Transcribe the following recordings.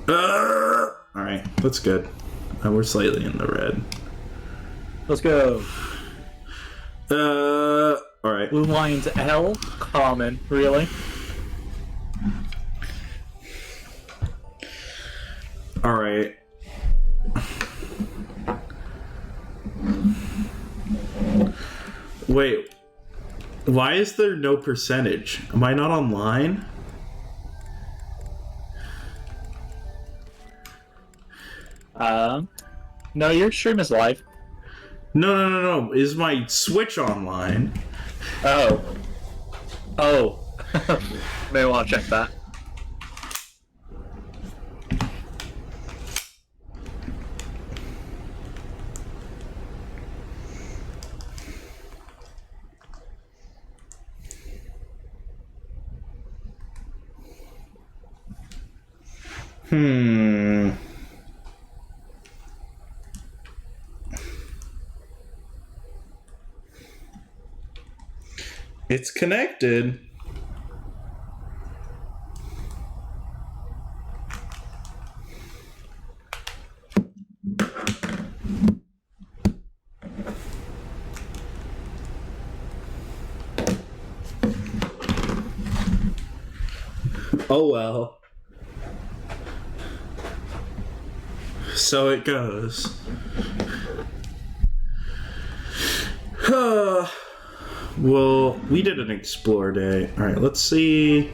Alright, that's good. We're slightly in the red. Let's go. Alright. Blue line's L, common, really? Alright. Wait. Why is there no percentage? Am I not online? No, your stream is live. No. Is my Switch online? Oh. May want to check that. It's connected. Oh well. So it goes. Well, we did an explore day. Alright, let's see.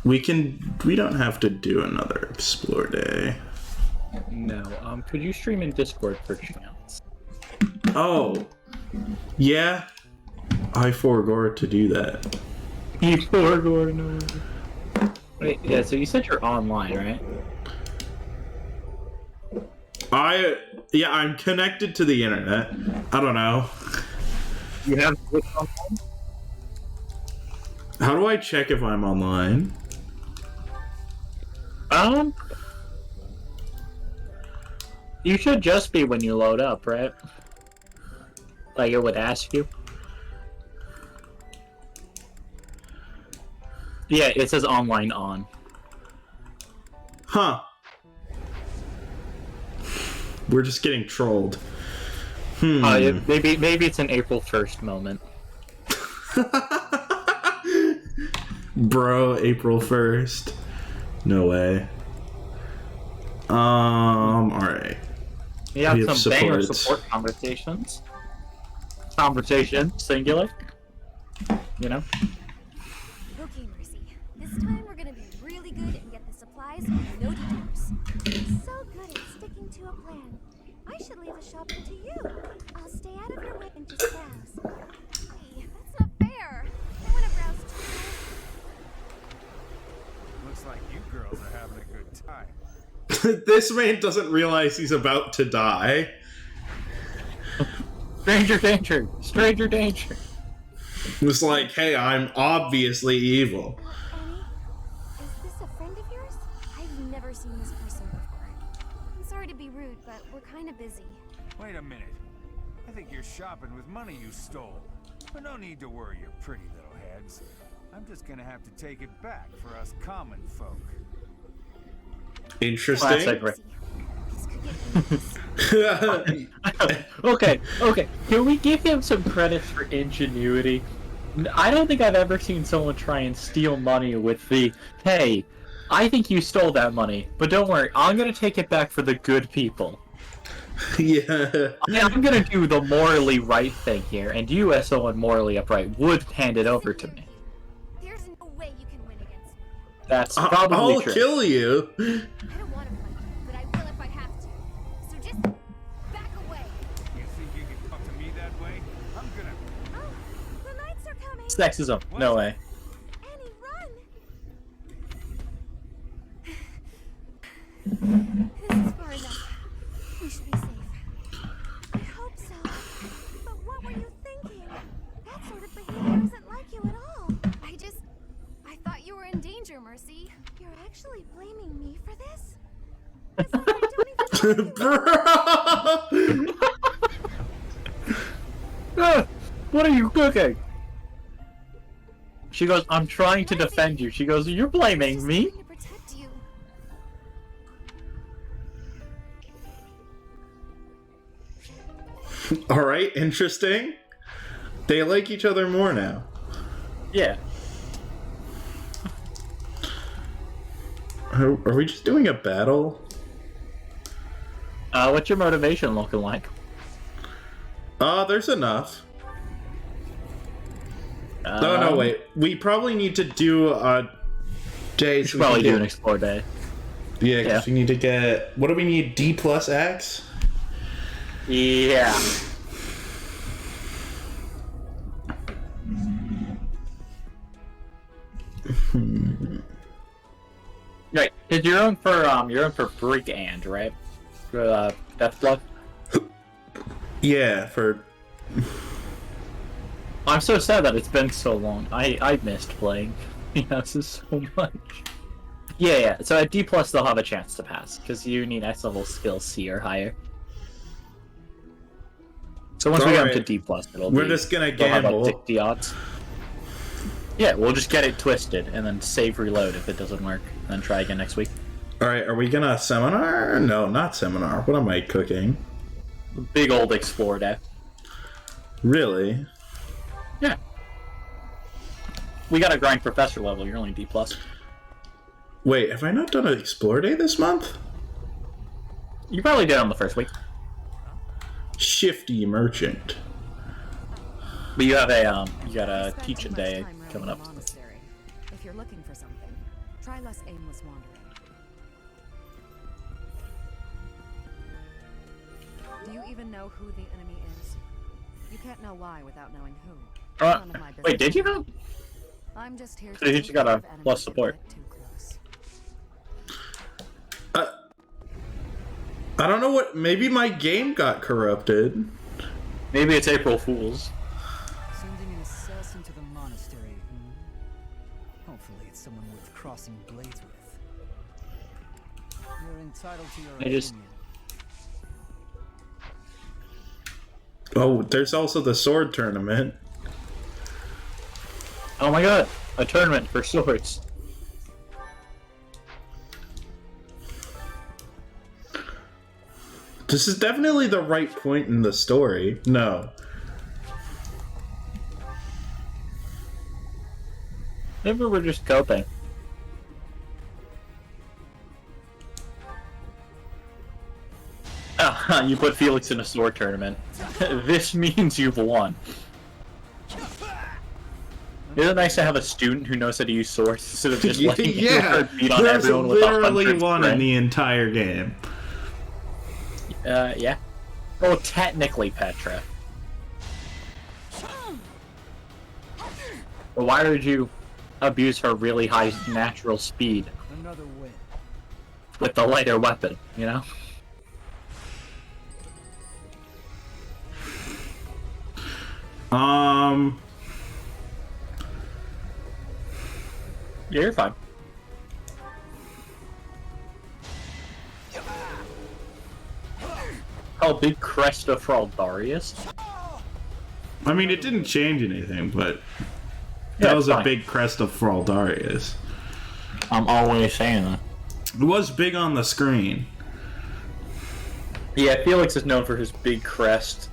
We don't have to do another explore day. No, could you stream in Discord for chance? Oh. Yeah. I forgot to do that. You forgot, no. Wait, yeah, so you said you're online, right? I'm connected to the internet. I don't know. You have Twitch online? How do I check if I'm online? You should just be when you load up, right? Like it would ask you. Yeah, it says online on. Huh. We're just getting trolled. Maybe it's an April 1st moment. Bro, April 1st. No way. Alright. We have some banger support conversations. Conversation, singular. You know? Okay, Mercy. This time we're gonna be really good and get the supplies with no detours. You're so good at sticking to a plan. I should leave the shopping to you. I'll stay out of your way and just browse. Hey, that's not fair. I wanna browse too. Looks like you girls are having a good time. This man doesn't realize he's about to die. Stranger danger! Stranger danger! It's like, hey, I'm obviously evil. Annie, is this a friend of yours? I've never seen this person before. I'm sorry to be rude, but we're kind of busy. Wait a minute. I think you're shopping with money you stole. But no need to worry your pretty little heads. I'm just gonna have to take it back for us common folk. Interesting. Classic, right? This could get Okay. Can we give him some credit for ingenuity? I don't think I've ever seen someone try and steal money with the, hey, I think you stole that money, but don't worry, I'm gonna take it back for the good people. Yeah. I'm gonna do the morally right thing here, and you, as someone morally upright, would hand it over to me. There's no way you can win against me. That's probably I'll true. kill you. I don't want to fight you, but I will if I have to. So just back away. You think you can talk to me that way? I'm gonna... Oh, the knights are coming. Sexism. No way. Annie, run! This is far enough. We should be safe. I hope so. But what were you thinking? That sort of behavior isn't like you at all. I thought you were in danger, Mercy. You're actually blaming me for this? It's like I don't even like you. Bro. What are you cooking? She goes, I'm trying to defend you. She goes, you're blaming me? Trying to protect you. Alright, interesting. They like each other more now. Yeah. Are we just doing a battle? What's your motivation looking like? There's enough. No, wait. We probably need to do a day. We should probably do an explore day. Yeah, because we need to get... What do we need? D plus X? Yeah. Right, because you're in for Freak and, right? For Death Blood? Yeah, for... I'm so sad that it's been so long. I missed playing this so much. Yeah, so at D+, they'll have a chance to pass, because you need X level skills C or higher. So once we get up to D+, We're just gonna they'll have gamble. about 60 odds. Yeah, we'll just get it twisted, and then save reload if it doesn't work, and then try again next week. Alright, are we gonna seminar? No, not seminar. What am I cooking? Big old explore day. Really? Yeah. We gotta grind professor level, you're only D+. Wait, have I not done an explore day this month? You probably did on the first week. Shifty merchant. But you have a teaching day coming up. If you're looking for something, try less aimless wandering. Do you even know who the enemy is? You can't know why without knowing who. None of my Wait, did you business. know? I'm just here You to just got a plus support. Too close. I don't know what... Maybe my game got corrupted. Maybe it's April Fool's. Sending an assassin to the monastery, Hopefully it's someone worth crossing blades with. You're entitled to your opinion. Oh, there's also the sword tournament. Oh my god, a tournament for swords. This is definitely the right point in the story. No. Maybe we're just coping. You put Felix in a sword tournament. This means you've won. Isn't it nice to have a student who knows how to use swords instead of just letting Yeah, beat on there's everyone with literally 100 one in strength? the entire game. Yeah. Well, technically Petra. But why would you abuse her really high natural speed Another win. with the lighter weapon, you know? Yeah, you're fine. Oh, big Cresta for Aldarius? I mean, it didn't change anything, but Yeah, that was a fine. big crest of Fraldarius. I'm always saying that. It was big on the screen. Yeah, Felix is known for his big crest.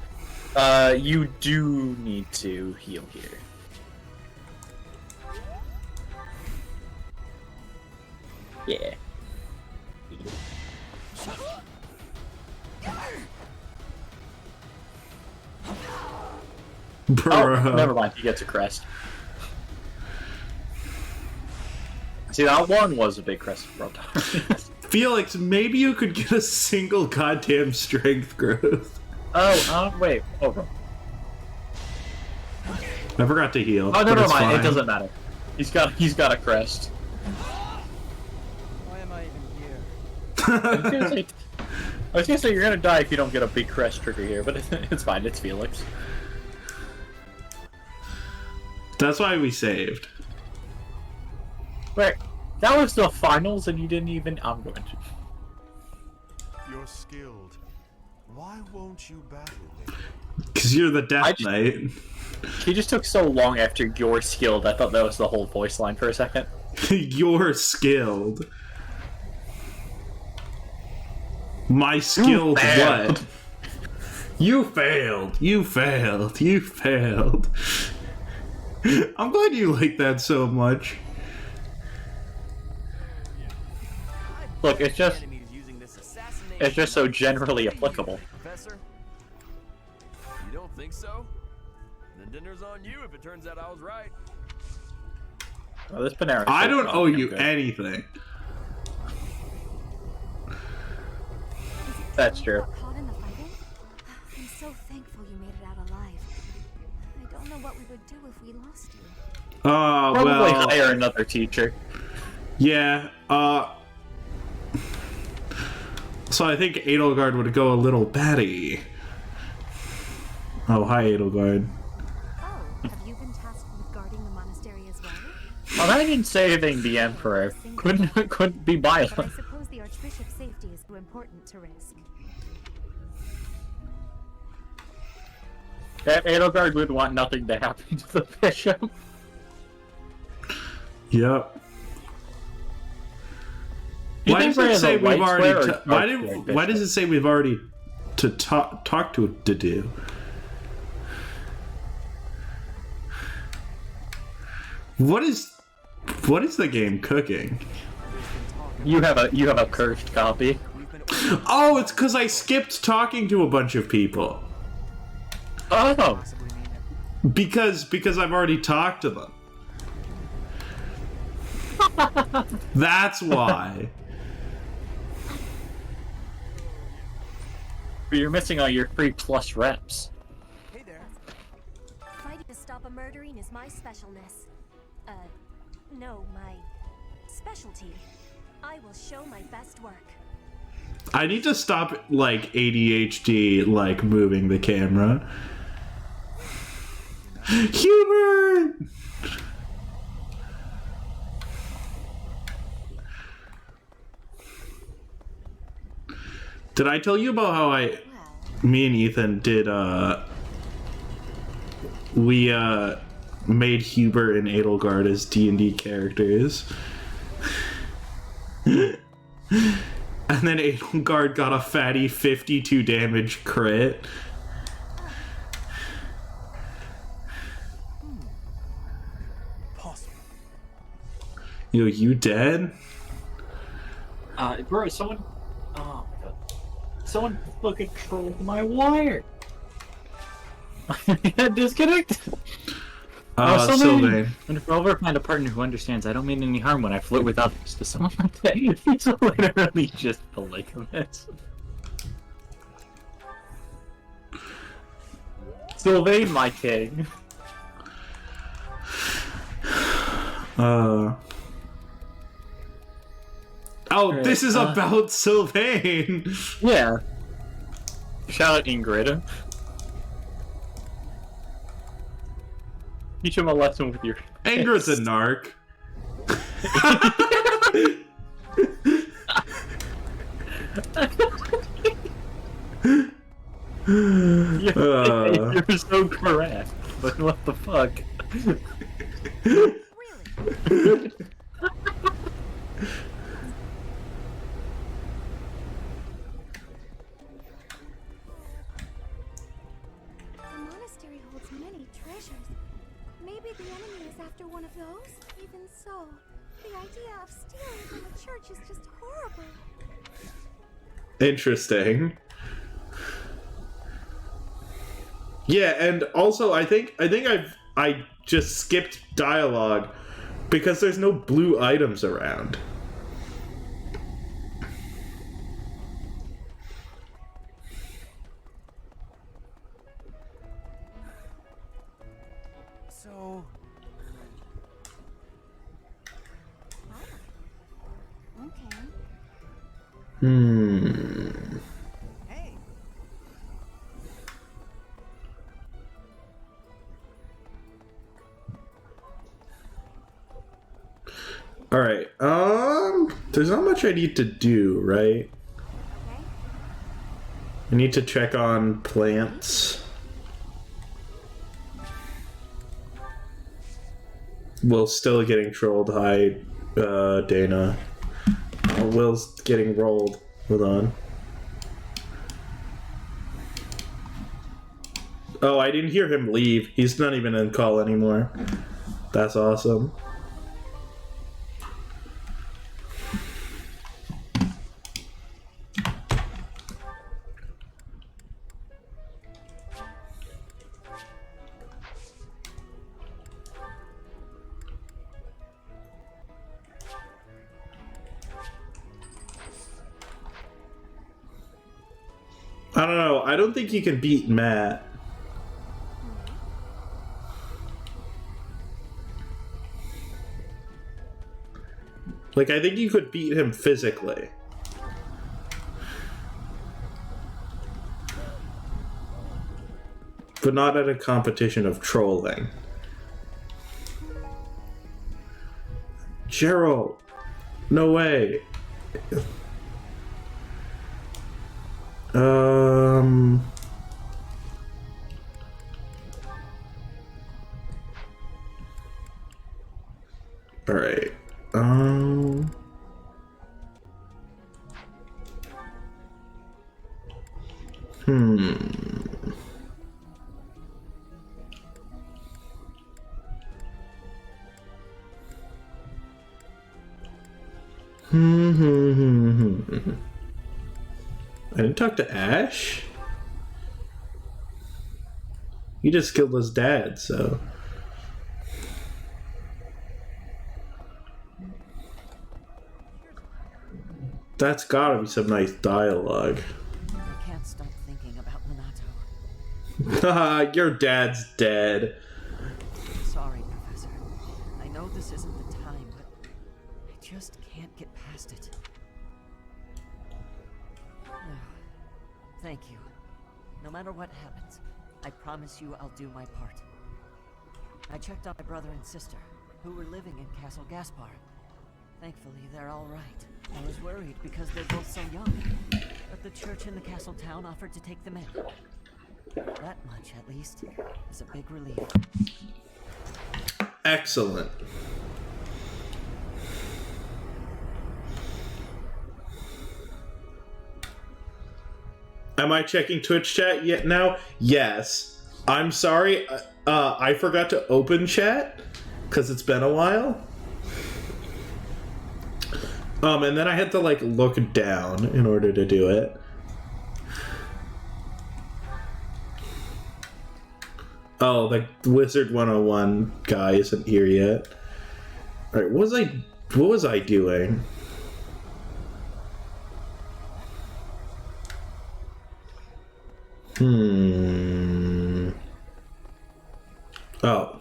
You do need to heal here. Yeah. Bruh. Oh, never mind. He gets a crest. See, that one was a big crest for Aldarius. Felix, maybe you could get a single goddamn strength growth. Wait. Over. I forgot to heal. Oh, but never it's mind. fine. It doesn't matter. He's got a crest. Why am I even here? I was gonna say you're gonna die if you don't get a big crest trigger here, but it's fine. It's Felix. That's why we saved. Wait, that was the finals, and you didn't even. I'm going to. You're skilled. Why won't you battle me? Because you're the Death just- Knight. He just took so long after "you're skilled." I thought that was the whole voice line for a second. You're skilled. My skilled failed. what? You failed. You failed. You failed. I'm glad you like that so much. Look, it's just so generally applicable. Professor? You don't think so? Then dinner's on you if it turns out I was right. Well, this Panera. I don't owe you good. anything. That's true. Got caught in the fighting? I'm so thankful you made it out alive. I don't know what we would do if we lost you. Probably Well, hire another teacher. yeah, so I think Edelgard would go a little batty. Oh, hi, Edelgard. Oh, have you been tasked with guarding the monastery as well? Imagine saving the Emperor. Couldn't be But I violent. suppose the Archbishop's safety is too important to risk. Edelgard would want nothing to happen to the bishop. Yep. You Why think does it Ray say has a we've white already? square or dark square Why does bishop? it say we've already to talk to do? What is the game cooking? You have a cursed copy. Oh, it's because I skipped talking to a bunch of people. Oh, Because I've already talked to them. That's why. but you're missing all your free plus reps. Hey there. Fighting to stop a murdering is my specialness. No, my specialty. I will show my best work. I need to stop like ADHD like moving the camera. Hubert! Did I tell you about how me and Ethan did we made Hubert and Edelgard as D&D characters. And then Edelgard got a fatty 52 damage crit. Possible. Yo, you dead? Bro, someone. Oh my god. Someone fucking trolled my wire. I got disconnected. Sylvain. And if I ever find a partner who understands, I don't mean any harm when I flirt with others. To someone like that, he's literally just polygamous. Sylvain, my king. Oh, Alright, this is about Sylvain. Yeah. Shout out Ingrid. Teach him a lesson with your. Ingrid's a narc. You're so correct. But what the fuck? Really? The monastery holds many treasures. Maybe the enemy is after one of those? Even so, the idea of stealing from the church is just horrible. Interesting. Yeah, and also I think I just skipped dialogue because there's no blue items around. So, Okay. hey. All right. There's not much I need to do, right? Okay. I need to check on plants. Will's still getting trolled. Hi, Dana. Oh, Will's getting rolled. Hold on. Oh, I didn't hear him leave. He's not even in call anymore. That's awesome. I don't know. I don't think you can beat Matt. Like, I think you could beat him physically. But not at a competition of trolling. Gerald! No way! Alright. I didn't talk to Ash? He just killed his dad, so... That's gotta be some nice dialogue. I can't stop thinking about Minato. Haha, your dad's dead. Sorry, Professor. I know this isn't the time, but I just can't get past it. Thank you. No matter what happens, I promise you I'll do my part. I checked on my brother and sister, who were living in Castle Gaspar. Thankfully, they're all right. I was worried because they're both so young, but the church in the castle town offered to take them in. That much, at least, is a big relief. Excellent. Am I checking Twitch chat yet now? Yes. I'm sorry. I forgot to open chat because it's been a while. And then I had to like look down in order to do it. Oh, the Wizard 101 guy isn't here yet. All right, what was I doing? Oh.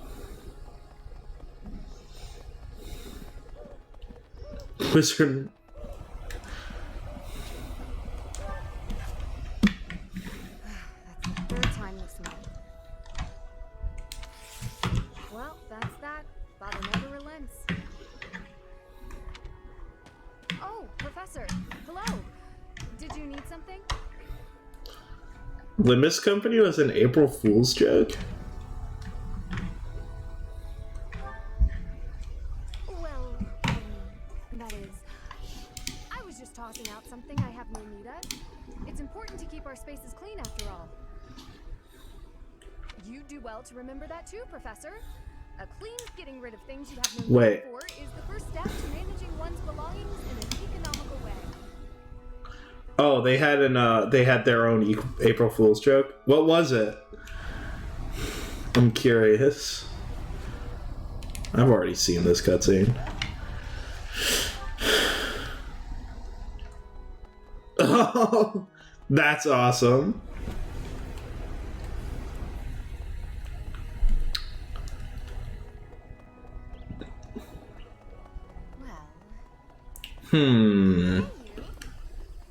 Wizard. That's the third time this month. Well, that's that. Father never relents. Oh, Professor. Hello. Did you need something? Limbus Company was an April Fool's joke? Well, that is... I was just tossing out something I have no need of. It's important to keep our spaces clean after all. You do well to remember that too, Professor. A clean getting rid of things you have no need for is the first step to managing one's belongings in an economical way. Oh, they had their own April Fool's joke. What was it? I'm curious. I've already seen this cutscene. Oh, that's awesome. Well,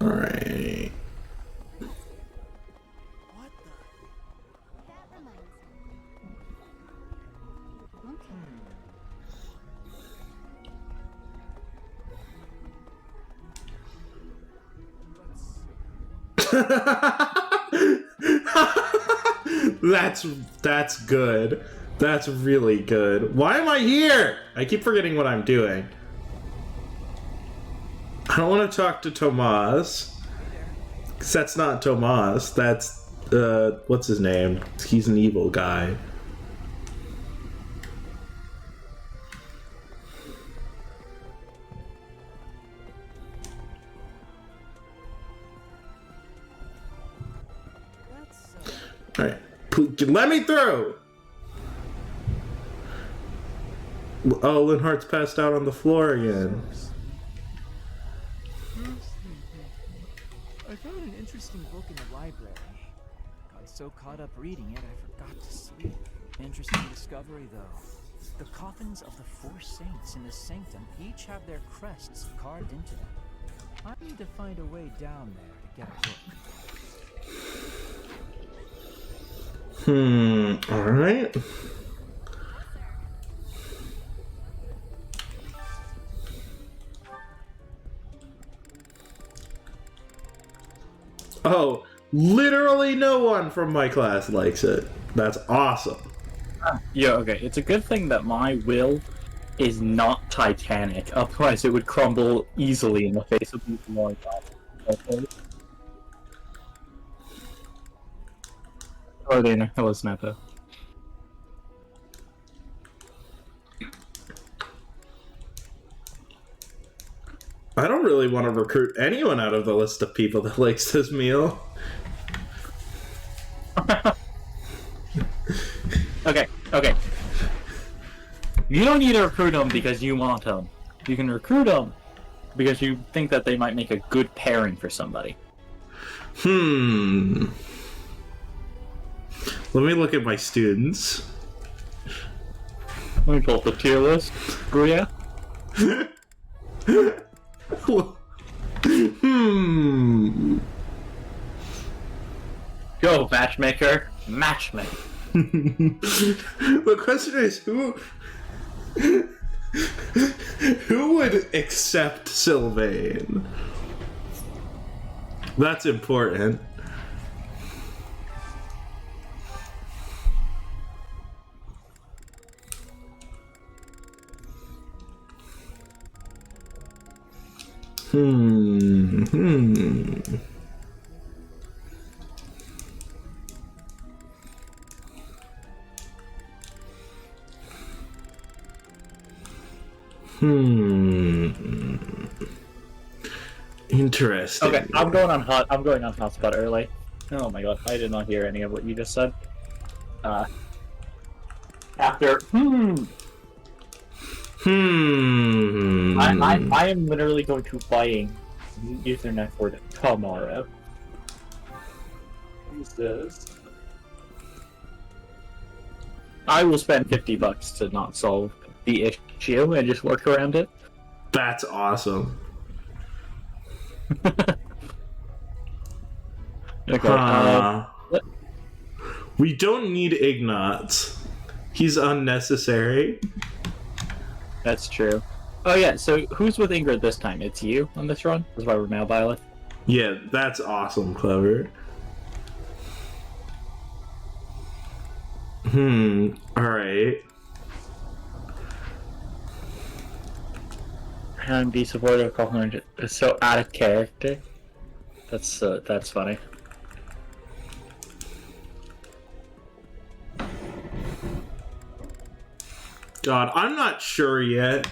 All right. What the? that reminds me. Okay. That's good. That's really good. Why am I here? I keep forgetting what I'm doing. I don't want to talk to Tomas. Because that's not Tomas. That's, what's his name? He's an evil guy. Alright. Let me through! Oh, Linhart's passed out on the floor again. I found an interesting book in the library. Got so caught up reading it, I forgot to sleep. Interesting discovery, though. The coffins of the 4 saints in the sanctum each have their crests carved into them. I need to find a way down there to get a book. Alright. Oh, literally no one from my class likes it. That's awesome. Yeah, okay. It's a good thing that my will is not Titanic, otherwise it would crumble easily in the face of people more. Okay. Oh, there. Hello, Snapper. I don't really want to recruit anyone out of the list of people that likes this meal. Okay. You don't need to recruit them because you want them. You can recruit them because you think that they might make a good pairing for somebody. Let me look at my students. Let me pull up the tier list. Oh, yeah? Go, matchmaker. Matchmaker. The question is, who would accept Sylvain? That's important. Interesting. Okay, I'm going on hotspot early. Oh my god, I did not hear any of what you just said. After I am literally going to buying Ethernet for tomorrow. Who's this? I will spend $50 to not solve the issue and just work around it. That's awesome. Okay. We don't need Ignatz. He's unnecessary. That's true. Oh yeah, so who's with Ingrid this time? It's you on this run? That's why we're male Violet. Yeah, that's awesome, Clever. Alright. And be supportive of is so out of character. That's funny. God, I'm not sure yet.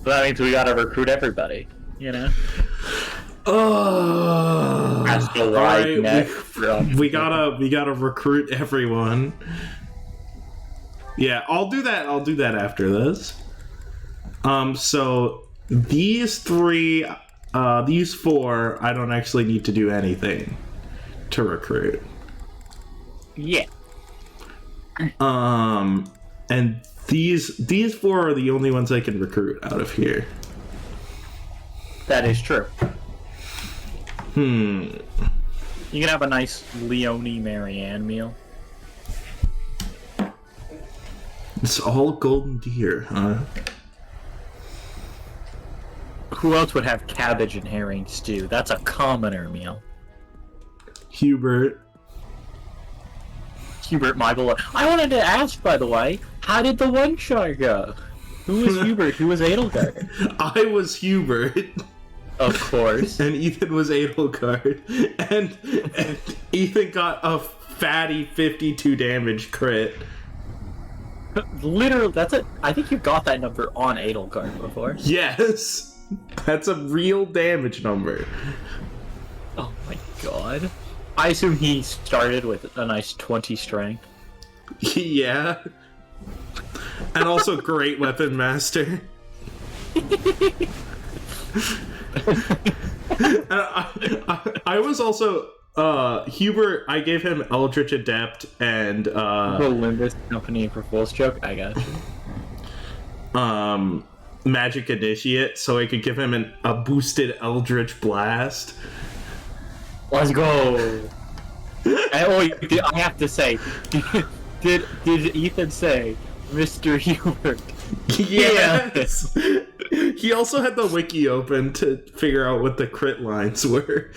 But that means we gotta recruit everybody, you know? That's the right next. We gotta recruit everyone. Yeah, I'll do that after this. So these 3, these 4, I don't actually need to do anything to recruit. Yeah. And these 4 are the only ones I can recruit out of here. That is true. You can have a nice Leonie Marianne meal. It's all golden deer, huh? Who else would have cabbage and herring stew? That's a commoner meal. Hubert. Hubert, my beloved. I wanted to ask, by the way, how did the one shot go? Who was Hubert? Who was Edelgard? I was Hubert. Of course. And Ethan was Edelgard. And Ethan got a fatty 52 damage crit. Literally, that's it. I think you got that number on Edelgard before. Yes! That's a real damage number. Oh my god. I assume he started with a nice 20 strength. Yeah. And also great weapon master. I was also Hubert. I gave him Eldritch Adept and The Limbus Company for full stroke. I got you. Magic Initiate, so I could give him a boosted Eldritch Blast. Let's go. I have to say, did Ethan say Mr. Hubert? Yes. He also had the wiki open to figure out what the crit lines were.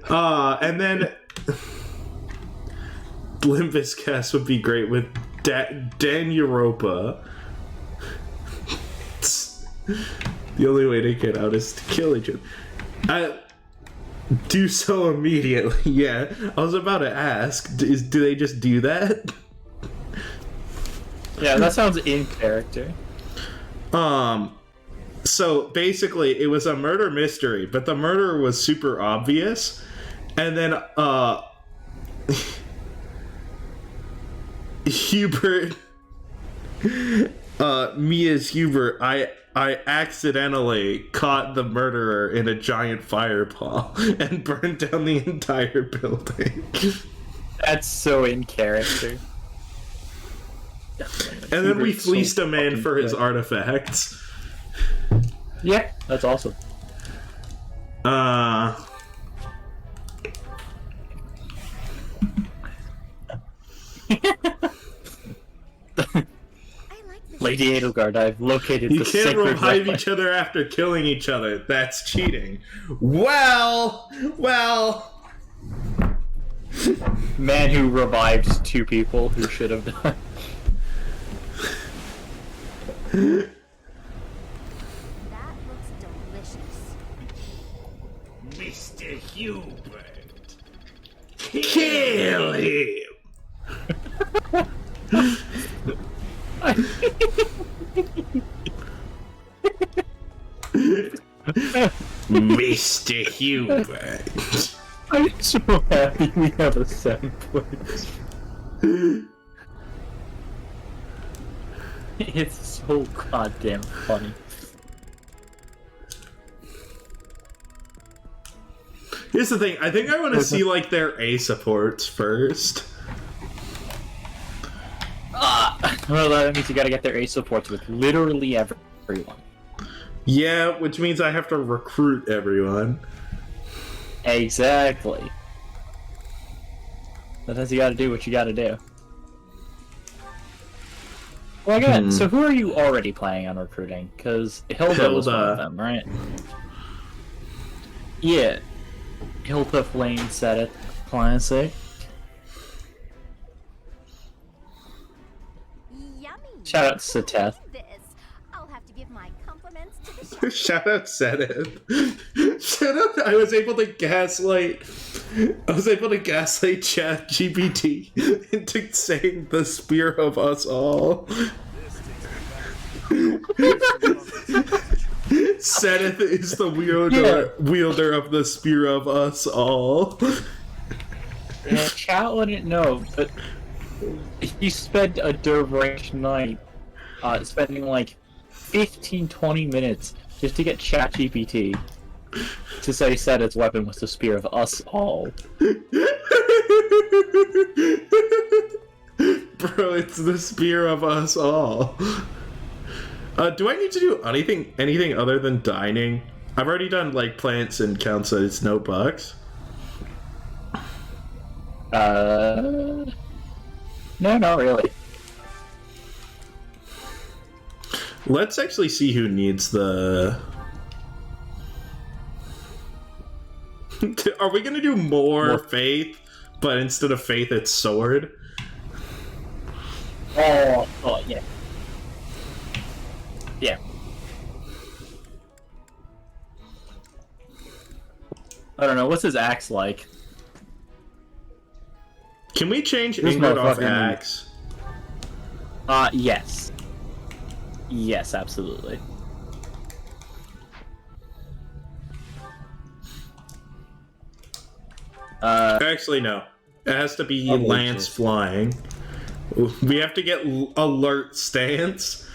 And then Limbus cast would be great with Dan Europa. The only way to get out is to kill each other. Do so immediately. Yeah, I was about to ask. Do they just do that? Yeah, that sounds in character. So basically, it was a murder mystery, but the murder was super obvious, and then Hubert, me as Hubert, I accidentally caught the murderer in a giant fireball and burned down the entire building. That's so in character. And then we fleeced a man for his artifacts. Yeah, that's awesome. Lady Edelgard, I've located you the can't sacred revive weapon. each other after killing each other. That's cheating. Well. Man who revived two people who should have done. That looks delicious. Mr. Hubert. Kill him! Mr. Hubert. I'm so happy we have a 7 points. It's so goddamn funny. Here's the thing, I think I want to see like their A supports first. Well, that means you gotta get their A supports with literally everyone. Yeah, which means I have to recruit everyone. Exactly. Sometimes you gotta do what you gotta do. Well, again, so who are you already planning on recruiting? Because Hilda was one of them, right? Yeah. Hilda Flame said it. Classic. Yummy. Shout out to Teth. This. I'll have to give my compliments to the chef. Shout out Seth. Shout out, I was able to gaslight ChatGPT into saying the spear of us all. Seth is the wielder of the spear of us all. Yeah, chat wouldn't know, but he spent a deranged night spending like 15-20 minutes just to get ChatGPT to say Sedith's weapon was the spear of us all. Bro, it's the spear of us all. Do I need to do anything other than dining? I've already done like plants and counts as notebooks. No, not really. Let's actually see who needs the... Are we gonna do more Faith, but instead of Faith, it's Sword? Oh, yeah. Yeah. I don't know, what's his axe like? Can we change This Ingrid off motherfucker axe? Yes. Yes, absolutely. Actually, no. It has to be Oh, Lance just- flying. We have to get alert stance.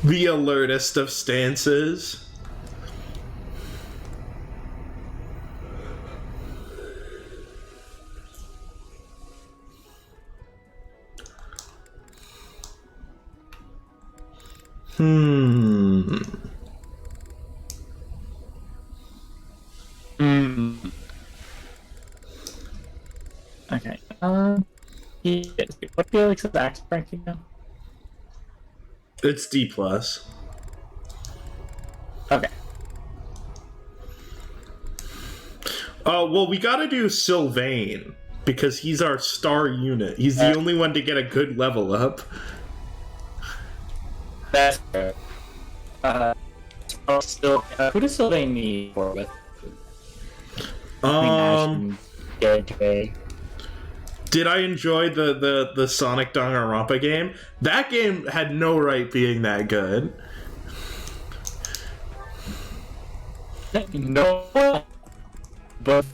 The alertest of stances. Hmm. Okay. What Felix's axe ranking now? It's D+. Okay. Well, we gotta do Sylvain, because he's our star unit. He's the only one to get a good level up. That's fair. Who does Sylvain need for with? Did I enjoy the Sonic Danganronpa game? That game had no right being that good. No, but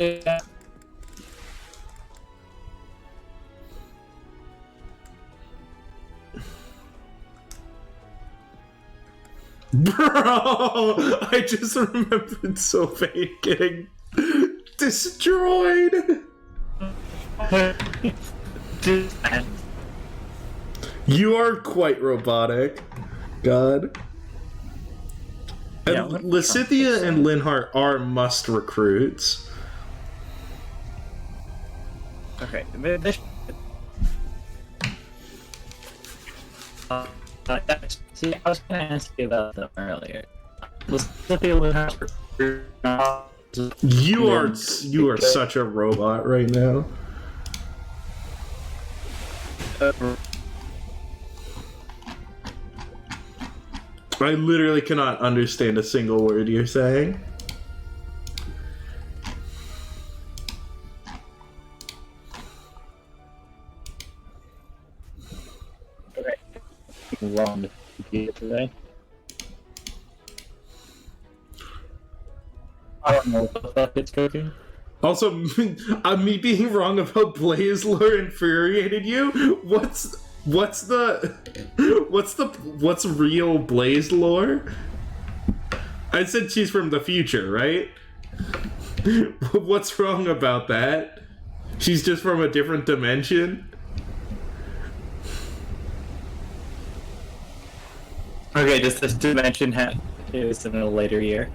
Bro, I just remembered Sylvain getting destroyed. You are quite robotic. God. And Yeah, what- Lysithia and Linhart are must recruits. okay. See, I was gonna ask you about them earlier. You are such a robot right now. I literally cannot understand a single word you're saying. Okay. Wrong computer today. I don't know what the fuck it's cooking. Also, me being wrong about Blaze lore infuriated you? What's real Blaze lore? I said she's from the future, right? What's wrong about that? She's just from a different dimension? Okay, does this dimension is in a later year?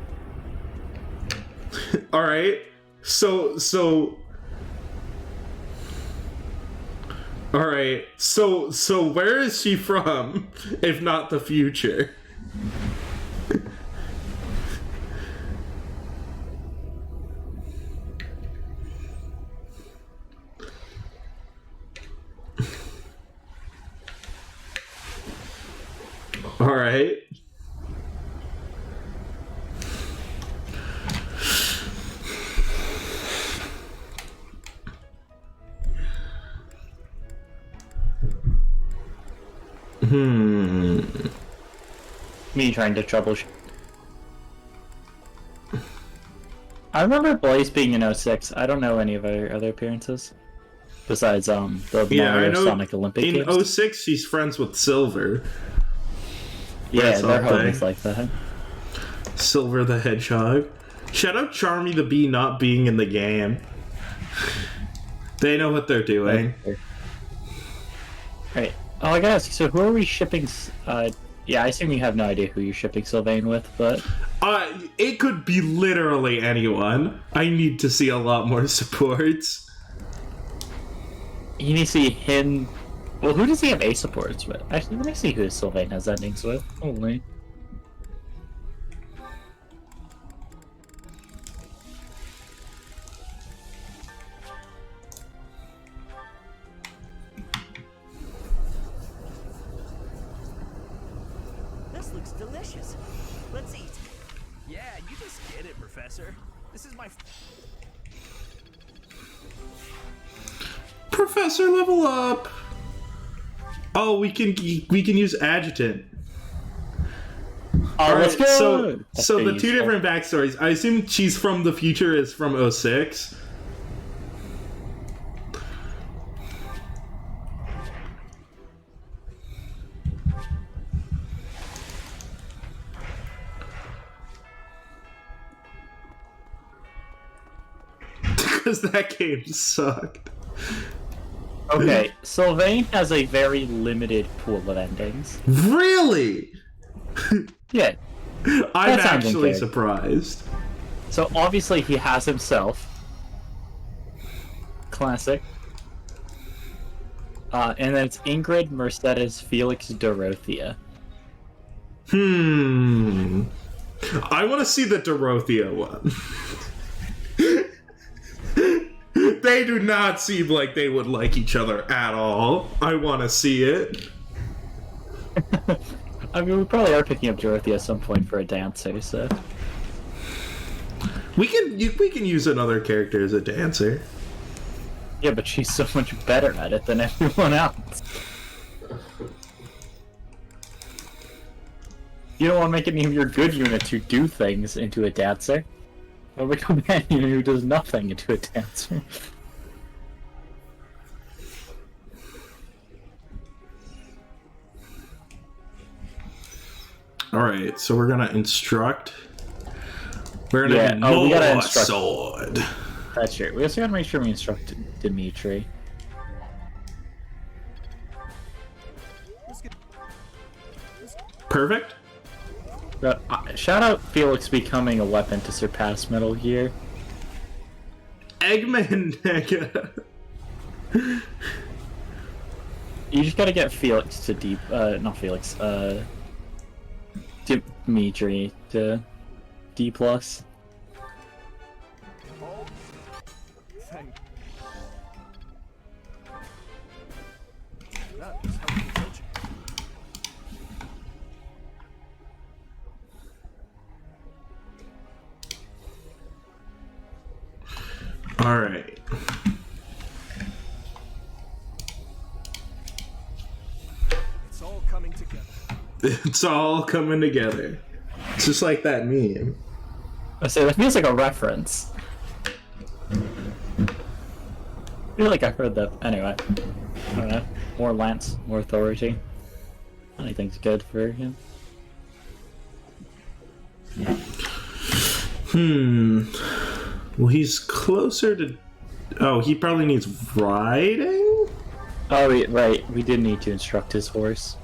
Alright. So Alright. So where is she from, if not the future? Alright. Me trying to troubleshoot. I remember Blaze being in 06. I don't know any of her other appearances. Besides, the Mario Sonic Olympic in games. 06 she's friends with Silver. Yeah, That's they're all homies thing. like that. Silver the Hedgehog. Shout out Charmy the Bee not being in the game. They know what they're doing. Right. Oh, I gotta ask, so who are we shipping? Yeah, I assume you have no idea who you're shipping Sylvain with, but It could be literally anyone. I need to see a lot more supports. you need to see him. Well, who does he have A supports with? Actually, let me see who Sylvain has endings with. Holy. delicious. Let's eat. Yeah, you just get it, Professor. This is my. Professor, level up. Oh, we can use adjutant. Oh, let's go. So the two different backstories. I assume she's from the future is from 06. Because that game sucked. Okay, Sylvain has a very limited pool of endings. Really? Yeah. I'm That's actually good. surprised. So obviously he has himself. Classic. And then it's Ingrid, Mercedes, Felix, Dorothea. I want to see the Dorothea one. They do not seem like they would like each other at all. I want to see it. I mean, we probably are picking up Dorothea at some point for a dancer, so... We can use another character as a dancer. Yeah, but she's so much better at it than everyone else. You don't want to make any of your good units who do things into a dancer. Or a companion who does nothing into a dancer. Alright, so we're gonna instruct. We're gonna Yeah, do we gotta more instruct. sword. That's true. We also gotta make sure we instruct Dimitri. Perfect. But, shout out Felix becoming a weapon to surpass Metal Gear. Eggman Nega. You just gotta get Felix to not Felix, Dimitri to D+. Thank. That was helpful coaching. Alright. It's all coming together. It's all coming together. It's just like that meme. I say that feels like a reference. I feel like I heard that. Anyway, I don't know. More Lance, more authority. Anything's good for him. Well, he's closer to... Oh, he probably needs riding? Oh, right. We did need to instruct his horse.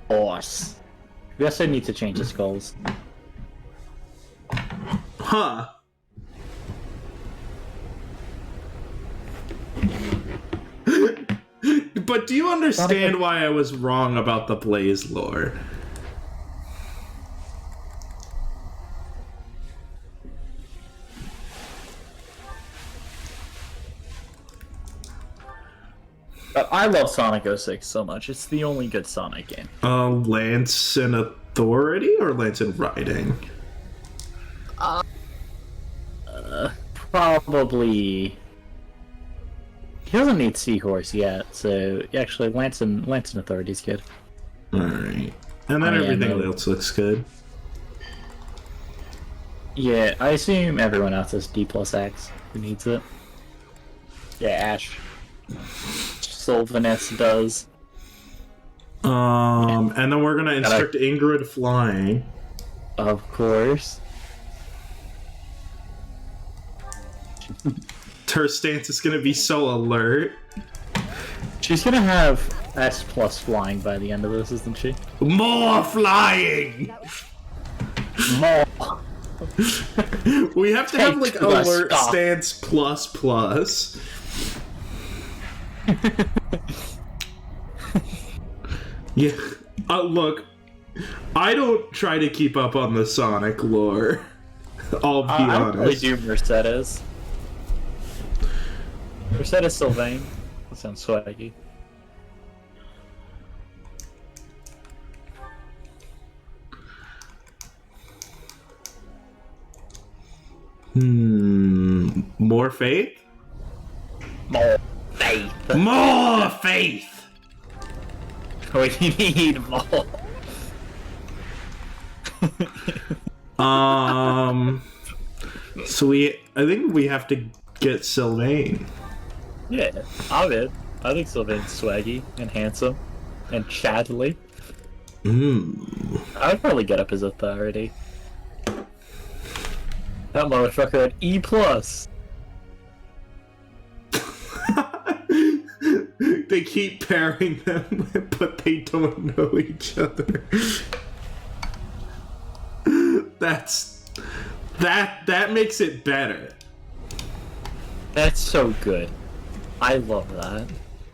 Horse. We also need to change his skulls. Huh. But do you understand why I was wrong about the Blaze lore? I love Sonic 06 so much. It's the only good Sonic game. Lance and Authority or Lance and Riding? Probably. He doesn't need Seahorse yet, so actually Lance and Authority's good. Alright. And then everything else looks good. Yeah, I assume everyone else has D+X who needs it. Yeah, Ash. Sylvanus does. And then we're gonna instruct Ingrid flying. Of course. Her stance is gonna be so alert. She's gonna have S+ flying by the end of this, isn't she? More flying! More! We have to have like Take the alert stop. stance plus. Yeah. Look, I don't try to keep up on the Sonic lore. I'll be I honest. really do Mercedes. Mercedes Sylvain. That sounds swaggy. More faith? More faith. More faith! We need more. So I think we have to get Sylvain. Yeah, I'm in. I think Sylvain's swaggy and handsome and chatly. I'd probably get up his authority. That motherfucker had E+. They keep pairing them, but they don't know each other. That makes it better. That's so good. I love that.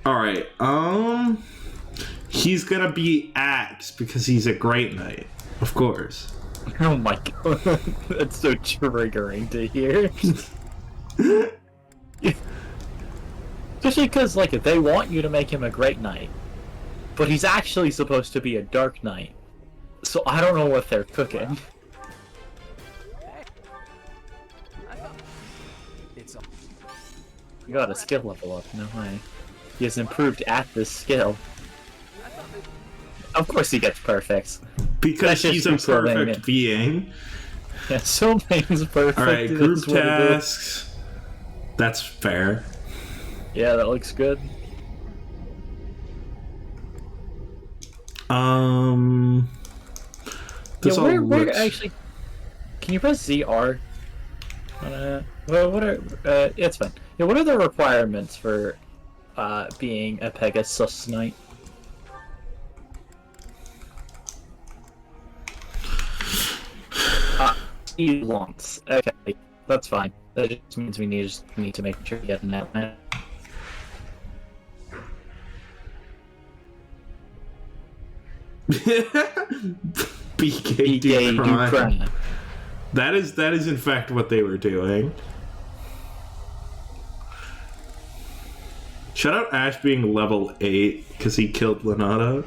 Alright, he's gonna be Axe because he's a great knight. Of course. Oh my god. That's so triggering to hear. Especially because, like, they want you to make him a great knight. But he's actually supposed to be a dark knight. So I don't know what they're cooking. You got a skill level up, no way. He has improved at this skill. Of course he gets perfects. Because That's he's a just Sylvain, perfect yeah. being. Yeah, Sylvain's perfect. Alright, That's group what it is. tasks. That's fair. Yeah, that looks good. This Yeah, all where looks... actually... Can you press ZR? Well, what are... it's fine. Yeah, what are the requirements for being a Pegasus Knight? Elance. Okay, that's fine. That just means we need to make sure we get an outline. BK Dupran. That is in fact what they were doing. Shout out Ash being level 8 because he killed Leonardo.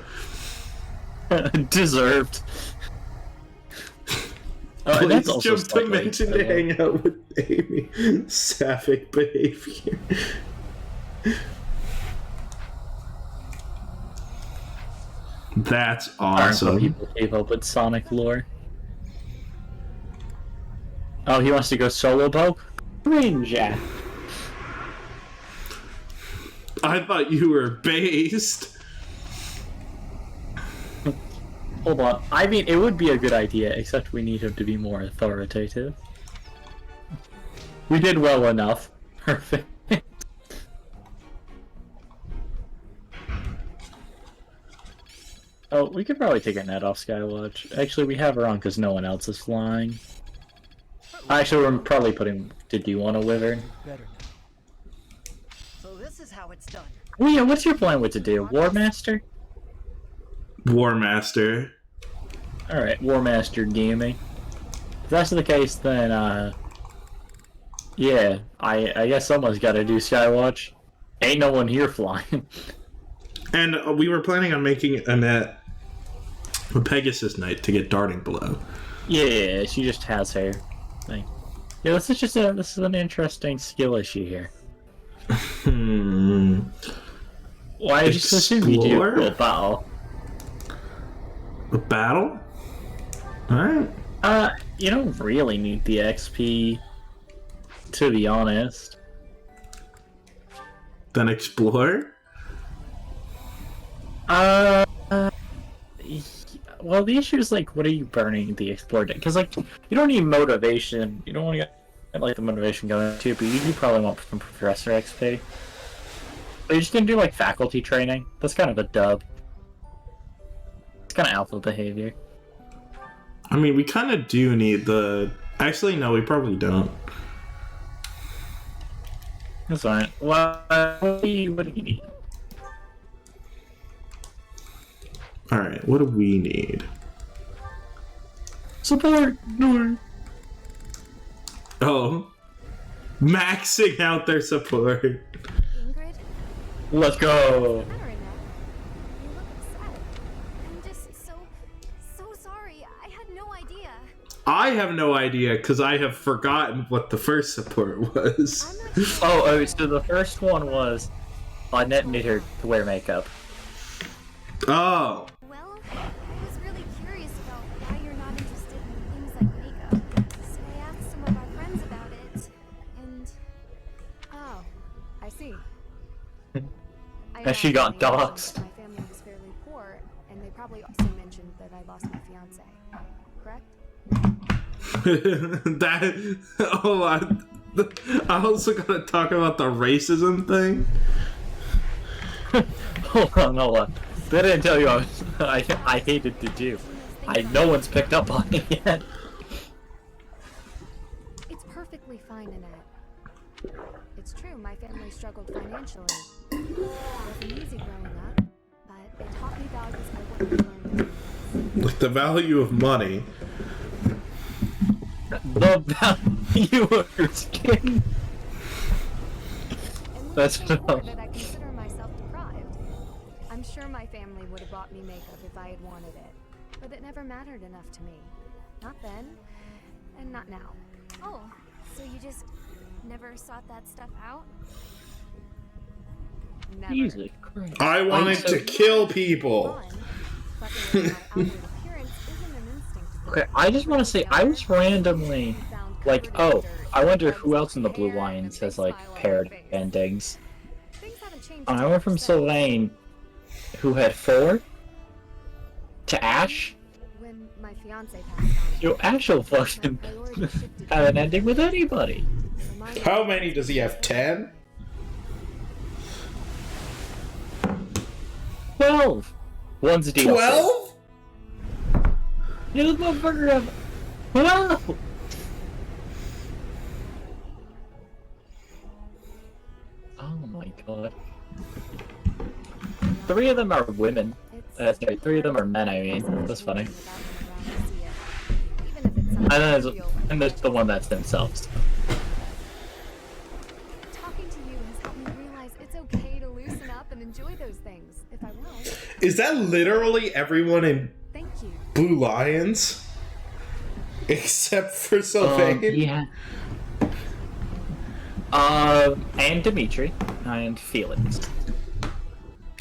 Deserved. Oh, and that's Please also jump to mention to hang out with Amy. Sapphic behavior. That's awesome. People gave up with Sonic lore. Oh, he wants to go solo bow? Cringe. I thought you were based. Hold on. I mean, it would be a good idea, except we need him to be more authoritative. We did well enough. Perfect. Oh, we could probably take a net off Skywatch. Actually, we have her on because no one else is flying. Actually, we're probably putting... Did you want a Wyvern? Better now. So this is how it's done. Oh yeah, what's your plan what to do? War Master? War Master. Alright, War Master Gaming. If that's the case, then, yeah, I guess someone's gotta do Skywatch. Ain't no one here flying. And we were planning on making a Pegasus Knight to get Darting Blow. Yeah, she just has her thing. Yeah, this is an interesting skill issue here. Why did you assume you do a battle? A battle? Alright. You don't really need the XP, to be honest. Then explore? Well, the issue is, like, what are you burning the explorer? Because, like, you don't need motivation. You don't want to get, like, the motivation going, too, but you probably want some Professor XP. But you're just gonna do, like, faculty training. That's kind of a dub. It's kind of alpha behavior. I mean, we kind of do need the... Actually, no, we probably don't. That's fine. What do you need? Alright, what do we need? Support! No. Oh. Maxing out their support. Ingrid? Let's go! Better enough. You look upset. I'm just so sorry. I had no idea. I have no idea because I have forgotten what the first support was. I'm not sure. Oh, so the first one was Annette made her to wear makeup. Oh. Well, I was really curious about why you're not interested in things like makeup. So I asked some of our friends about it, and Oh, I see. And she got doxxed. My family was fairly poor, and they probably also mentioned that I lost my fiance. Correct? That. Oh, I also gotta talk about the racism thing. Hold on. They didn't tell you I hated the Jew. No one's picked up on it yet. It's perfectly fine, Annette. It's true, my family struggled financially. It wasn't easy growing up, but it taught me values I wouldn't have learned otherwise. Like the value of money. The value of your skin. And That's looking enough. forward that I consider myself deprived. I'm sure my family would have bought me makeup if I had wanted it, but it never mattered enough to me. Not then, and not now. oh, so you just never sought that stuff out? Never. Jesus Christ. I wanted to kill people. Fun, but my outward appearance isn't an instinct of Okay, I just want to say, I was randomly like, oh, I wonder who else in the Blue Lions has like paired endings. Things haven't changed. I went from Selene, who had 4, to Ash. When my fiance passed on, Yo, Ash will fucking my priorities shifted. have an ending with anybody. It reminded How me many does he have? 10? 12. One's a DLC. 12? Yeah, this motherfucker have 12. Oh my god. 3 of them are women. Sorry, 3 of them are men, I mean. That's funny. And there's the one that's themselves. Talking to you has helped me realize it's okay to loosen up and enjoy those things if I will. Is that literally everyone in Thank you. Blue Lions? Except for Sylvain? Yeah. And Dimitri. And Felix.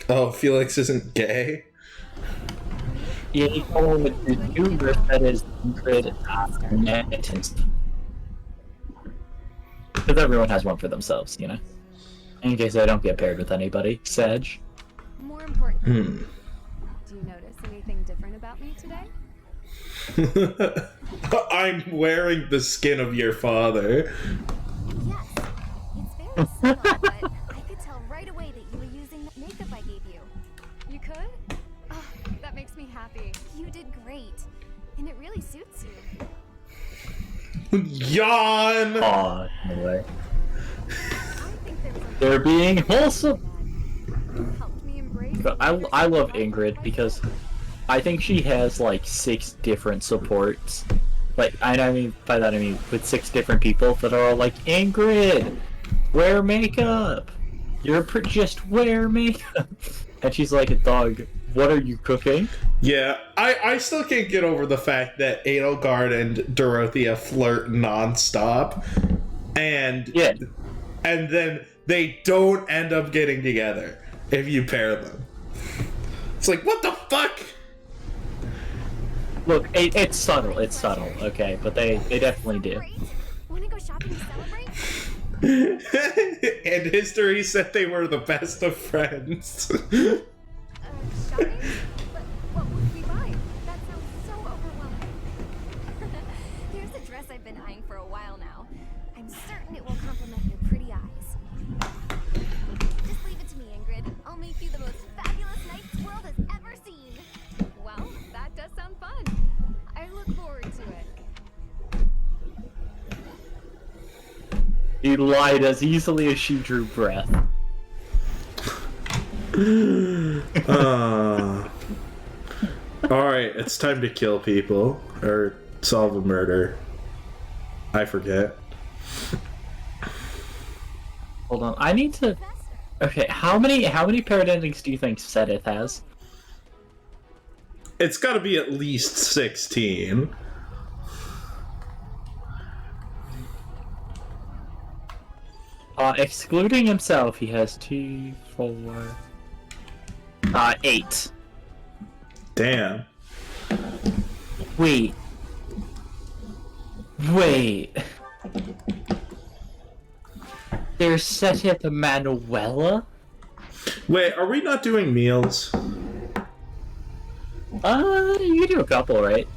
Oh, Felix isn't gay? Yeah, you know, with the new riff that is Ingrid and because everyone has one for themselves, you know? In case I don't get paired with anybody. Sedge. More importantly, do you notice anything different about me today? I'm wearing the skin of your father. Yes. It's very subtle, but I could tell right away that you were using the makeup I gave you. You could? Oh, that makes me happy. You did great. And it really suits you. Yawn! Aw, anyway. I think there was a They're being wholesome! helped me embrace But I love Ingrid because I think she has like 6 different supports. Like, I mean, by that I mean with 6 different people that are all like, Ingrid, wear makeup! Just wear makeup! And she's like, dog, what are you cooking? Yeah, I still can't get over the fact that Edelgard and Dorothea flirt nonstop. And Yeah. and then they don't end up getting together if you pair them. It's like, what the fuck? Look, it's subtle, okay? But they definitely do. Great. Wanna go shopping to celebrate? And history said they were the best of friends. Shopping? But what would we buy? That sounds so overwhelming. Here's a dress I've been eyeing for a while now. I'm certain it will complement your pretty eyes. Just leave it to me, Ingrid. I'll make you the most fabulous knight this world has ever seen. Well, that does sound fun. I look forward to it. He lied as easily as she drew breath. Alright, it's time to kill people. Or solve a murder. I forget. Hold on, I need to... Okay, how many paired endings do you think Sedith has? It's gotta be at least 16. Excluding himself, he has 2, 4, 8. Damn. Wait. There's Setip Manuela? Wait, are we not doing meals? You do a couple, right?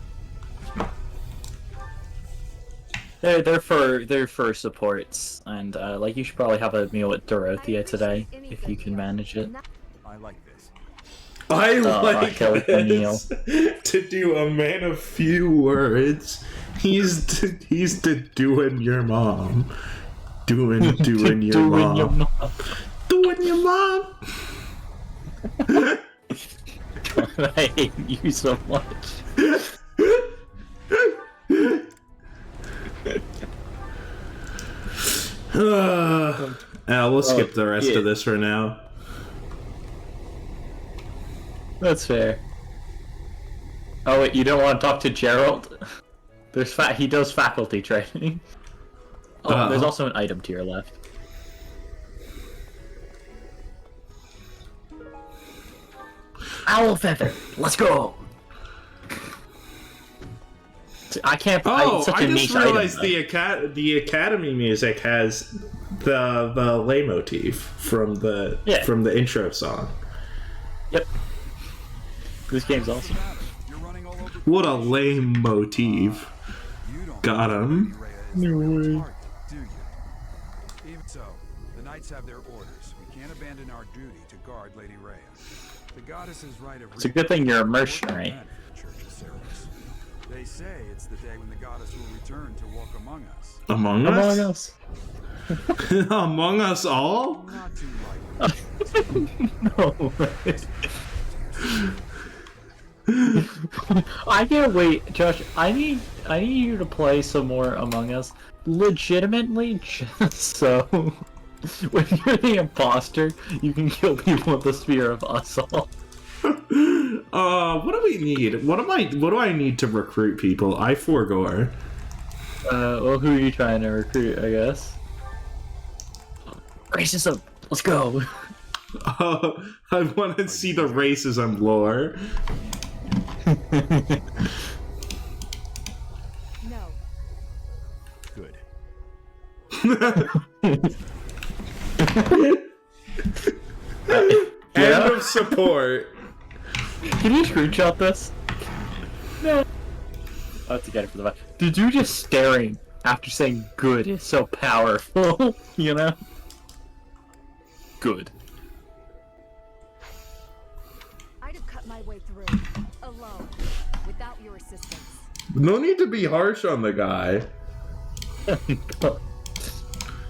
They're for supports, and like you should probably have a meal with Dorothea today if you can manage it. I like this. I like okay, this. To do a man of few words. He's to doing your mom. Doing your mom. Doing your mom. I hate you so much. We'll skip the rest of this for now. That's fair. Oh wait, you don't want to talk to Gerald? He does faculty training. Oh, there's also an item to your left. Owl feather, let's go. I can't. It's such a niche just realized item, the Academy music has the lay motif from the intro song. Yep. This game's awesome. What a lame motif. Got him. No way. Do you? Even so, the knights have their orders. We can't abandon our duty to guard Lady Rhea. The goddess's right of It's a good thing you're a mercenary. They say it's the day when the goddess will return to walk among us. Among us? Among us all? Not too likely. No way. I can't wait, Josh. I need you to play some more Among Us. Legitimately, just so when you're the imposter, you can kill people with the spear of Assal. What do we need? What do I need to recruit people? I forego. Well, who are you trying to recruit, I guess? Racism! Let's go! I want to see the racism lore. No. Good. End of support. Can you screenshot this? No. I have to get it for the back. Did you just staring after saying good is so powerful, you know? Good. I'd have cut my way through, alone, without your assistance. No need to be harsh on the guy.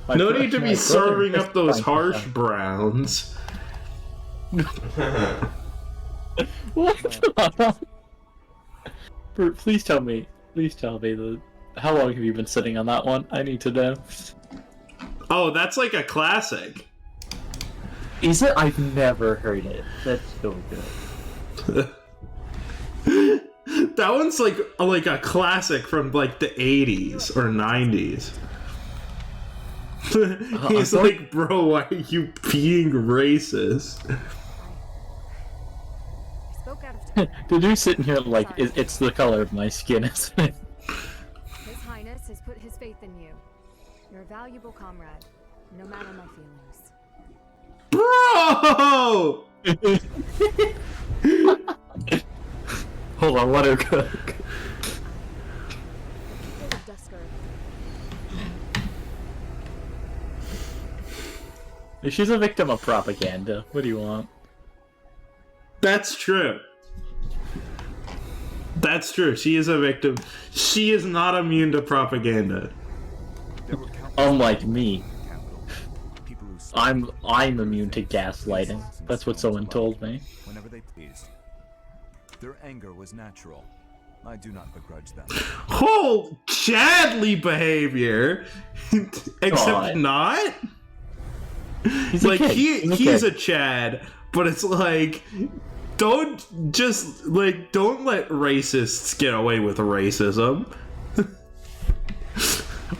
No need to be serving up those harsh browns. What? Bert, please tell me how long have you been sitting on that one? I need to know. Oh, that's like a classic. Is it? I've never heard it. That's so good. That one's like a classic from like the 80s or 90s. He's like, bro, why are you being racist? Spoke out of turn. The dude sitting here like, it's the color of my skin, isn't it? His Highness has put his faith in you. You're a valuable comrade, no matter my feelings. Bro! Hold on, let her cook. You're the Dusker. She's a victim of propaganda. What do you want? That's true. That's true. She is a victim. She is not immune to propaganda. Unlike me. I'm immune to gaslighting. That's what someone told me. Whenever they pleased. Their anger was natural. I do not begrudge them. Oh, Chadley behavior. Except God. Not. He's Like a kid. he's a Chad, but it's like don't let racists get away with racism.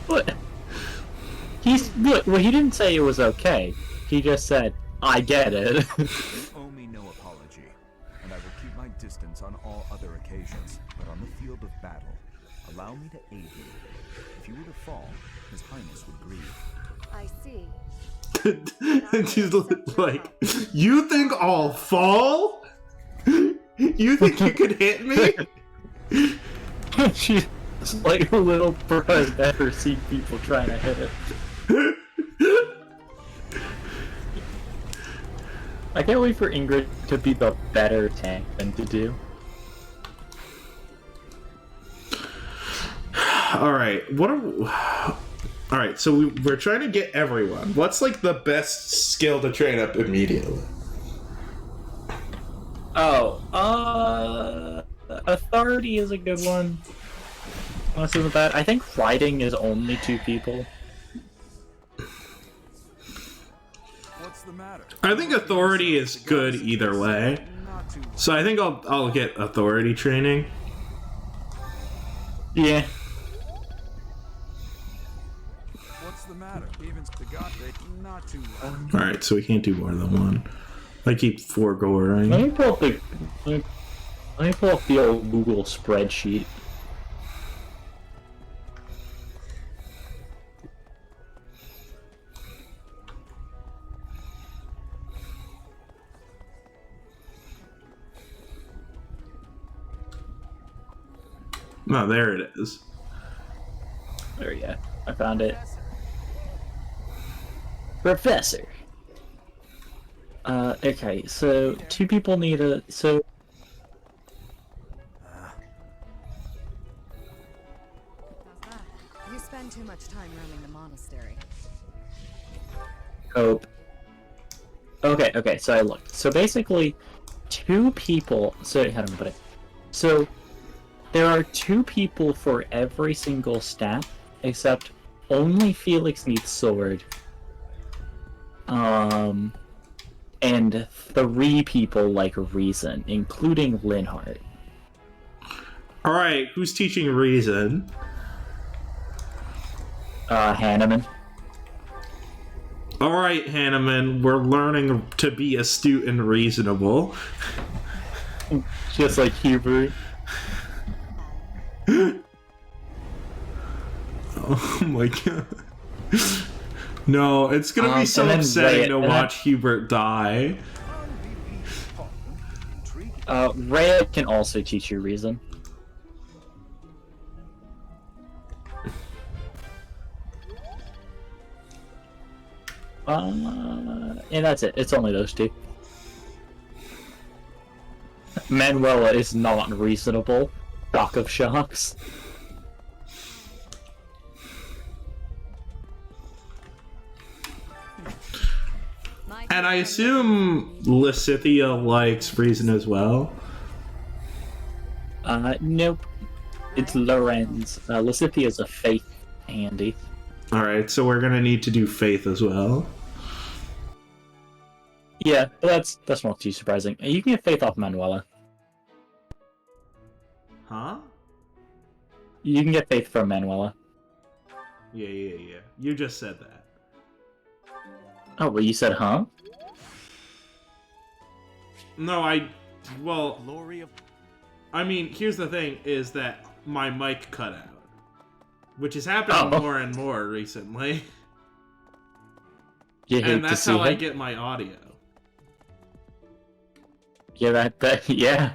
What? Look. Well, he didn't say it was okay. He just said, "I get it." You owe me no apology, and I will keep my distance on all other occasions. But on the field of battle, allow me to aid you. If you were to fall, His Highness would grieve. I see. And she's like, "You think I'll fall? You think you could hit me?" She's like a little bro I've never seen people trying to hit it. I can't wait for Ingrid to be the better tank than to do. Alright, Alright, so we're trying to get everyone. What's like the best skill to train up immediately? Oh, authority is a good one. This isn't bad. I think riding is only 2 people. What's the matter? I think authority is good either way. So I think I'll get authority training. Yeah. What's the matter? Even the god, not too. Alright, so we can't do more than one. I keep foregoing. Let me pull up the old Google spreadsheet. No, there it is. There we go. I found it. Professor. Okay, so 2 people need a... So... You spend too much time running the monastery. Cope. Okay, so I looked. So basically, 2 people... So, how do I put it? So, there are 2 people for every single stat, except only Felix needs sword. And 3 people like reason, including Linhart. Alright, who's teaching reason? Hanneman. Alright, Hanneman, we're learning to be astute and reasonable. Just like Hubert. Oh my god. No, it's gonna be so upsetting to watch Hubert die. Rhea can also teach you reason. And that's it. It's only those 2. Manuela is not reasonable. Shock of shocks. And I assume Lysithia likes reason as well. Nope. It's Lorenz. Lysithia is a faith handy. Alright, so we're gonna need to do faith as well. Yeah, but that's not too surprising. You can get faith off Manuela. Huh? You can get faith from Manuela. Yeah. You just said that. Oh, but you said, huh? No, well, Glory of... I mean, here's the thing, is that my mic cut out. Which is happening more and more recently. And that's how I get my audio. Yeah, yeah.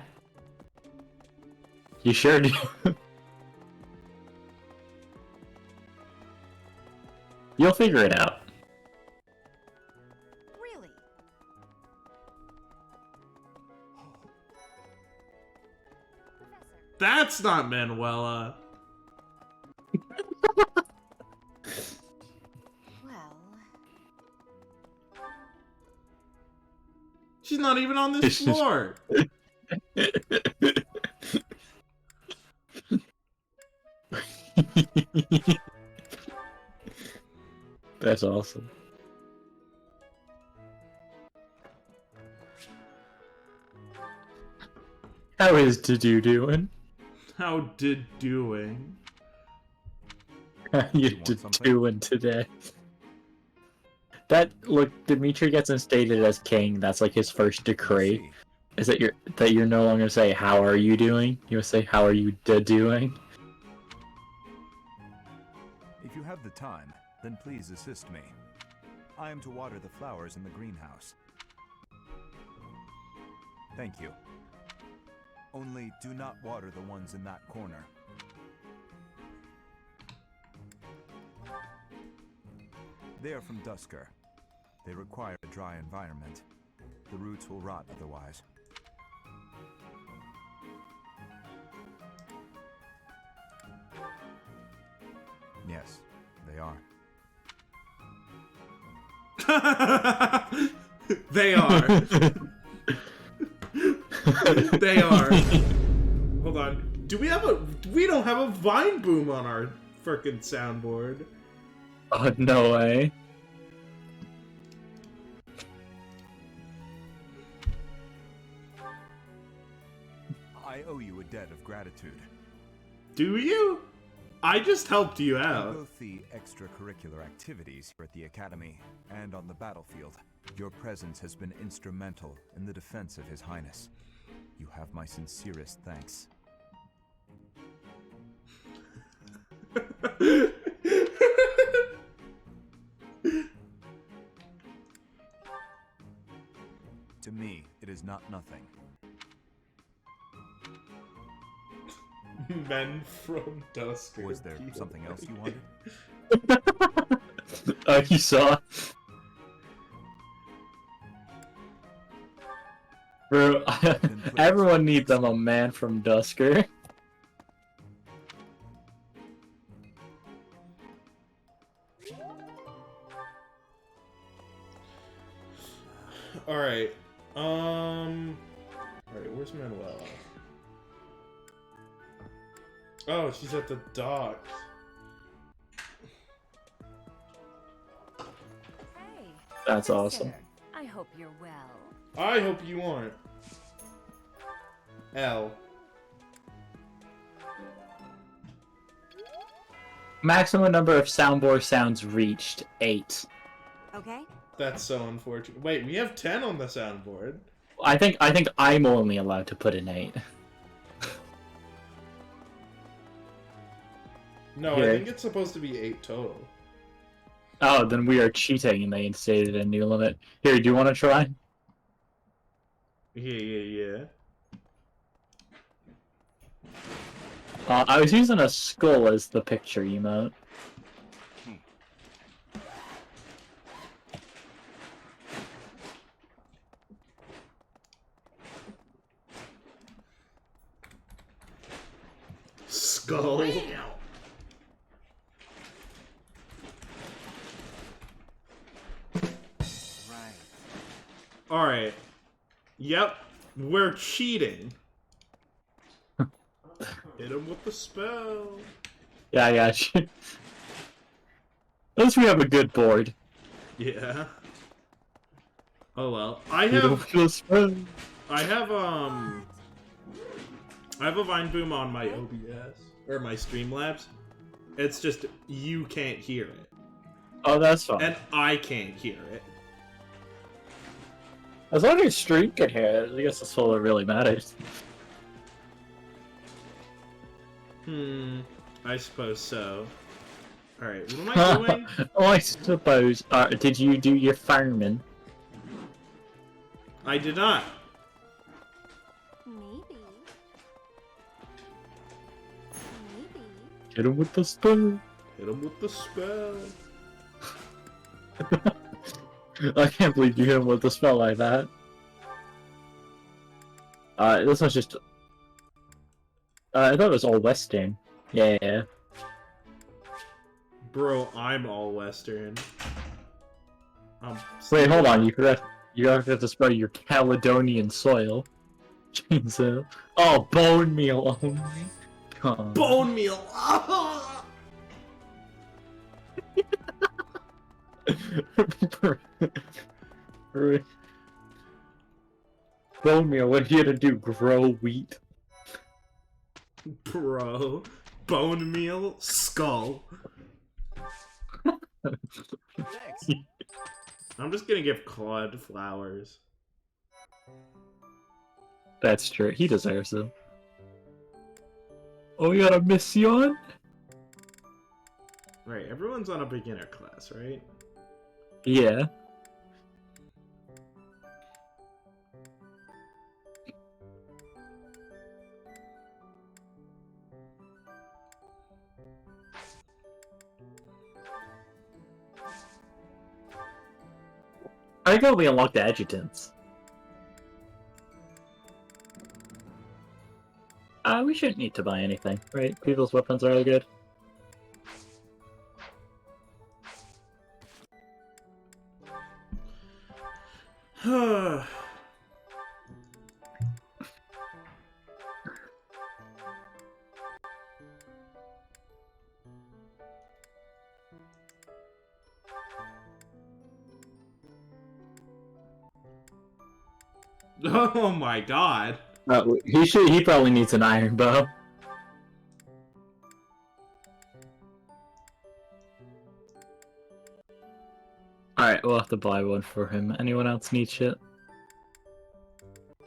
You sure do. You'll figure it out. Really? That's not Manuela. Well... She's not even on this floor. That's awesome. How is Dadu doing? How did doing? How you want something? doing today? look, Dimitri gets instated as king. That's like his first decree. See, Is that you're no longer say how are you doing? You say how are you doing? if you have the time, then please assist me. I am to water the flowers in the greenhouse. Thank you. Only do not water the ones in that corner. They are from Dusker. They require a dry environment. The roots will rot otherwise. Yes, they are. They are. They are. Hold on. We don't have a vine boom on our frickin' soundboard. Oh, no way. I owe you a debt of gratitude. Do you? I just helped you In out. both the extracurricular activities here at the Academy and on the battlefield, your presence has been instrumental in the defense of His Highness. You have my sincerest thanks. To me, it is not nothing. Men from Dusker. Was there something else you wanted? You saw. Bro, everyone needs them a man from Dusker. Alright. Alright, where's Manuela? Oh, she's at the docks. Hey. That's Good awesome. sir. I hope you're well. I hope you aren't. L. Maximum number of soundboard sounds reached, 8. Okay. That's so unfortunate. Wait, we have 10 on the soundboard. I think I'm only allowed to put in 8. No, Here. I think it's supposed to be 8 total. Oh, then we are cheating and they instated a new limit. Here, do you want to try? Yeah. I was using a skull as the picture emote. Skull. Right. Alright. Yep. We're cheating. Hit him with the spell. Yeah, I got you. At least we have a good board. Yeah. Oh well. I Hit him have with the spell. I have a Vine Boom on my OBS or my Streamlabs. It's just you can't hear it. Oh, that's fine. And I can't hear it. As long as stream can hear it, I guess that's all that really matters. I suppose so. Alright, what am I doing? Oh, I suppose. Did you do your farming? I did not. Maybe. Hit him with the spell. Hit him with the spell. I can't believe you hit him with the spell like that. This was just... I thought it was all Western. Yeah. Bro, I'm all Western. Wait, hold on. You have to spell your Caledonian soil. Jesus. Oh, bone meal only. Come. Bone meal! Bone meal, what are you gonna do? Grow wheat? Bro. Bone meal? Skull. Thanks. I'm just gonna give Claude flowers. That's true. He deserves them. Oh, we got a mission? Right, everyone's on a beginner class, right? Yeah. I think we unlock the adjutants. We shouldn't need to buy anything, right? People's weapons are all good. Oh my god. He probably needs an iron bow. Alright, we'll have to buy one for him. Anyone else need shit?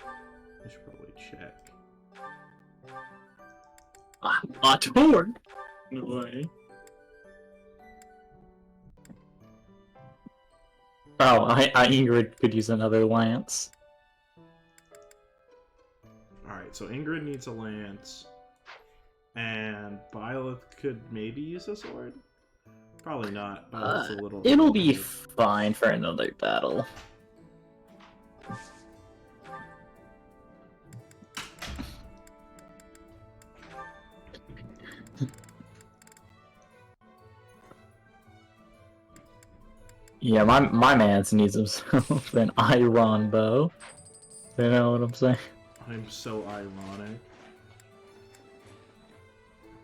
I should probably check. A tour? No way. Oh, Ingrid could use another lance. Alright, so Ingrid needs a lance. And Byleth could maybe use a sword? Probably not. Byleth's a little... It'll be fine for another battle. Yeah, my man's needs himself an iron bow. You know what I'm saying? I'm so ironic.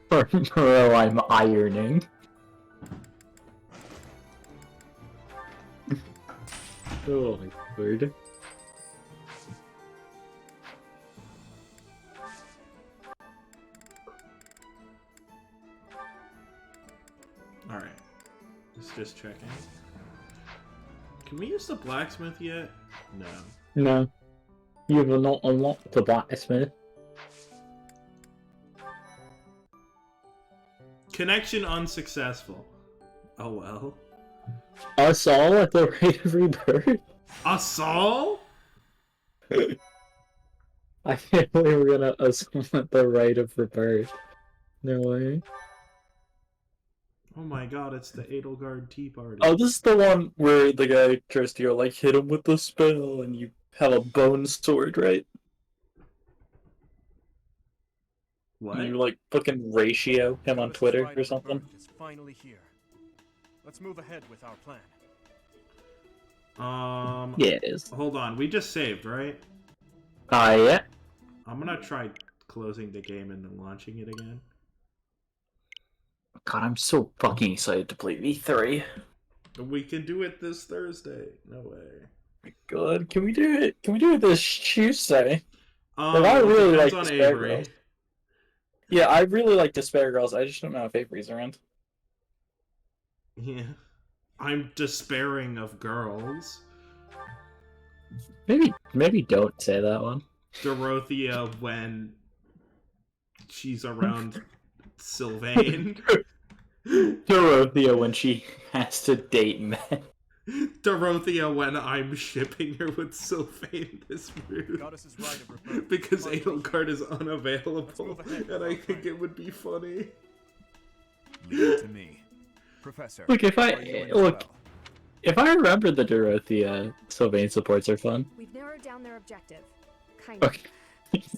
Bro, I'm ironing. Oh my word. Alright. Just checking. Can we use the blacksmith yet? No. No. You will not unlock the blacksmith. Connection unsuccessful. Oh well. Assal at the rate of rebirth? Assal? I can't believe we're gonna Assal at the rate of rebirth. No way. Oh my god, it's the Edelgard Tea Party. Oh, this is the one where the guy tries to go, like, hit him with the spell and you have a bone sword, right? What? And you, like, fucking ratio him on Twitter or something. Is finally here. Let's move ahead with our plan. Yeah, it is. Hold on, we just saved, right? Yeah. I'm gonna try closing the game and then launching it again. God, I'm so fucking excited to play V3. We can do it this Thursday. No way. God, can we do it? Can we do it this Tuesday? But I really like on Despair Avery. Girls. Yeah, I really like Despair Girls. I just don't know if Avery's around. Yeah. I'm despairing of girls. Maybe don't say that one. Dorothea when she's around Sylvain. Dorothea when she has to date men. Dorothea when I'm shipping her with Sylvain this move. Because Edelgard is unavailable, and I think it would be funny. Leave it to me. Professor. Look, if I remember the Dorothea Sylvain supports are fun. We've narrowed down their objective. Kind of. Okay.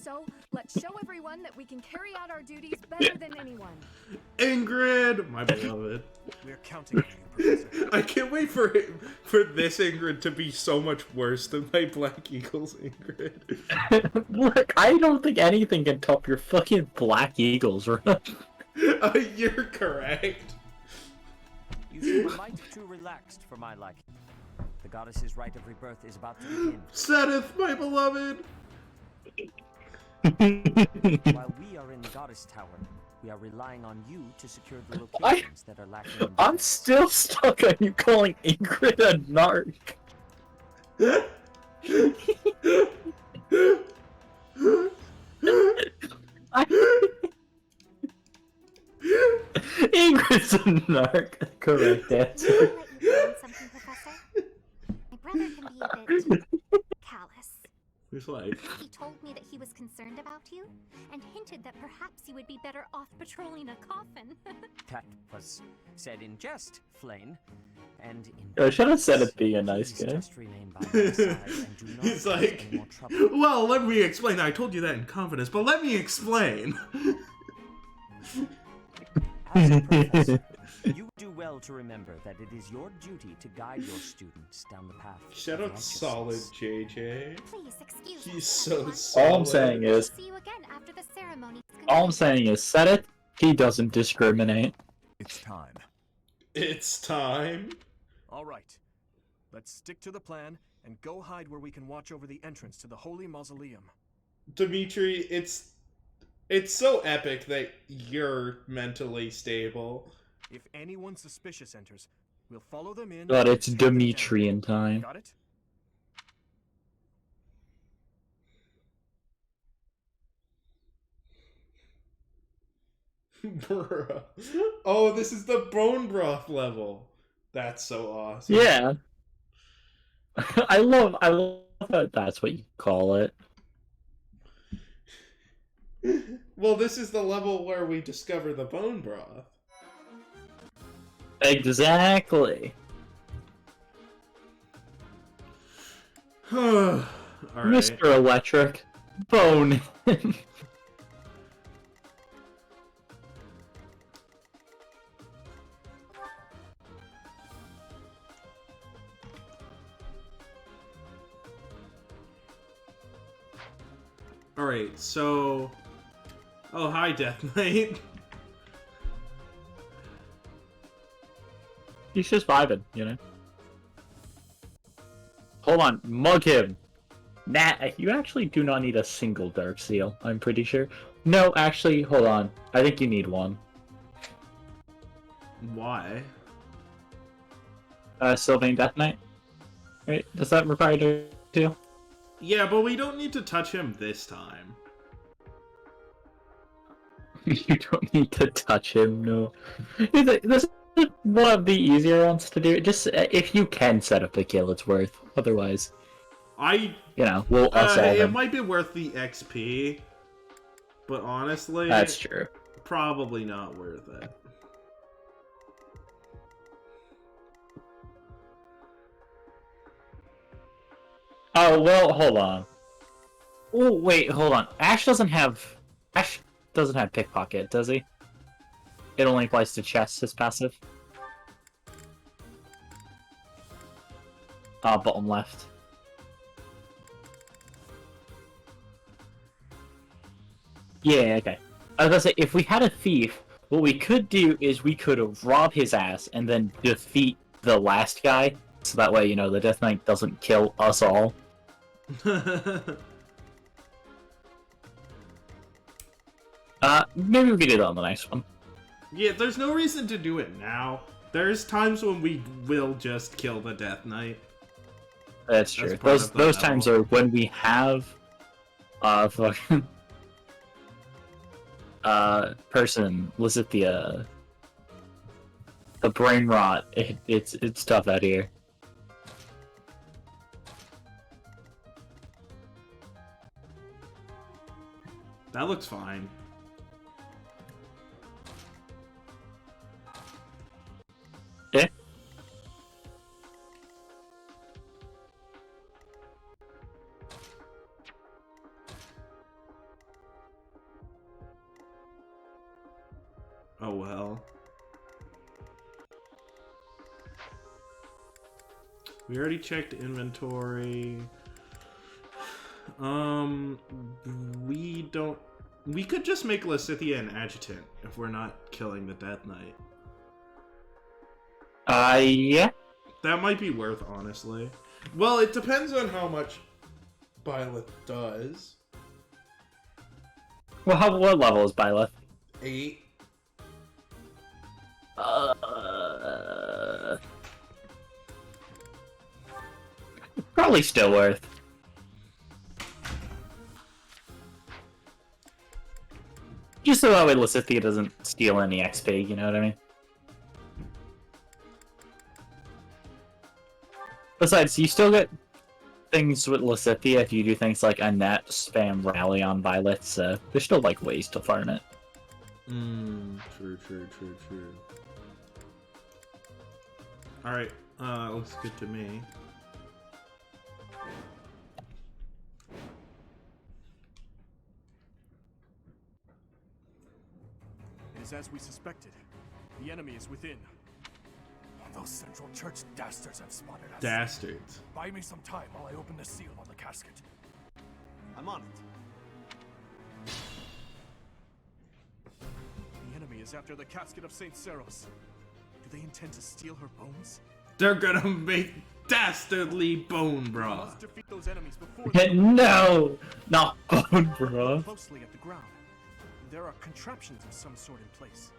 So, let's show everyone that we can carry out our duties better than anyone. Ingrid, my beloved. We're counting on you, Professor. I can't wait for this Ingrid to be so much worse than my Black Eagles Ingrid. Look, I don't think anything can top your fucking Black Eagles run. You're correct. You seem a mite too relaxed for my liking. The goddess's rite of rebirth is about to begin. Seth, my beloved. While we are in the goddess tower, we are relying on you to secure the locations that are lacking. I'm still stuck on you calling Ingrid a narc. Ingrid's a narc. Correct answer. Let you learn something, Professor. My brother can be a bit callous. It's like, He told me that he was concerned about you and hinted that perhaps you would be better off patrolling a coffin. That was said in jest, Flame. And in I should have said it being a nice please guy. just remain by my side and do not he's cause like, any more trouble. well, let me explain. I told you that in confidence, but let me explain. As a professor, you do well to remember that it is your duty to guide your students down the path. Shout of out solid righteousness. JJ. Please excuse He's me, so everyone. solid. All I'm saying is, See you again after the ceremony. all I'm saying is, said it. He doesn't discriminate. It's time. It's time. All right. Let's stick to the plan and go hide where we can watch over the entrance to the Holy Mausoleum. Dimitri, it's so epic that you're mentally stable. If anyone suspicious enters, we'll follow them in. But it's and take them down. Dimitrian time. Got it? Bruh. Oh, this is the bone broth level. That's so awesome. Yeah. I love that that's what you call it. Well, this is the level where we discover the bone broth. Exactly. Alright. Mr. Electric. Bone him. Alright, so... Oh, hi, Death Knight. He's just vibing, you know? Hold on, mug him! Nah, you actually do not need a single Dark Seal, I'm pretty sure. No, actually, hold on. I think you need one. Why? Sylvain Death Knight? Right, does that require Dark Seal? Yeah, but we don't need to touch him this time. You don't need to touch him, no. This is one of the easier ones to do. Just, if you can set up a kill, it's worth. Otherwise, you know, we'll assault it him. might be worth the XP, but honestly... That's true. Probably not worth it. Oh, well, hold on. Oh, wait, hold on. Ash doesn't have pickpocket, does he? It only applies to chests, his passive. Bottom left. Yeah, okay. I was gonna say, if we had a thief, what we could do is we could rob his ass and then defeat the last guy, so that way, you know, the Death Knight doesn't kill us all. Maybe we could do that on the next one. Yeah, there's no reason to do it now. There's times when we will just kill the Death Knight. That's true. part of the Those times are when we have fucking person, was it the brain rot. It's tough out here. That looks fine. Yeah. Oh well. We already checked inventory. We don't... We could just make Lysithea an adjutant if we're not killing the Death Knight. Yeah. That might be worth, honestly. Well, it depends on how much Byleth does. Well, what level is Byleth? 8. Probably probably still worth. Just so that way Lysithea doesn't steal any XP, you know what I mean? Besides, you still get things with Lysithea if you do things like a net spam rally on Violet, so there's still like ways to farm it. True. Alright, looks good to me. It is as we suspected. The enemy is within. Those Central Church dastards have spotted us. Dastards. Buy me some time while I open the seal on the casket. I'm on it. The enemy is after the casket of St. Seros. Do they intend to steal her bones? They're gonna make dastardly bone We bra. must defeat those enemies before they No! Not bone, bro. closely at the ground. There are contraptions of some sort in place.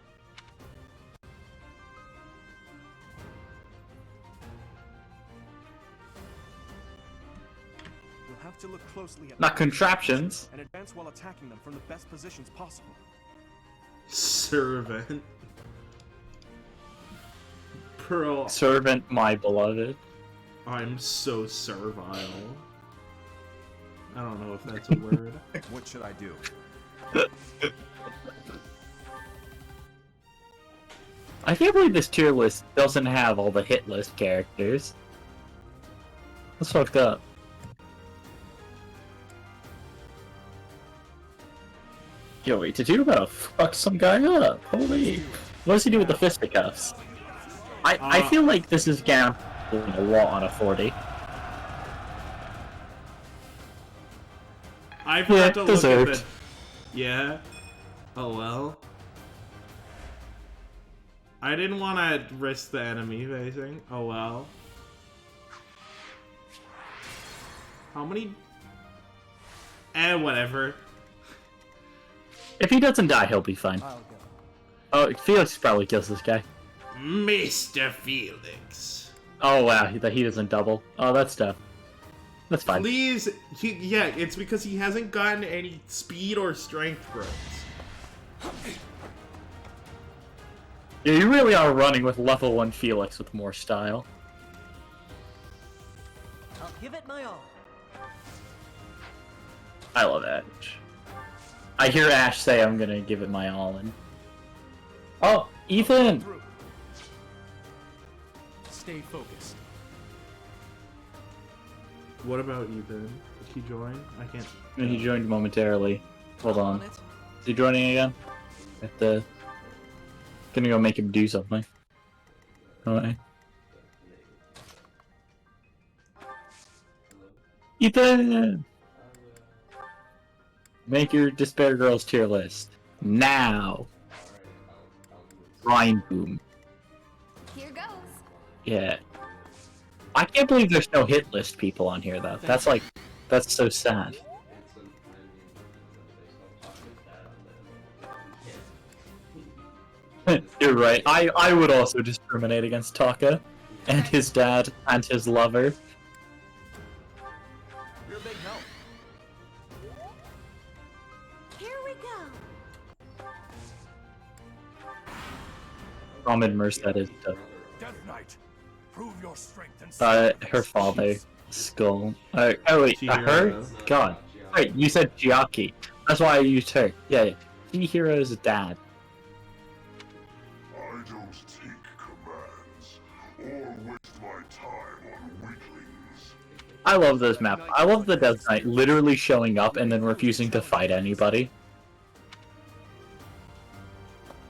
You'll have to look closely at Not contraptions. and advance while attacking them from the best positions possible. Servant. Pearl, Servant, my beloved. I'm so servile. I don't know if that's a word. What should I do? I can't believe this tier list doesn't have all the hit list characters. That's fucked up. Yo, wait, did you about fuck some guy up? Holy. What does he do with the fisticuffs? I feel like this is gambling a lot on a 40. I forgot to look at deserved. the... Yeah? Oh well. I didn't want to risk the enemy facing. Oh well. How many... whatever. If he doesn't die, he'll be fine. I'll go. Oh, Felix probably kills this guy. Mr. Felix. Oh wow, he doesn't double. Oh, that's tough. That's fine. Please, yeah, it's because he hasn't gotten any speed or strength growths. Yeah, you really are running with level 1 Felix with more style. I'll give it my all. I love Ash. I hear Ash say I'm gonna give it my all and... Oh, Ethan! Through. Stay focused. What about Ethan? Did he join? I can't... And he joined momentarily. Hold on. it. Is he joining again? At the... Gonna go make him do something. Alright. Ethan! Make your Despair Girls tier list. Now! Rhyme Boom. Here goes. Yeah. I can't believe there's no hit list people on here, though. That's like... That's so sad. You're right. I would also discriminate against Taka. And his dad. And his lover. You're a big help. Here we go. Ramen Merced is the... Death Knight, prove your strength and her father. Skull. Oh wait, her? Chihiro. God. Wait, you said Chiaki. That's why I used her. Yeah, Chihiro's dad. I don't take commands or waste my time on weaklings. I love this map. I love the Death Knight literally showing up and then refusing to fight anybody.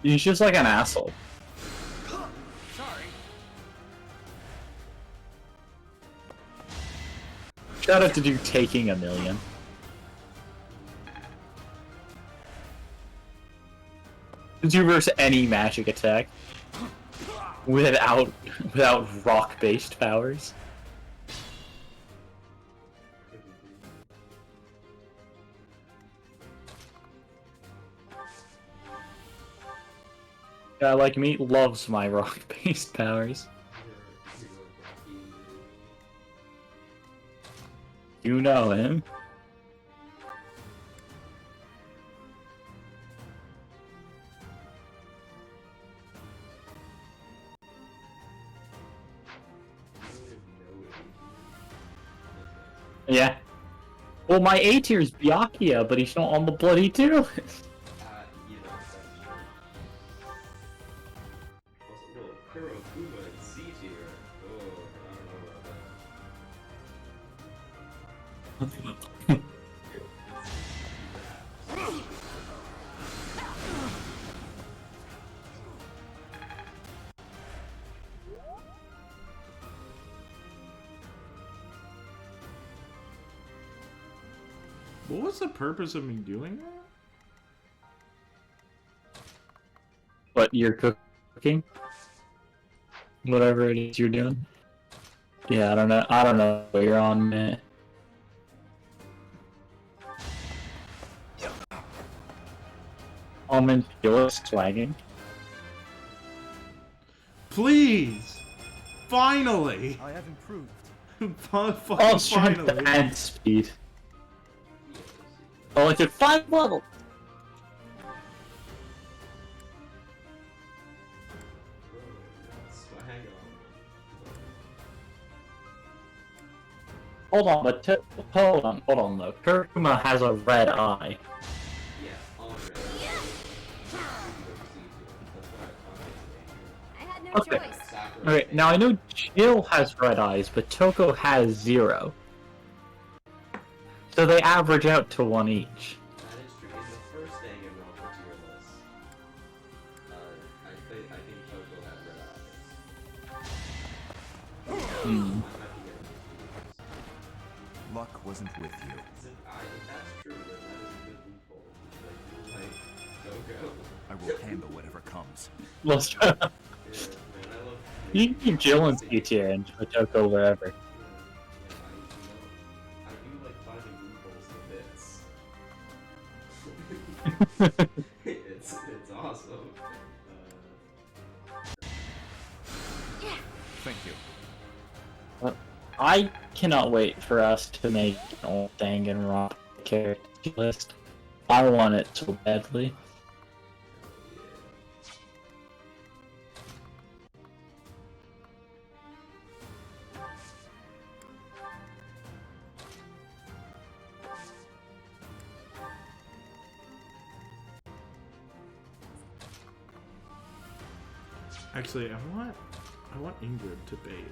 He's just like an asshole. Sorry. Shout out to dude taking a million. Did you verse any magic attack without rock-based powers? Guy like me loves my rock-based powers. You know him. Yeah. Well, my A tier is Byakuya, but he's not on the bloody too. You know, that's true. Also, well, Kurokuma in C tier. Oh, I don't know about What was the purpose of me doing that? What, you're cooking? Whatever it is you're doing? Yeah, I don't know. I don't know what you're on, man. Almond, you're swagging. Please! Finally! I have improved. Oh, strength and speed. Oh, it's at 5 level! Hold on, but hold on though. Kuruma has a red eye. Yeah, already. I had no Okay. choice. Okay, now I know Jill has red eyes, but Toko has 0. So they average out to 1 each. That is true. In the first Danganronpa tier list, I think Toko had red eyes. I might be getting confused. Luck wasn't with you. That's true, then that is a good loophole. Like, Toko. I will handle whatever comes. Let's try. Yeah, man, I love... You can keep Jill in C tier and put Toko wherever. I do like finding loopholes to bits. It's awesome. Thank you. I cannot wait for us to make an old Danganronpa character list. I want it so badly. Actually, I want Ingrid to bait.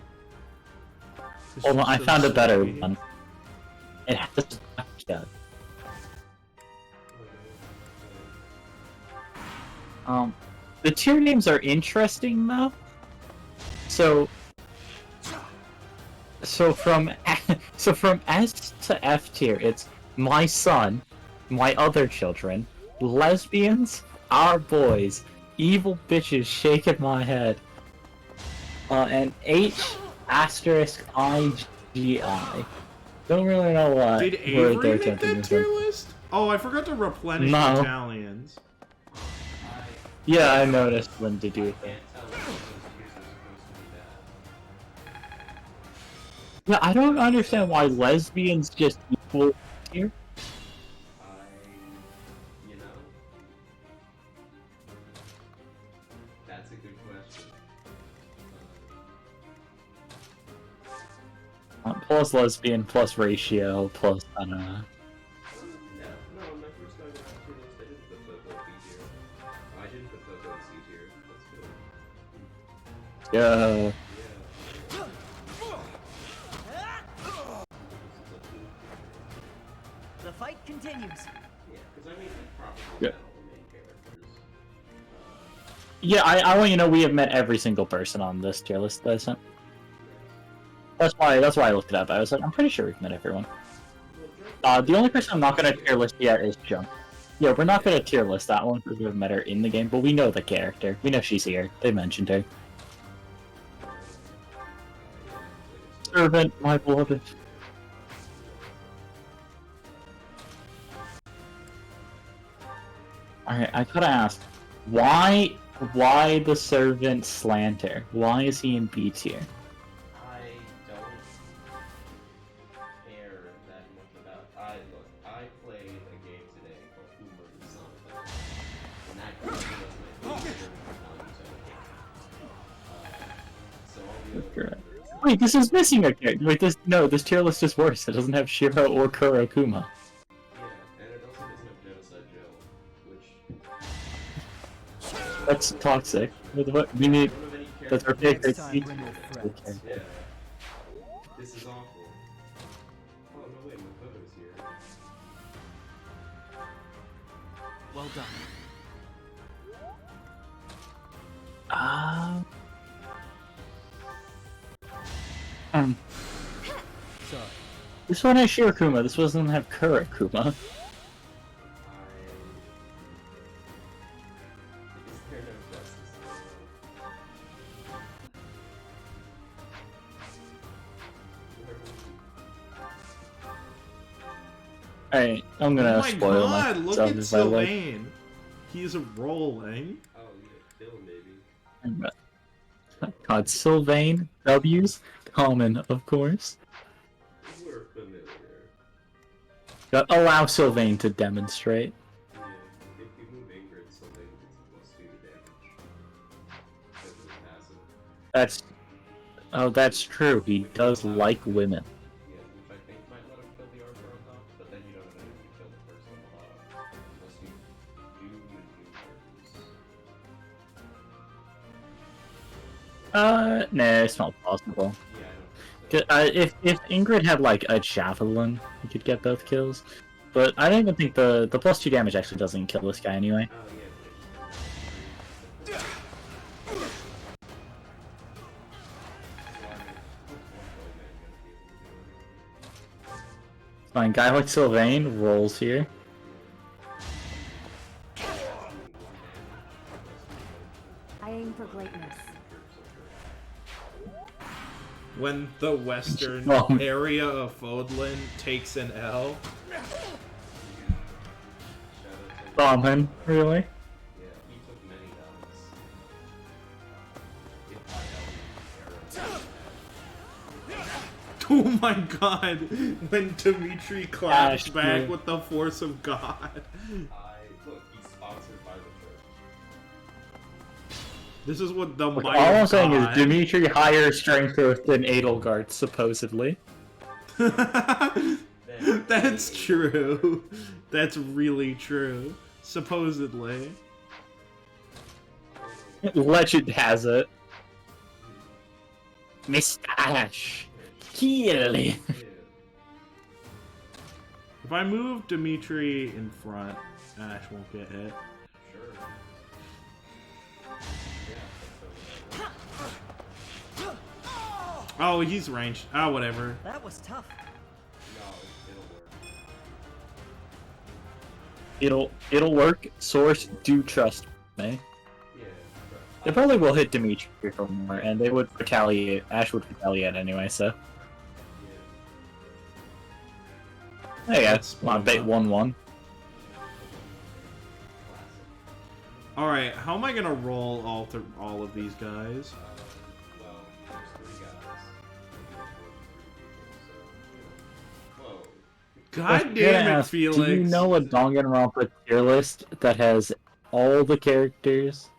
Hold on, I found a better one. It has yeah. The tier names are interesting though. So from S to F tier, it's my son, my other children, lesbians, our boys, evil bitches shaking my head, and H asterisk IGI. Don't really know what. Did Avery make that tier list? Oh, I forgot to replenish No. Italians. Yeah, I noticed when to do it. Yeah, I don't understand why lesbians just equal here. You know, that's a good question. Plus lesbian, plus ratio, plus I don't know. No, my first time around tier list, I didn't put Toko B tier. I didn't put Toko in C tier. That's good. Yeah. The fight continues. Yeah, because I mean, we probably Yeah. met all the main characters. Yeah, I want you to know we have met every single person on this tier list that I sent. That's why I looked it up. I was like, I'm pretty sure we've met everyone. The only person I'm not gonna tier list yet is Junk. Yeah, we're not gonna tier list that one because we've met her in the game, but we know the character. We know she's here. They mentioned her. Servant, my beloved. Alright, I gotta ask, why the servant Slanter? Why is he in B tier? I don't care that Wait, this is missing a character. Wait, this tier list is worse. It doesn't have Shiro or Kurokuma. Yeah, and it also doesn't have Genocide Jill, which... That's toxic. What we need. That's our pick. Next time, bring your friends. Yeah. This is awful. Oh, no, wait, my photo's here. Well done. Sorry. This one has Shirokuma. This one doesn't have Kurokuma. Is there no justice in the world? Alright, I'm gonna Oh my spoil god, look myself at if I like. Sylvain. He's rolling. Oh, yeah, Dylan, baby. God, Sylvain, W's, common, of course. We're familiar. Allow Sylvain to demonstrate. Yeah, if you move Ingrid, something gets +2 damage. Because of the passive. That's true. He does like women. Yeah, which I think might let him kill the archer on top, but then you don't know if you kill the first one unless you do Nah, it's not possible. Yeah, I don't think so. If Ingrid had like a javelin, he could get both kills. But I don't even think the +2 damage actually doesn't kill this guy anyway. Oh, yeah, Fine, guy like Sylvain rolls here. I aim for greatness. When the western Oh. area of Fodlan takes an L. Bomb really? Yeah, he took many L's. Oh my god, when Dimitri claps Gosh, back dude. with the force of God. Look, he's sponsored by the church. This is what the Look, might all I'm of saying is God. Dimitri higher strength than Edelgard, supposedly. That's true. That's really true. Supposedly. Legend has it. Mustache. Kill. If I move Dimitri in front, Ash won't get hit. Oh, he's ranged. Oh, whatever. That was tough. It'll work. Source, do trust me. They probably will hit Dimitri from more, and they would retaliate. Ash would retaliate anyway, so. There you go. Come on, bait 1-1. Alright, how am I gonna roll all of these guys? God damn it, Felix! Do you know a Danganronpa tier list that has all the characters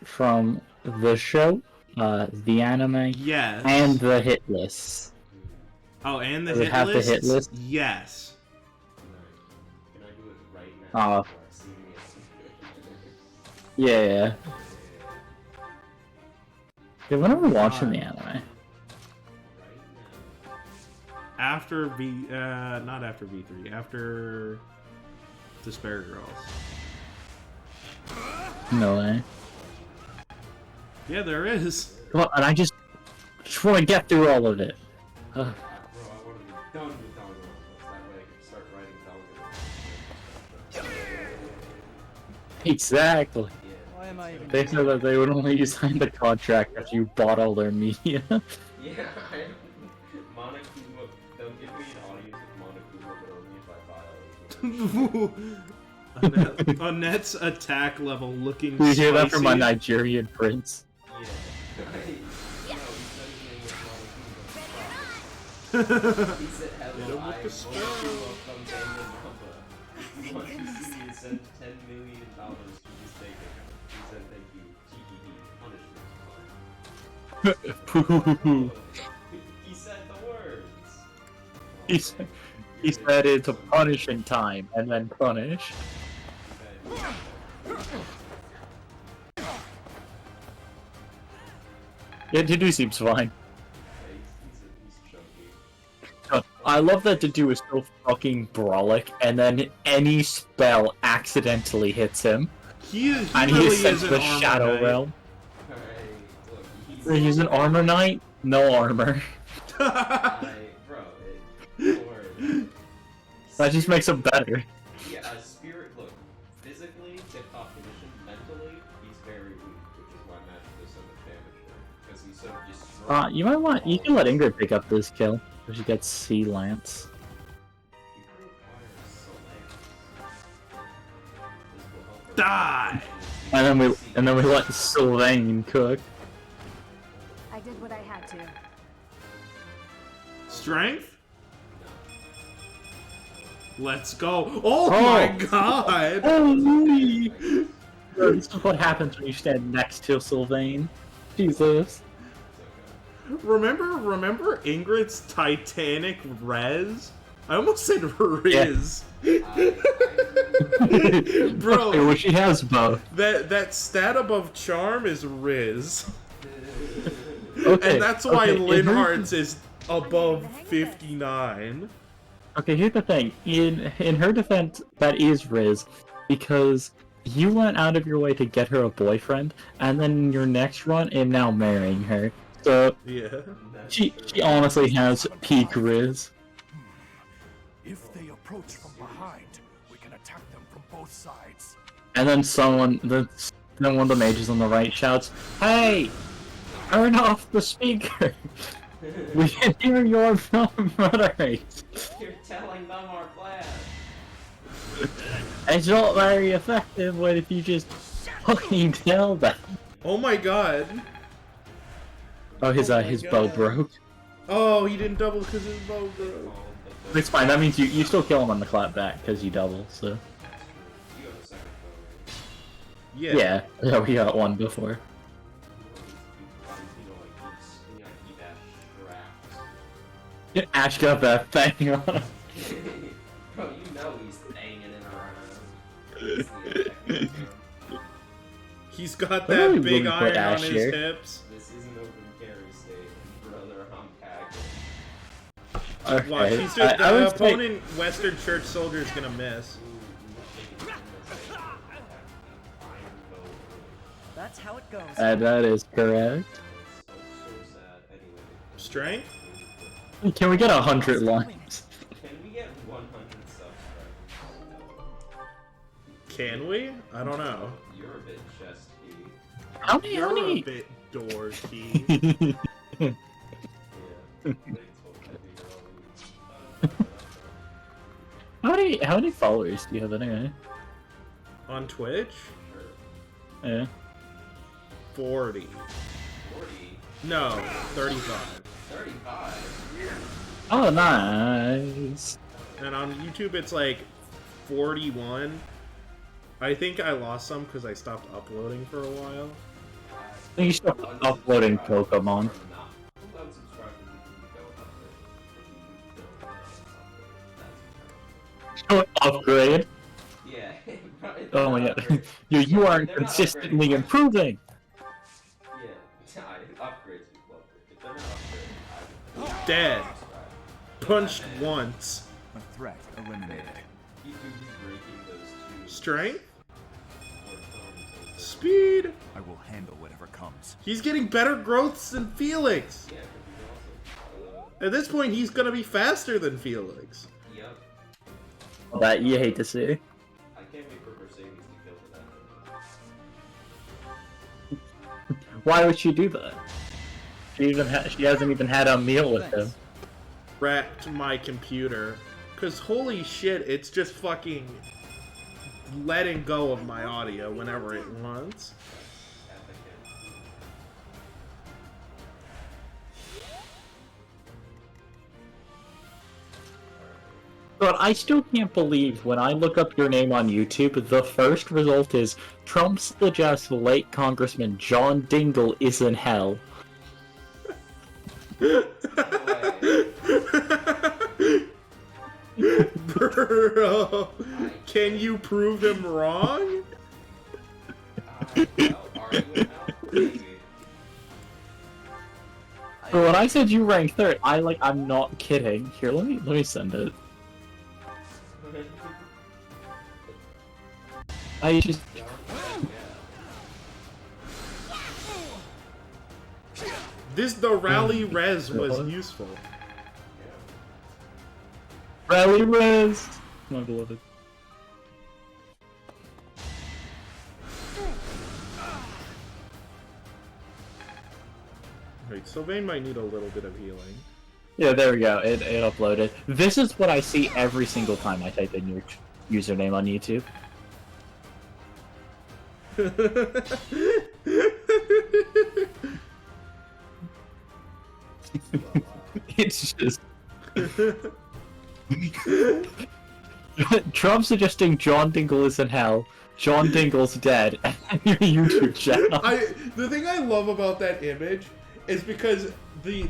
from the show, the anime, Yes. and the hit lists? Oh, and the Does it hit have list? the hit list? Yes. Can I do it right now? Yeah. Yeah, when are we watching the anime? After not after V3, after Despair Girls. No way. Yeah, there is. Come on, and I just want to get through all of it. Bro, I want to be done with Danganronpa. That way I can start writing Danganronpa. Exactly. Why am I even? They said that they would only sign the contract after you bought all their media. Yeah, Monokuma. Don't give me an audience with Monokuma, but only if I buy all of Annette's attack level looking You hear that from my spicy. Nigerian prince? Yeah. He said, hello, I am Monokuma from Danganronpa. Want to see me send $10 million to this taker. He said thank you. GGD. Punishment. He said it's a punishing time, and then punish. Yeah, Dedu seems fine. I love that Dedu is so fucking brawlic, and then any spell accidentally hits him. He and really he sends is the an armor Shadow knight. Realm. Look, He's an armor knight? No armor. Bro, don't worry. That just makes him better. Yeah, spirit, look, physically, tip-top condition, mentally, he's very weak, which is why magic does so much damage to him. Because he's so destroyed. You might want. You can let Ingrid pick up this kill. So she gets Sea Lance. Die! And then we let Sylvain cook. I did what I had to. Strength? Let's go. Oh my god! Holy! This is what happens when you stand next to Sylvain. Jesus. Remember Ingrid's Titanic res? I almost said Riz. Bro, well, she has both. That stat above charm is Riz. Okay, And that's why okay, Linhardt's is above 59. Okay, here's the thing. In her defense, that is Riz, because you went out of your way to get her a boyfriend, and then in your next run, and now marrying her. So yeah, she honestly has peak Riz. If they approach from behind, we can attack them from both sides. And then then one of the mages on the right shouts, "Hey, turn off the speaker! We can hear your moderate." You're telling them our plan. It's not very effective when if you just fucking tell them. Oh my god. Oh, his bow broke. Oh, he didn't double because his bow broke. It's fine. That means you still kill him on the clap back because you double. So. Yeah. Yeah, we got one before. Ash got that thing on him. Bro, you know he's hanging in around. He's got Why that don't we big put iron on Ash his here? hips. This isn't open carry state, brother. I'm tagging. Okay. Watch, he's just, I the would say- opponent Western Church soldier is gonna miss. That's how it goes. That is correct. Strength? Can we get 100 lines? Can we get 100 subs? Can we? I don't know. You're a bit chesty. How many? You're How many? a bit dorky. How many followers do you have anyway? On Twitch? Yeah. 40. 40? No, 35. 35? Oh, nice. And on YouTube it's like 41. I think I lost some because I stopped uploading for a while. You stopped uploading Pokemon. Upgrade. Yeah. Oh my god. You aren't They're not consistently upgrading. improving. Yeah, upgrades people upgrade. If they're not upgrading, Dead. Punched once. A threat eliminated. he's breaking those two. Strength? Speed? I will handle whatever comes. He's getting better growths than Felix. Yeah, it could be awesome. At this point, he's gonna be faster than Felix. Yep. That you hate to see. I can't wait for Mercedes to kill that. Why would she do that? She hasn't even had a meal with him. Wrecked my computer. Cause holy shit, it's just fucking letting go of my audio whenever it wants. But I still can't believe when I look up your name on YouTube, the first result is Trump suggests late Congressman John Dingell is in hell. Bro, can you prove him wrong? Well, arguing out, maybe. But when I said you rank third, I'm not kidding. Here, let me send it. I just The rally res was useful. rally res, my beloved. Wait, Sylvain might need a little bit of healing. Yeah, there we go. It uploaded. This is what I see every single time I type in your username on YouTube. It's just Trump suggesting John Dingle is in hell. John Dingle's dead. And your YouTube channel. The thing I love about that image is because the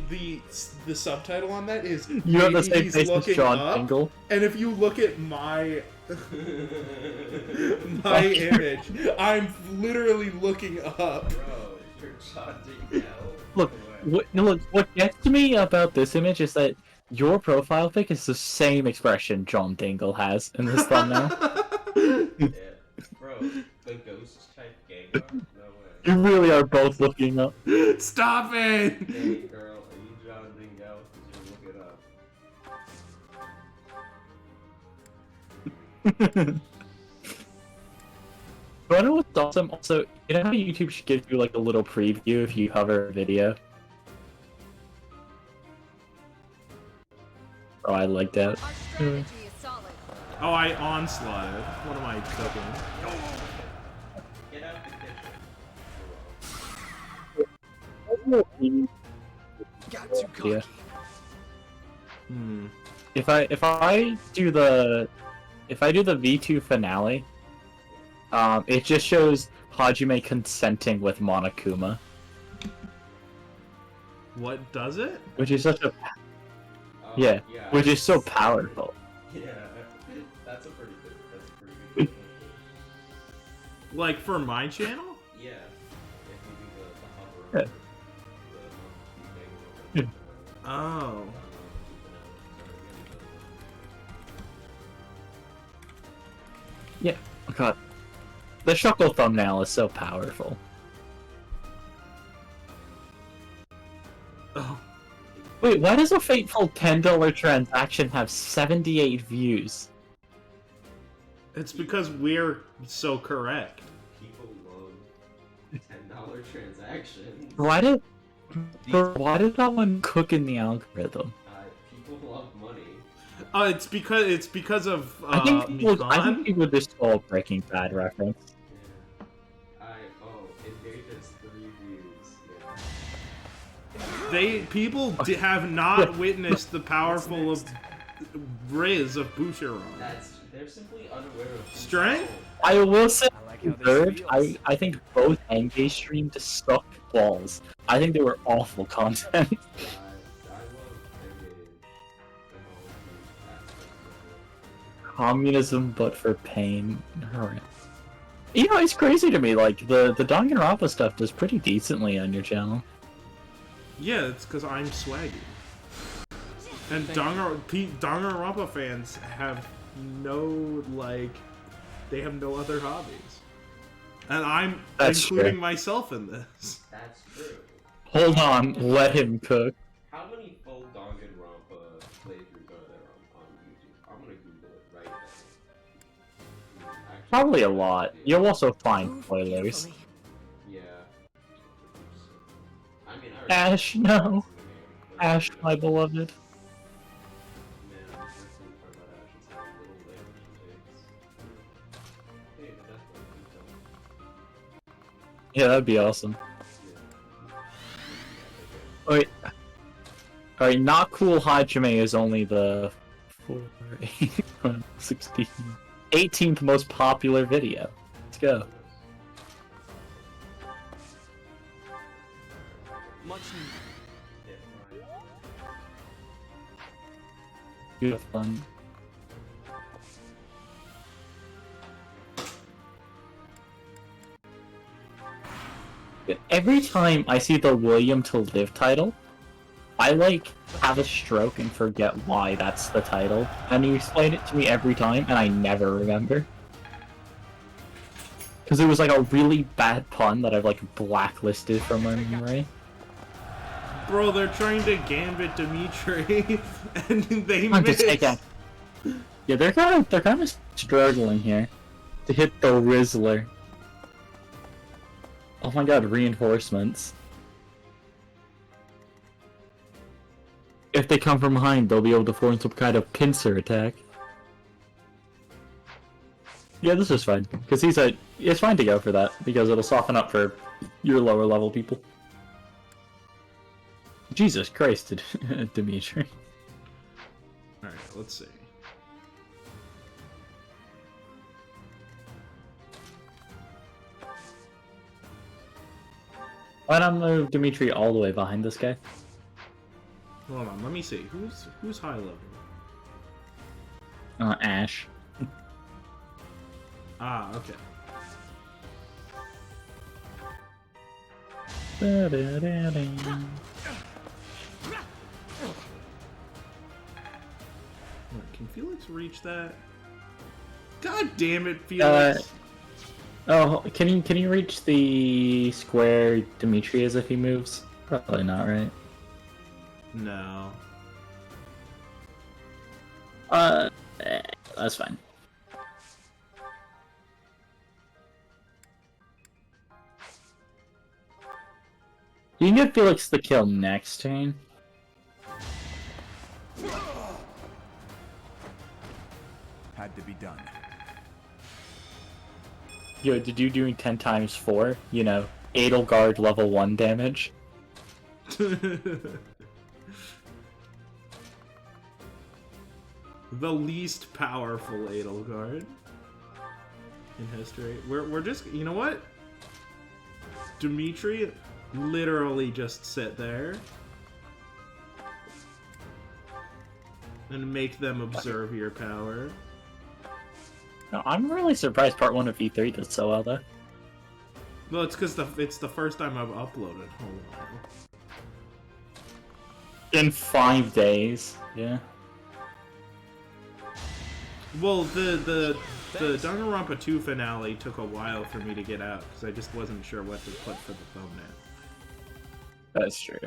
subtitle on that is You have the maybe same he's face as looking John up, Dingle. and if you look at my my image, I'm literally looking up. Bro, you're John Dingle. Look, what gets to me about this image is that your profile pic is the same expression John Dingle has in this thumbnail. Yeah. Bro, the ghost type Gengar? No way. You really are both looking up. Stop it! Hey girl, are you John Dingle? Did you look it up? But I know what's awesome? Also, you know how YouTube should give you like a little preview if you hover a video? Oh, I like that. Oh, I onslaughted. What am I cooking? Get out the kitchen. Got too cocky. Yeah. Hmm. If I do the V2 finale, it just shows Hajime consenting with Monokuma, What does it? which is such a Yeah, which is so powerful. Yeah, that's a pretty good. Like for my channel? Yeah, if you do the Yeah. hover. The thing Oh. Yeah. Oh god. The Shuckle thumbnail is so powerful. Oh. Wait, why does a fateful $10 transaction have 78 views? It's because we're so correct. People love $10 transactions. Why did that one cook in the algorithm? People love money. It's because of I think people just saw a Breaking Bad reference. It gave us 3 views. People have not witnessed the powerful of Riz of Boucheron. They're simply unaware of Strength? I will say, like how this third, feels. I think both Engage streamed sucked balls. I think they were awful content. I love Engage. Communism, but for pain. Alright. You know, it's crazy to me, like, the Danganronpa stuff does pretty decently on your channel. Yeah, it's because I'm swaggy. And Danganronpa fans have no, they have no other hobbies. And I'm That's including true. myself in this. That's true. Hold on, let him cook. How many full Danganronpa playthroughs are there on YouTube? I'm gonna Google it right now. Actually, Probably a lot. You'll also find spoilers. Yeah. I mean, I already- Ash, no. Ash, my beloved. Man, the worst thing part about Ash is how little damage he takes. Hey, the death button, Yeah, that'd be awesome. Wait. Alright, not cool Hajime is only the 16, 18th most popular video. Let's go. Much You have fun. every time I see the William to Live title, I like have a stroke and forget why that's the title. And you explain it to me every time, and I never remember. Because it was like a really bad pun that I've like blacklisted from my memory. Bro, they're trying to gambit Dimitri, and they Time to miss. take out. Yeah, they're kind of struggling here to hit the Rizzler. Oh my god, reinforcements. If they come from behind, they'll be able to form some kind of pincer attack. Yeah, this is fine. Because it's fine to go for that, because it'll soften up for your lower level people. Jesus Christ, Dimitri. Alright, let's see. Why not move Dimitri all the way behind this guy? Hold on, let me see. Who's high level? Ash. Ah, okay. Can Felix reach that? God damn it, Felix! Oh, can you reach the square Dimitri is if he moves? Probably not, right? No. That's fine. You can get Felix the kill next turn. Had to be done. Yo, did you do 10 times 4? You know, Edelgard level 1 damage? The least powerful Edelgard in history. We're just, you know what? Dimitri, literally just sit there and make them observe your power. No, I'm really surprised part 1 of E3 did so well, though. Well, it's because it's the first time I've uploaded. Hold on. In 5 days, yeah. Well, the Danganronpa 2 finale took a while for me to get out because I just wasn't sure what to put for the thumbnail. That's true.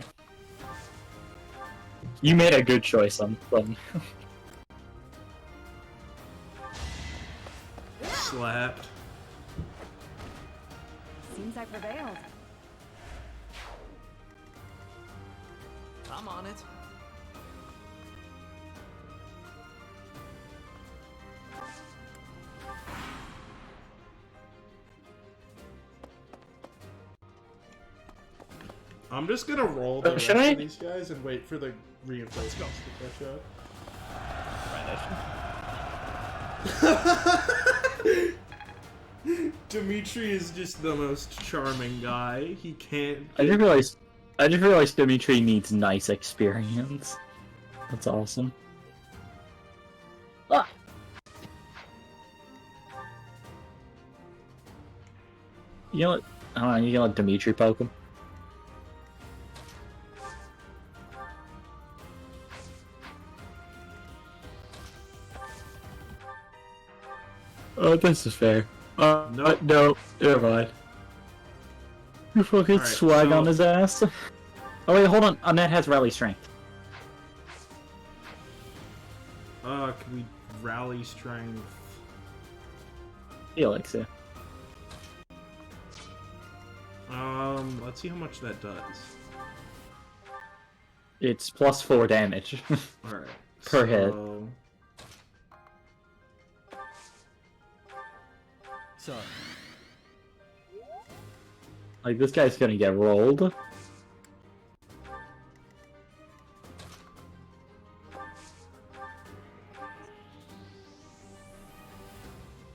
You made a good choice on thumbnail. Slapped. Seems I prevailed. I'm on it. I'm just gonna roll the rest Should I? of these guys and wait for the reinforcements to catch up. Dimitri is just the most charming guy. He can't. I just realized Dimitri needs nice experience. That's awesome. Ah! You know what? Hold on, you can let Dimitri poke him. Oh, this is fair. Nope. No, never mind. You fucking Alright, swag so- on his ass. Oh wait, hold on. Annette has rally strength. Can we rally strength? Felix, yeah. Let's see how much that does. It's +4 damage. Alright. Per hit. Sorry. Like, this guy's gonna get rolled.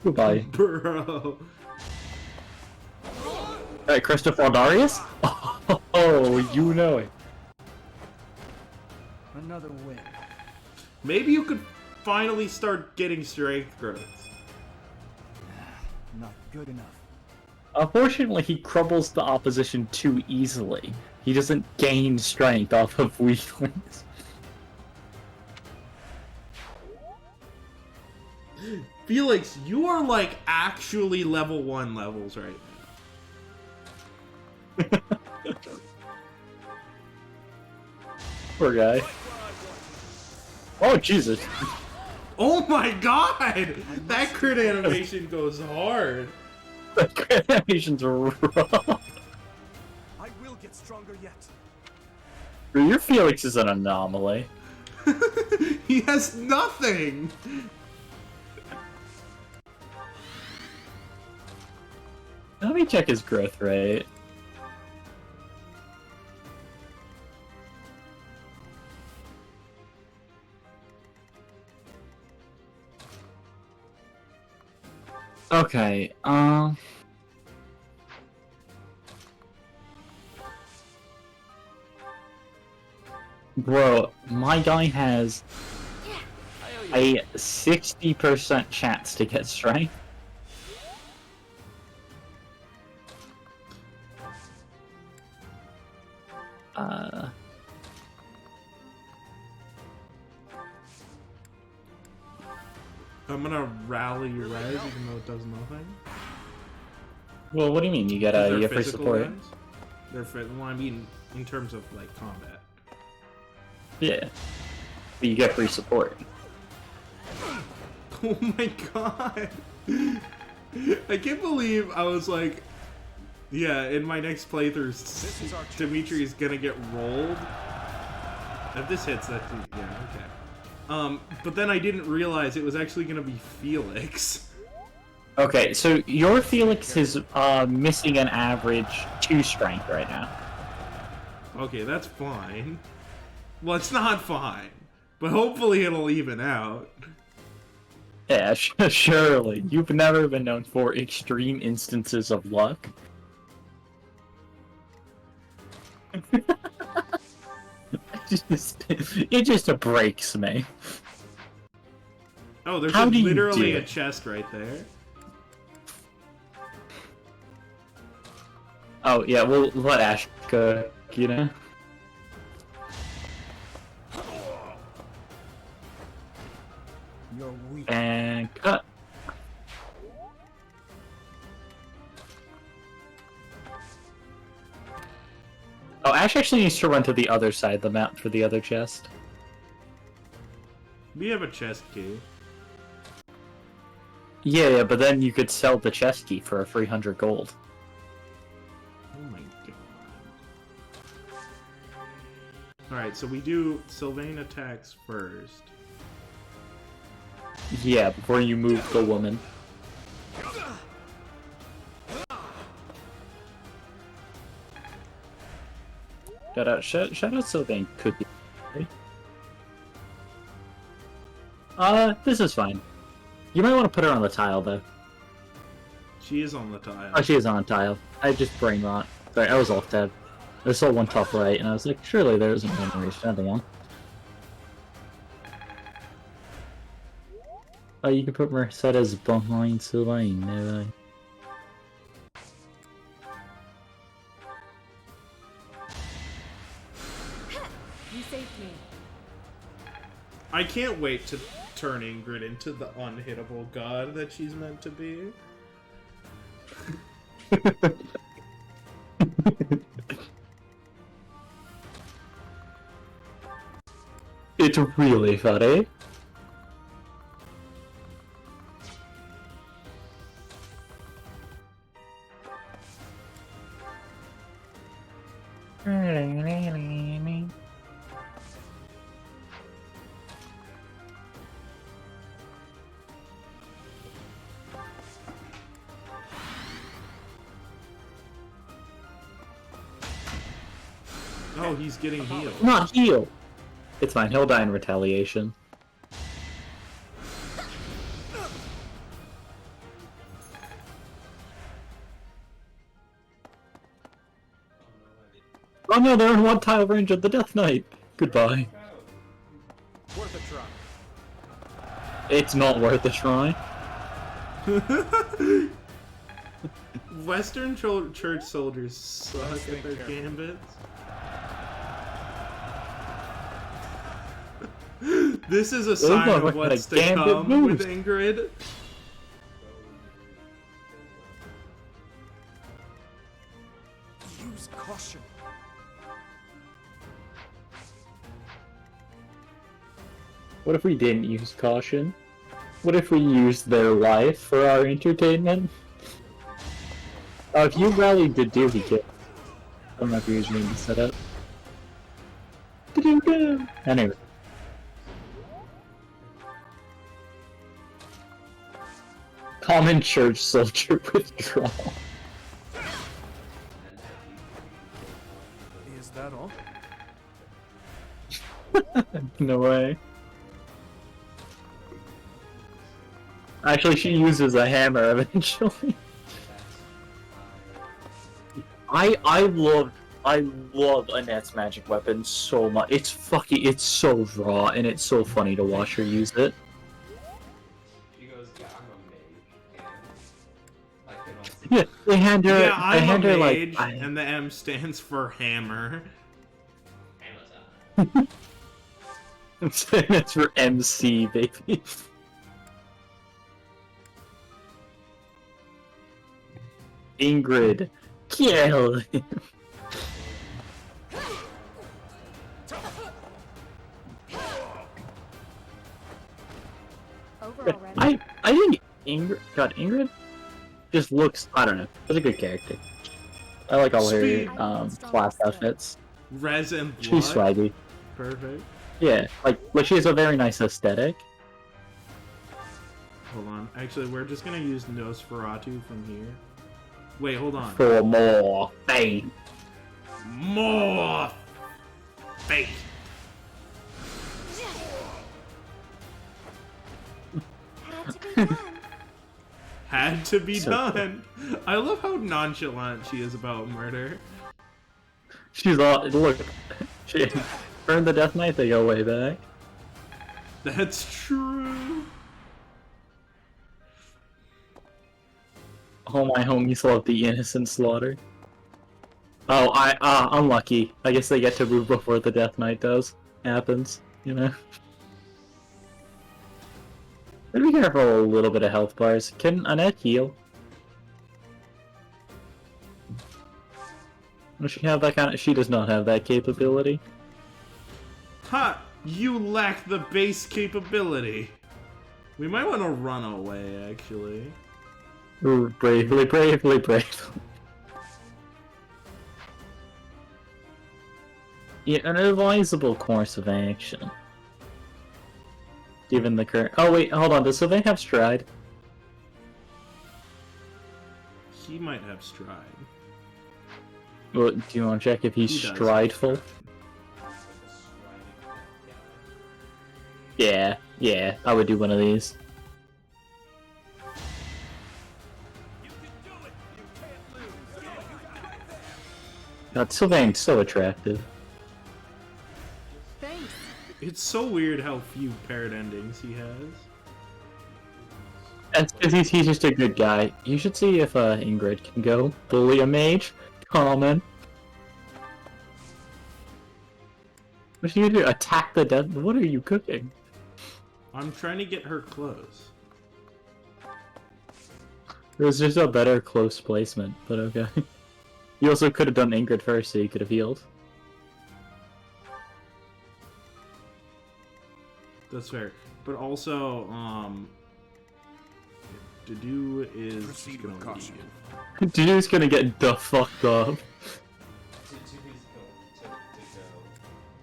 Goodbye. Bro. Hey, Christopher Darius? Oh, you know it. Another win. Maybe you could finally start getting strength growth. Not good enough. Unfortunately, he crumbles the opposition too easily. He doesn't gain strength off of weaklings. Felix, you are like actually level 1 levels right now. Poor guy. Oh, Jesus. Oh my god! That crit animation goes hard. The crit animation's rough. I will get stronger yet. Your Felix is an anomaly. He has nothing! Let me check his growth rate. Okay, bro, my guy has a 60% chance to get strength. I'm gonna rally your res even though it does nothing. Well, what do you mean? You get They're free physical support? guys. They're fit. Well, I mean, in terms of like combat. Yeah. But you get free support. Oh my god! I can't believe I was like, yeah, in my next playthrough, Dimitri is gonna get rolled. If this hits, that's yeah, okay. But then I didn't realize it was actually gonna be Felix. Okay, so your Felix is missing an average 2 strength right now. Okay, that's fine. Well, it's not fine, but hopefully it'll even out. Yeah, surely. You've never been known for extreme instances of luck. It just breaks me. Oh, there's How do you literally do a it? chest right there. Oh, yeah, we'll let Ash go, you know? You're weak. And cut. Oh, Ash actually needs to run to the other side of the map for the other chest. We have a chest key. Yeah, but then you could sell the chest key for 300 gold. Oh my god. Alright, so we do Sylvain attacks first. Yeah, before you move the woman. Shout out Sylvain Cookie. This is fine. You might want to put her on the tile, though. She is on the tile. Oh, she is on tile. I just brain rot. Sorry, I was off tab. I saw one top right, and I was like, surely there isn't one reach nothing on. Oh, you can put Mercedes behind Sylvain, no way. You saved me. I can't wait to turn Ingrid into the unhittable god that she's meant to be. It's really funny. Oh, he's getting healed. Not heal! It's fine, he'll die in retaliation. Oh no, they're in one tile range of the Death Knight! Goodbye. Worth a try. It's not worth a try. Western church soldiers suck at their gambits. This is a sign of what's to come with Ingrid. Use caution. What if we didn't use caution? What if we used their life for our entertainment? Oh, if you rallied the duty kit. I don't know if you're using the setup. Anyway. Common church soldier withdrawal. Is that all? No way. Actually, she uses a hammer eventually. I love Annette's magic weapon so much. It's so raw and it's so funny to watch her use it. She goes, yeah, I'm a mage, and I can also... Yeah, they hand her. Yeah, I'm a mage, like, and the M stands for hammer. It's for MC, baby. Ingrid, kill him. I think Ingrid just looks, I don't know, she's a good character. I like all her class outfits. Res and blood. She's swaggy. Perfect. Yeah, like she has a very nice aesthetic. Hold on. Actually, we're just gonna use Nosferatu from here. Wait, hold on. For more faith. More faith. Had to be done. I love how nonchalant she is about murder. She's all look. She burned the Death Knight. They go way back. That's true. All my homies love the innocent slaughter. Oh, unlucky. I guess they get to move before the Death Knight happens, you know? Better be careful a little bit of health bars. Can Annette heal? Does she have that kind of... She does not have that capability. Ha! You lack the base capability. We might want to run away, actually. Bravely, bravely, bravely. Yeah, an advisable course of action. Given the current... Oh wait, hold on, does Sylvain have stride? He might have stride. Well, do you want to check if he's strideful? Yeah, I would do one of these. God, Sylvain's so attractive. Thanks. It's so weird how few paired endings he has. That's because he's just a good guy. You should see if Ingrid can go bully a mage. Common. What's she gonna do? Attack the dead? What are you cooking? I'm trying to get her close. There's just a better close placement, but okay. You also could have done Ingrid first, so you could have healed. That's fair. But also, Dedu is Proceed with caution. Dedu's gonna get the fucked up.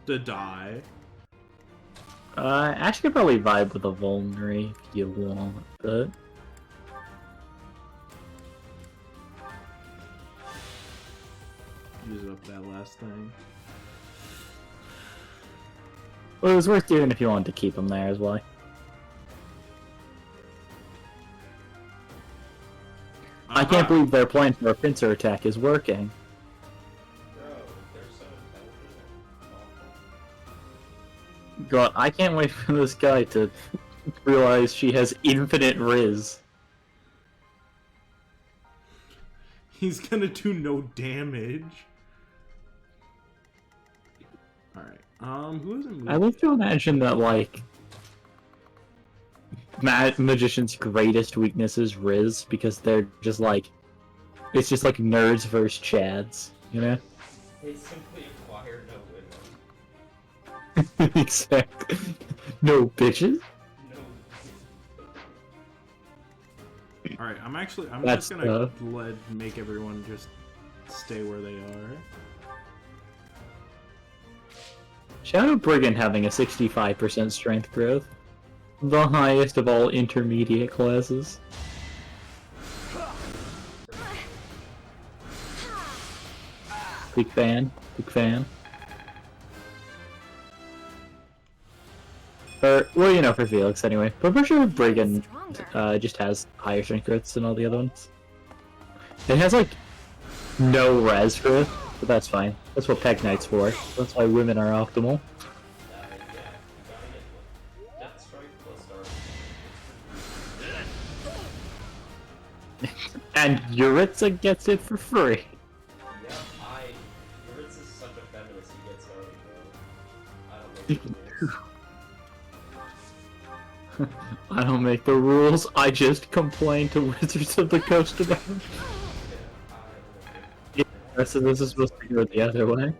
To die. Ash could probably vibe with a Vulnerary if you want, but... Use up that last thing. Well, it was worth doing if you wanted to keep him there as well. I can't believe their plan for a pincer attack is working. God, I can't wait for this guy to realize she has infinite Riz. He's gonna do no damage. Alright, who isn't I like to imagine that, like, Magician's greatest weakness is Riz, because they're just like, it's just like nerds versus chads, you know? They simply acquire no women. Exactly. No bitches? No. Alright, I'm That's just gonna make everyone just stay where they are. Shadow Brigand having a 65% strength growth. The highest of all intermediate classes. Big fan. Big fan. Or, well, you know, for Felix anyway. But for sure Brigand just has higher strength growths than all the other ones. It has, like, no res growth, but that's fine. That's what Peg Knight's for. That's why women are optimal. And Yuritsa gets it for free. Yeah, Yuritsa's such a feminist, he gets started, bro. I don't make the rules, I just complain to Wizards of the Coast about them. Yeah, so this is supposed to go the other way.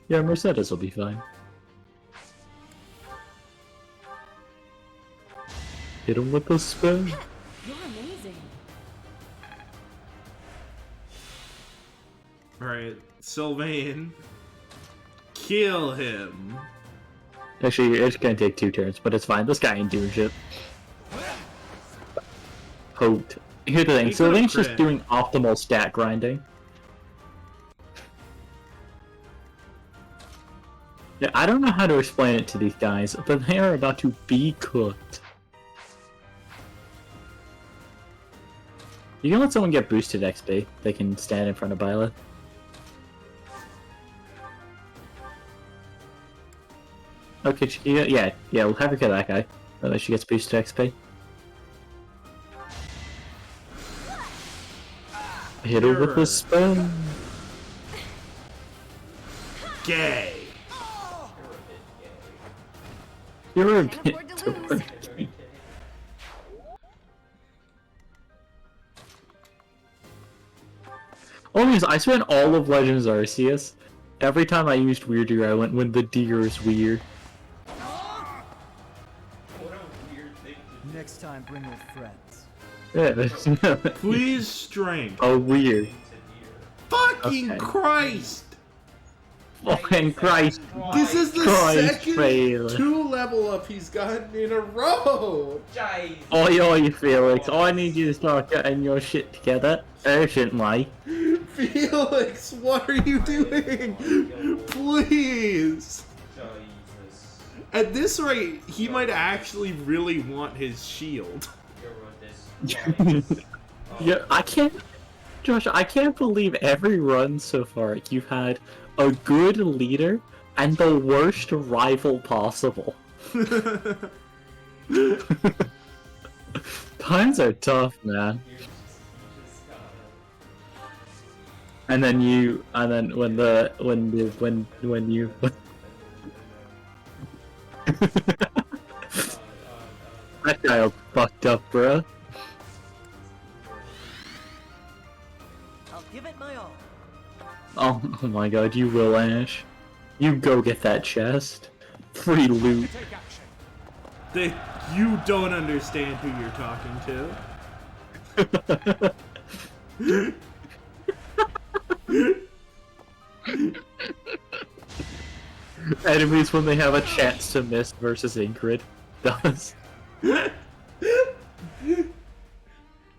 Yeah, Mercedes will be fine. Hit him with the spin. You're amazing. Alright, Sylvain. Kill him. Actually, it's gonna take 2 turns, but it's fine. This guy ain't doing shit. Poked. Here's the thing, Sylvain's just doing optimal stat grinding. Yeah, I don't know how to explain it to these guys, but they are about to be cooked. You can let someone get boosted XP. They can stand in front of Byleth. Okay, yeah, we'll have her kill that guy. That way she gets boosted XP. Hit her with the spin. Gay. You're a bit dorky. Only is I spent all of Legends Arceus. Every time I used Weird Deer, I went when the deer is weird. Next time, bring your friends. Yeah, there's no... Please strength. Oh, weird. Fucking Okay. Christ! Fucking Christ. This is the Christ second trailer. 2 level up he's gotten in a row! Oi, Felix, I need you to start getting your shit together urgently. Felix, what are you doing? Please! At this rate, he might actually really want his shield. Yeah, I can't... Josh, I can't believe every run so far you've had a good leader and the worst rival possible. Times are tough, man. And then you, and then when you. That guy all fucked up, bruh. I'll give it my all. Oh my god, you will, Ash. You go get that chest. Free loot. You don't understand who you're talking to. Enemies when they have a chance to miss versus Ingrid does.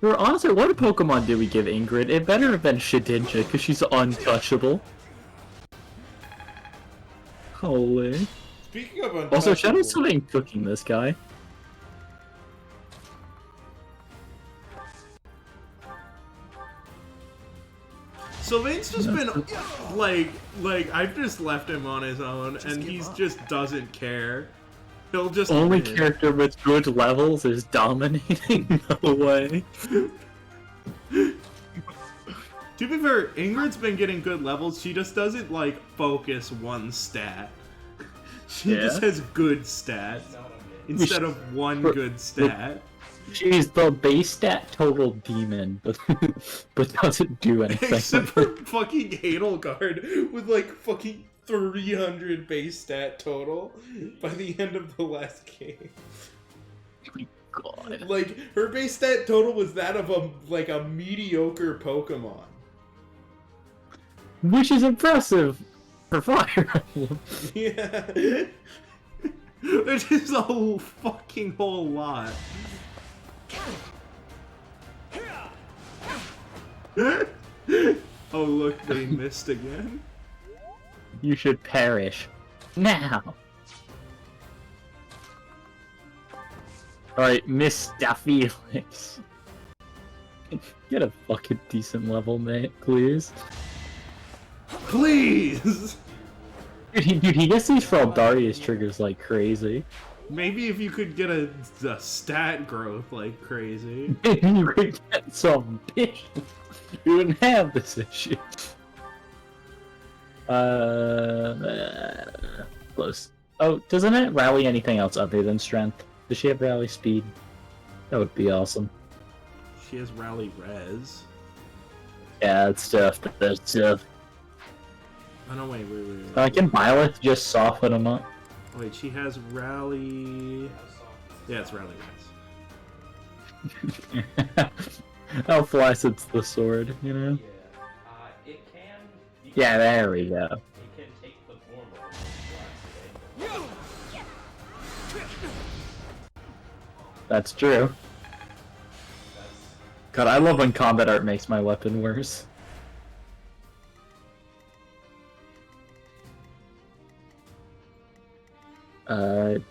Or honestly, what Pokemon did we give Ingrid? It better have been Shedinja, because she's untouchable. Holy. Speaking of untouchable... Also, Shadow's still ain't cooking this guy. Sylvain's just been, like, I've just left him on his own, and he just doesn't care. He'll just Only win. character with good levels is dominating? No way. To be fair, Ingrid's been getting good levels. She just doesn't like focus one stat. She just has good stats instead of one good stat. She's the base stat total demon, but doesn't do anything. Except for fucking Edelgard with like fucking 300 base stat total by the end of the last game. God. Like her base stat total was that of a mediocre Pokemon. Which is impressive for Fire Emblem. Yeah. Which is a whole fucking whole lot. Oh look, they missed again. You should perish. Now! Alright, Mr. Felix. Get a fucking decent level, mate, please. Please! Dude, he gets these Fraldarius triggers like crazy. Maybe if you could get a stat growth like crazy. You could get some bitch. You wouldn't have this issue. Close. Oh, doesn't it rally anything else other than strength? Does she have rally speed? That would be awesome. She has rally res. Yeah, that's tough. That's tough. Oh no, wait. Can Byleth just soften him up? Wait, she has rally... Yeah, it's rally res. How flacid's the sword, you know? It can... Yeah, there we go. It can take the form of a That's true. God, I love when combat art makes my weapon worse.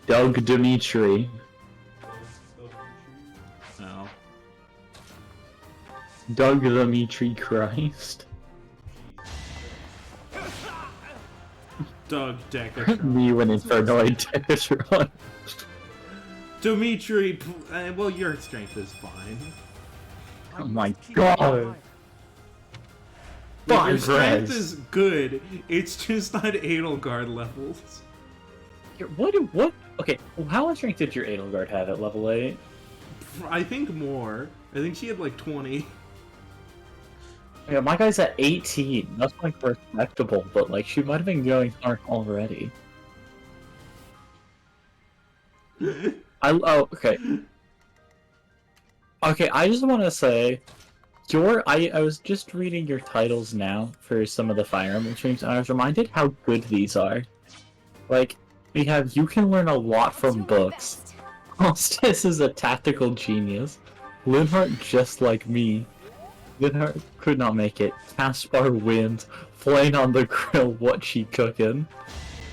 Doug Dimitri. No. Doug Dimitri Christ. Doug Deckatron. Me when Infernoid Deckatron. Dimitri, well, your strength is fine. Oh my god. Like, your strength is good, it's just not Edelgard levels. What? Okay, how much strength did your Edelgard have at level 8? I think more. I think she had like 20. Yeah, my guy's at 18. That's like respectable, but like she might have been going hard already. Okay. Okay, I just want to say, I was just reading your titles now for some of the Fire Emblem streams, and I was reminded how good these are. Like, we have You Can Learn a Lot from Books. Hostess is a tactical genius. Linhardt just like me. Linhardt could not make it. Caspar wins. Flaying on the grill, what she cooking?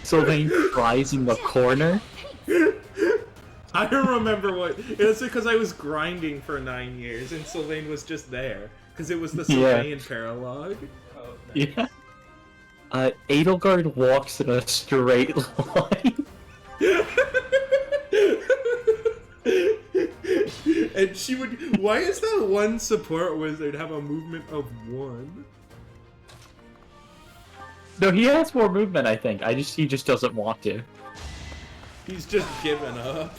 Sylvain cries in the corner. I don't remember what... It was because I was grinding for 9 years and Sylvain was just there. Because it was the Sylvain paralogue. Oh, nice. Yeah. Edelgard walks in a straight line. And she would... Why is that one support wizard have a movement of 1? No, he has more movement, I think. He just doesn't want to. He's just given up.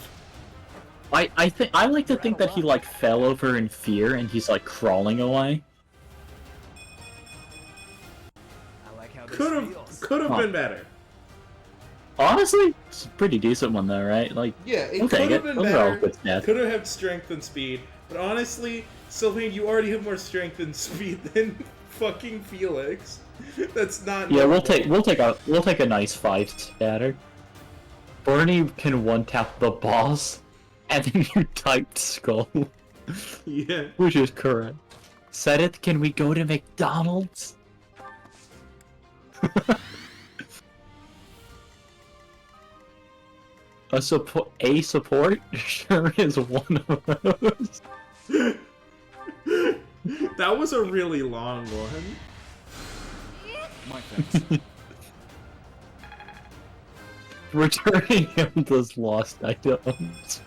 I like to think that he like fell over in fear and he's like crawling away. I like how this feels. Could have been better. Honestly, it's a pretty decent one though, right? Like, Yeah, it we'll could take have it. been Those are all better. good stats. Could have had strength and speed. But honestly, Sylvain, you already have more strength and speed than fucking Felix. That's not. Yeah, normal. we'll take a nice 5 statter. Bernie can one tap the boss, and then you typed skull. Yeah. Which is correct. Sedith, can we go to McDonald's? A support sure is one of those. That was a really long one. My thanks. Returning him those lost items.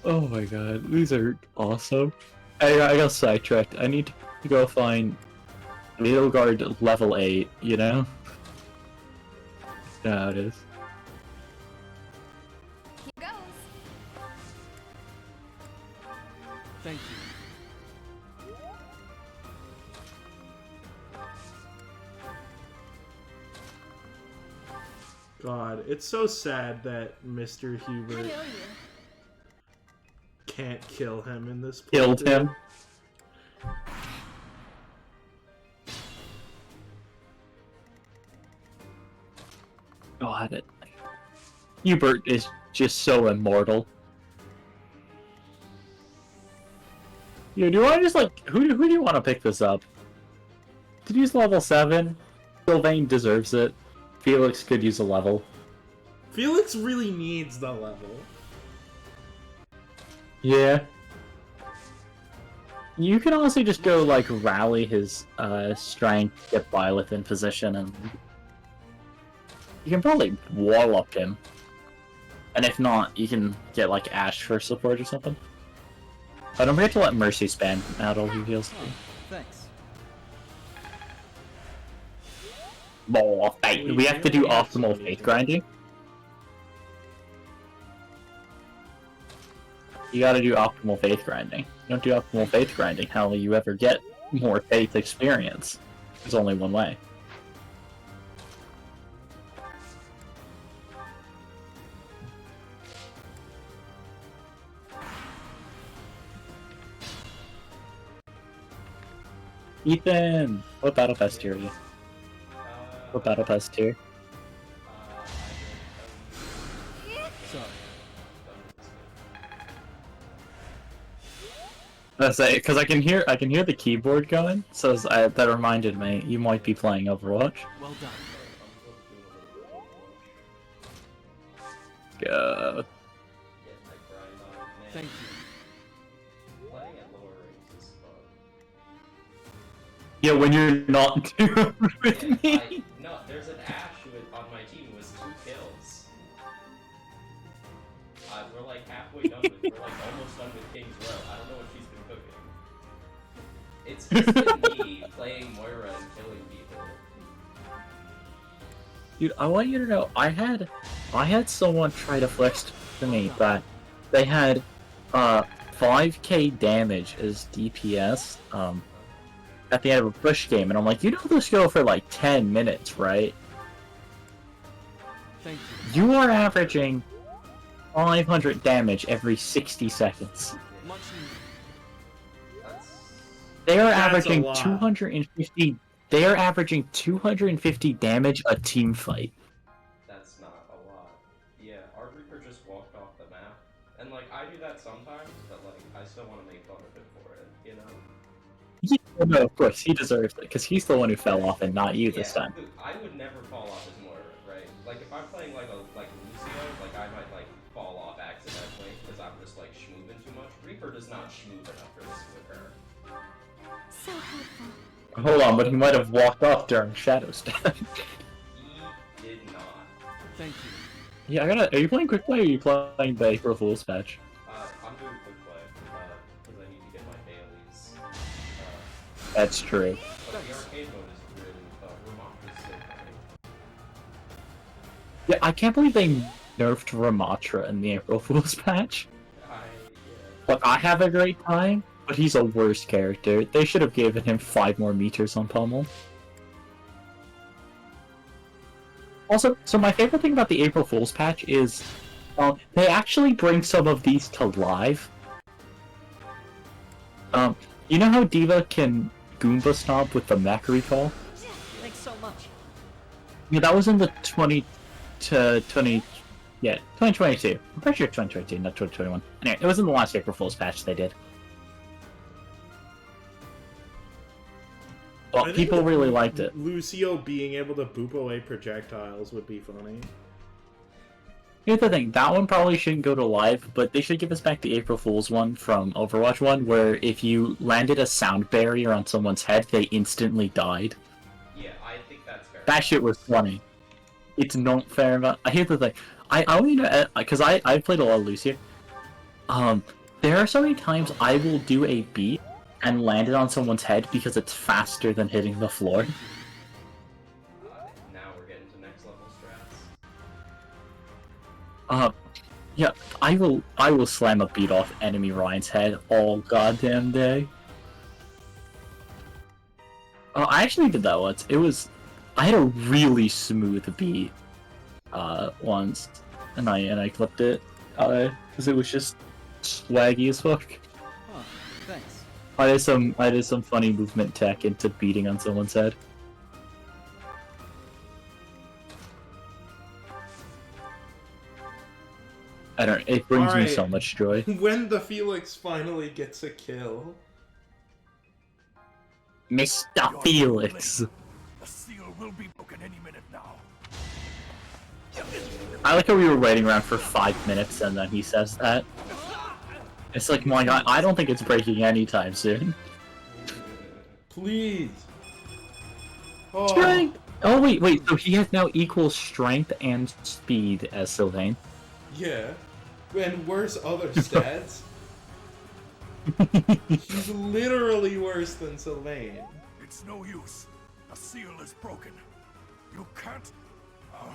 Oh my god, these are awesome. I got sidetracked. I need to go find Middleguard level 8, you know? You know how it is. Here goes. Thank you. God, it's so sad that Mr. I Hubert know you. can't kill him in this Killed playthrough. him. God, Hubert is just so immortal. Yeah, do I just like who do you want to pick this up? Did use level 7? Sylvain deserves it. Felix could use a level. Felix really needs the level. Yeah. You can honestly just go like rally his strength, get Byleth in position, and you can probably wall up him. And if not, you can get like Ash for support or something. But don't forget to let Mercy spam out all your heals. Thanks. Oh, fate. We have to do optimal faith grinding. You gotta do optimal faith grinding. You don't do optimal faith grinding, how will you ever get more faith experience? There's only one way. Ethan! What battle pass tier are you? What battle pass tier? Sorry. I say because I can hear the keyboard going, so that reminded me you might be playing Overwatch. Well done. Go. Thank you. Playing at lower ranks is fun. Yeah, when you're not with me. No, there's an Ashe on my team who has 2 kills. We're like halfway done with, we're like almost done with King's Row. I don't know what she's been cooking. It's just been me playing Moira and killing people. Dude, I want you to know, I had someone try to flex to me that they had 5k damage as DPS at the end of a push game, and I'm like, you know this go for like 10 minutes, right? Thank you. You are averaging 500 damage every 60 seconds. Much needed. They are That's a averaging lot. 250. They are averaging 250 damage a team fight. That's not a lot. Yeah, our Reaper just walked off the map. And like, I do that sometimes, but like, I still want to make fun of him for it, you know? Yeah, no, of course he deserves it because he's the one who fell off and not you this time. Dude, I would never fall off as Moira, right? Like, if I'm playing like Lucio, like I might like fall off accidentally because I'm just like schmoovin' too much. Reaper does not schmoove enough for this with her. So helpful. Hold on, but he might have walked off during Shadow Step. He did not. Thank you. Yeah, I gotta. Are you playing quick play or are you playing the April Fool's patch? I'm doing quick play because I need to get my dailies. That's true. But the arcade mode is really Ramonda's so funny. Yeah, I can't believe they nerfed Ramatra in the April Fool's patch. Look, I have a great time, but he's a worse character. They should have given him 5 more meters on Pummel. Also, so my favorite thing about the April Fool's patch is they actually bring some of these to live. You know how Diva can Goomba stomp with the mech recall? Thanks so much. Yeah, that was in the 2022. I'm pretty sure 2022, not 2021. Anyway, it was in the last April Fool's patch they did. I Well, think people really liked it. Lucio being able to boop away projectiles would be funny. Here's the thing, that one probably shouldn't go to live, but they should give us back the April Fool's one from Overwatch 1, where if you landed a sound barrier on someone's head, they instantly died. Yeah, I think that's fair. That shit was funny. It's not fair, but here's the thing. I only know, because I played a lot of Lucio. There are so many times I will do a beat and land it on someone's head because it's faster than hitting the floor. Now we're getting to next level strats. Yeah, I will slam a beat off enemy Ryan's head all goddamn day. Oh, I actually did that once. I had a really smooth beat once, and I clipped it because it was just swaggy as fuck. Huh, thanks. I did some funny movement tech into beating on someone's head. I don't. It brings me so much joy. When the Felix finally gets a kill. Mr. Felix. The seal will be broken any minute now. I like how we were waiting around for 5 minutes and then he says that. It's like, my god, I don't think it's breaking anytime soon. Please. Oh. Strength! Oh wait, so he has now equal strength and speed as Sylvain. Yeah. And worse other stats. He's literally worse than Sylvain. It's no use. The seal is broken. You can't... Huh?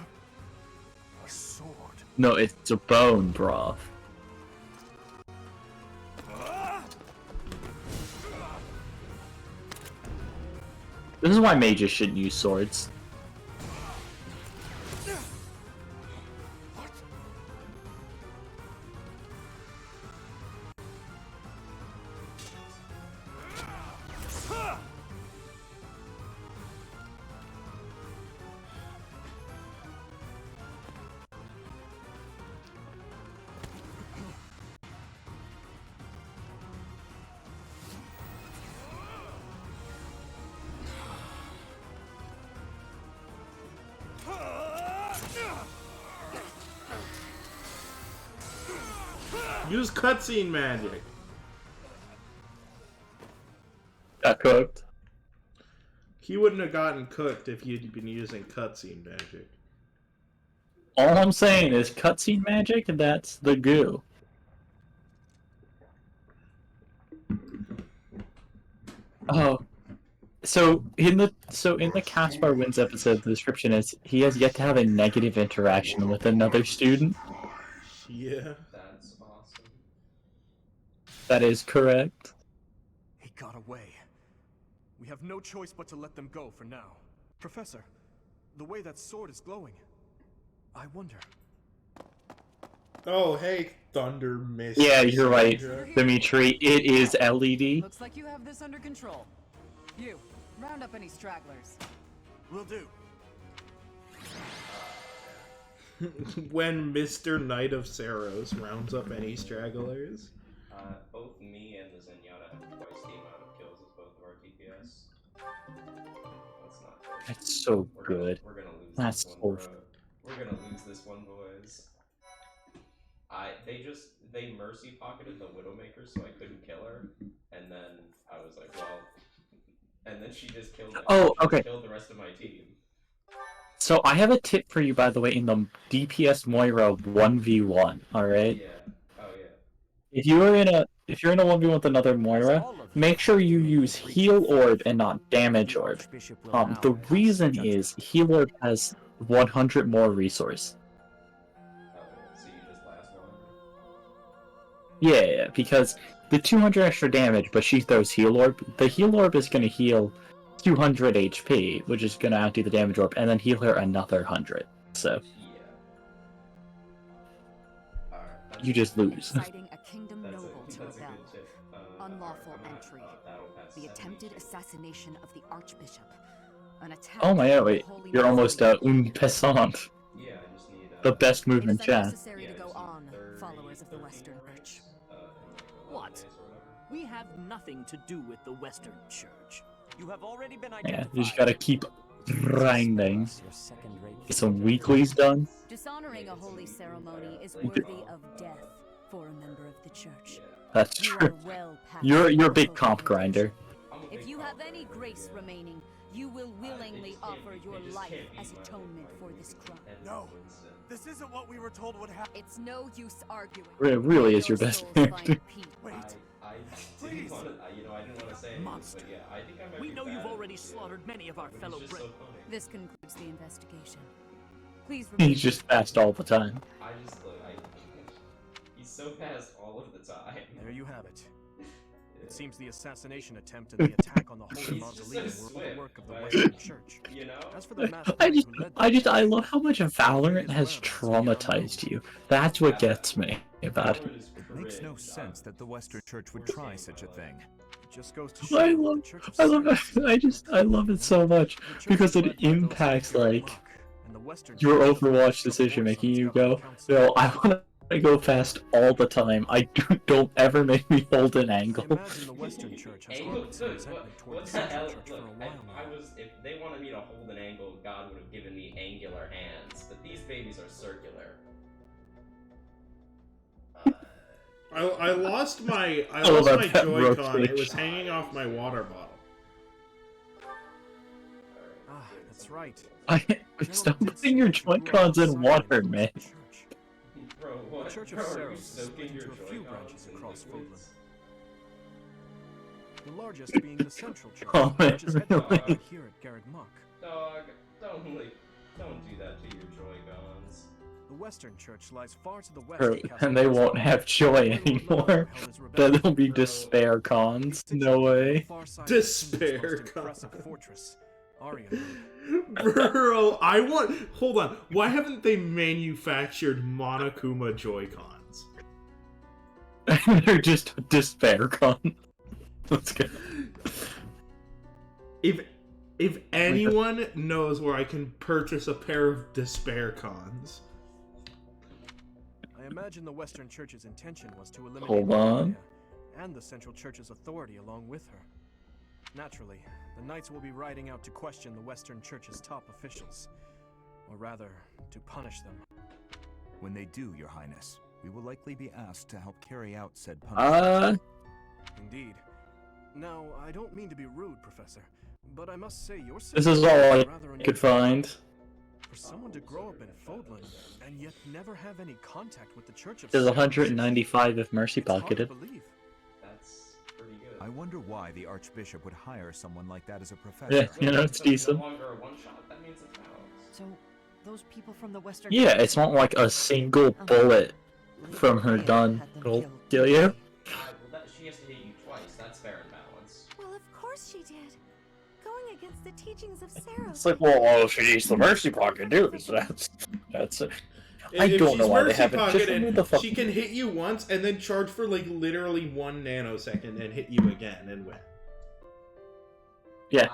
A sword. No, it's a bone, bro. This is why mages shouldn't use swords. Use cutscene magic. Got cooked. He wouldn't have gotten cooked if he'd been using cutscene magic. All I'm saying is cutscene magic, and that's the goo. Oh. So in the Caspar Wins episode, the description is he has yet to have a negative interaction with another student. Yeah. That's awesome. That is correct. He got away. We have no choice but to let them go for now. Professor, the way that sword is glowing, I wonder. Oh, hey, Thunder Mist. Yeah, you're right, Dimitri. It is LED. Looks like you have this under control. You, round up any stragglers. Will do. When Mr. Knight of Saros rounds up any stragglers. Both me and the Zenyatta have twice the amount of kills as both of our TPS. That's not good. That's so good. We're gonna lose That's this so one, bro. We're gonna lose this one, boys. They mercy pocketed the Widowmaker so I couldn't kill her, and then I was like, well, and then she just killed it. Oh, She okay. killed the rest of my team. So I have a tip for you, by the way, in the DPS Moira 1v1. All right. Yeah. Oh yeah. If you're in a 1v1 with another Moira, make sure you use Heal Orb and not Damage Orb. The reason is Heal Orb has 100 more resource. So you just last one. Yeah, because the 200 extra damage, but she throws Heal Orb. The Heal Orb is gonna heal 200 HP, which is gonna outdo the Damage Orb, and then heal her another 100. So you just lose. Citing a kingdom noble to That's a rebel. good tip. Unlawful entry. The attempted assassination of the Archbishop. An attack Oh my god, wait, on the Holy you're almost Mausoleum. passant. Yeah, I just need The best move It in is chat. unnecessary to go on, followers of the Western Church. What? We have nothing to do with the Western Church. You have already been Yeah, identified. you just gotta keep grinding. Get some weeklies done. Dishonoring a holy ceremony is worthy of death for a member of the church. That's You true. are well past You're a your big comp prohibition. grinder. If you have any grace remaining, You will willingly just offer can't- your they just life can't be as my atonement whole for life. this crime. No, this isn't what we were told would happen. It's no use arguing. It really is your Your best soul's character. final peace. Wait, I please. didn't want to, I didn't want to say anything, Monster. but yeah, I think I might We be know bad you've at already this, yeah. slaughtered many of our But fellow he's just Brit. so funny. This concludes the investigation. Please He's just fast all the time. I just look, he's so fast all of the time. There you have it. Yeah. It seems the assassination attempt and the attack on the Holy He's just so Mausoleum were swift, the work of the right? Western Church. You know? As for the mass I bully just, who led them, I love how much Valorant has traumatized you. That's what gets me about it. It makes no sense that the Western Church would try such a thing. it just goes to show I that love, the Church of I love Science- it. I love it so much the church because is it led by those impacts who fear like luck, and the Western your Church doesn't Overwatch wish to decision force making. on its You governing go, council. no, I want to go fast all the time. I don't ever make me hold an I angle. imagine the Western Church has Angle, harbored some look, resentment toward what the the Central hell? Church for a Look, while I now. was, if they wanted me to hold an angle, God would have given me angular hands, but these babies are circular. I lost my love that Joy-Con. rotation. It was hanging off my water bottle. Ah, that's right. Stop putting your Joy-Cons in water, man. Bro, what? The Church of Bro, are you Saros is split soaking into your a few Joy-Cons branches in across liquids? Fodlan. The largest being the Central Church, Oh, which is headquartered really? right here at Garreg Mach. Dog, don't do that to your Joy-Cons. The Western Church lies far to the west Or- of Castle and they won't Gaspar, have joy where Lord anymore. Leonard held his rebellion. Then there'll be despair cons. No way. Far side of the kingdom's Despair most impressive con. fortress, Arian. Bro, I want. Hold on. Why haven't they manufactured Monokuma Joy-Cons? They're just despair con. Let's go. If anyone knows where I can purchase a pair of Despair Cons, I imagine the Western Church's intention was to eliminate Hold on. Maria and the Central Church's authority along with her. Naturally, the Knights will be riding out to question the Western Church's top officials. Or rather, to punish them. When they do, Your Highness, we will likely be asked to help carry out said punishment. Indeed. Now, I don't mean to be rude, Professor, but I must say your This is all I rather could unusual. find. For someone to grow up in Fodlan and yet never have any contact with the Church of There's Saros, 195 if Mercy it's hard to pocketed. believe. That's pretty good. I wonder why the Archbishop would hire someone like that as a professor. Yeah, you know, it's decent. No longer a one-shot, that means it's balanced. So, those people from the Western Yeah, Church- it's not like a single bullet from her gun will kill you. Well, she has to hit you twice, that's fair and balanced. Well, of course she did. Going against the teachings of Saros. It's like, well, all she needs the Mercy Pocket dudes. That's it. I if don't she's know why they Mercy haven't. Just remove the Pocketed, fuck. she can hit you once and then charge for like literally 1 nanosecond and hit you again and win. Yeah.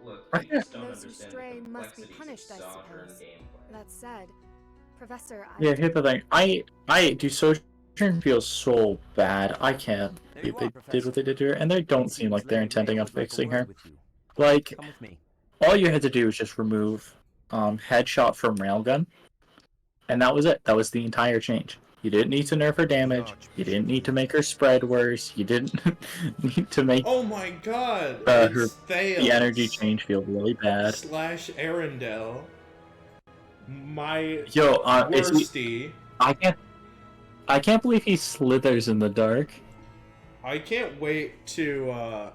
Look, Right you just don't Those who understand stray the must be complexities punished, I of Sojourn suppose. gameplay. That said, Professor, Yeah, here's the thing. I do Sojourn feels so bad. I can't There believe you they are, did Professor. what they did to her, and they don't seem like they're intending on Lady May would like a fixing word her. with you. Like, Come with me. all you had to do was just remove headshot from railgun, and that was it. That was the entire change. You didn't need to nerf her damage. You didn't need to make her spread worse. You didn't need to make Oh my god! her It's Thales the energy change feel really bad. / Arendelle. My Yo, is worsty. I can't believe he slithers in the dark. I can't wait to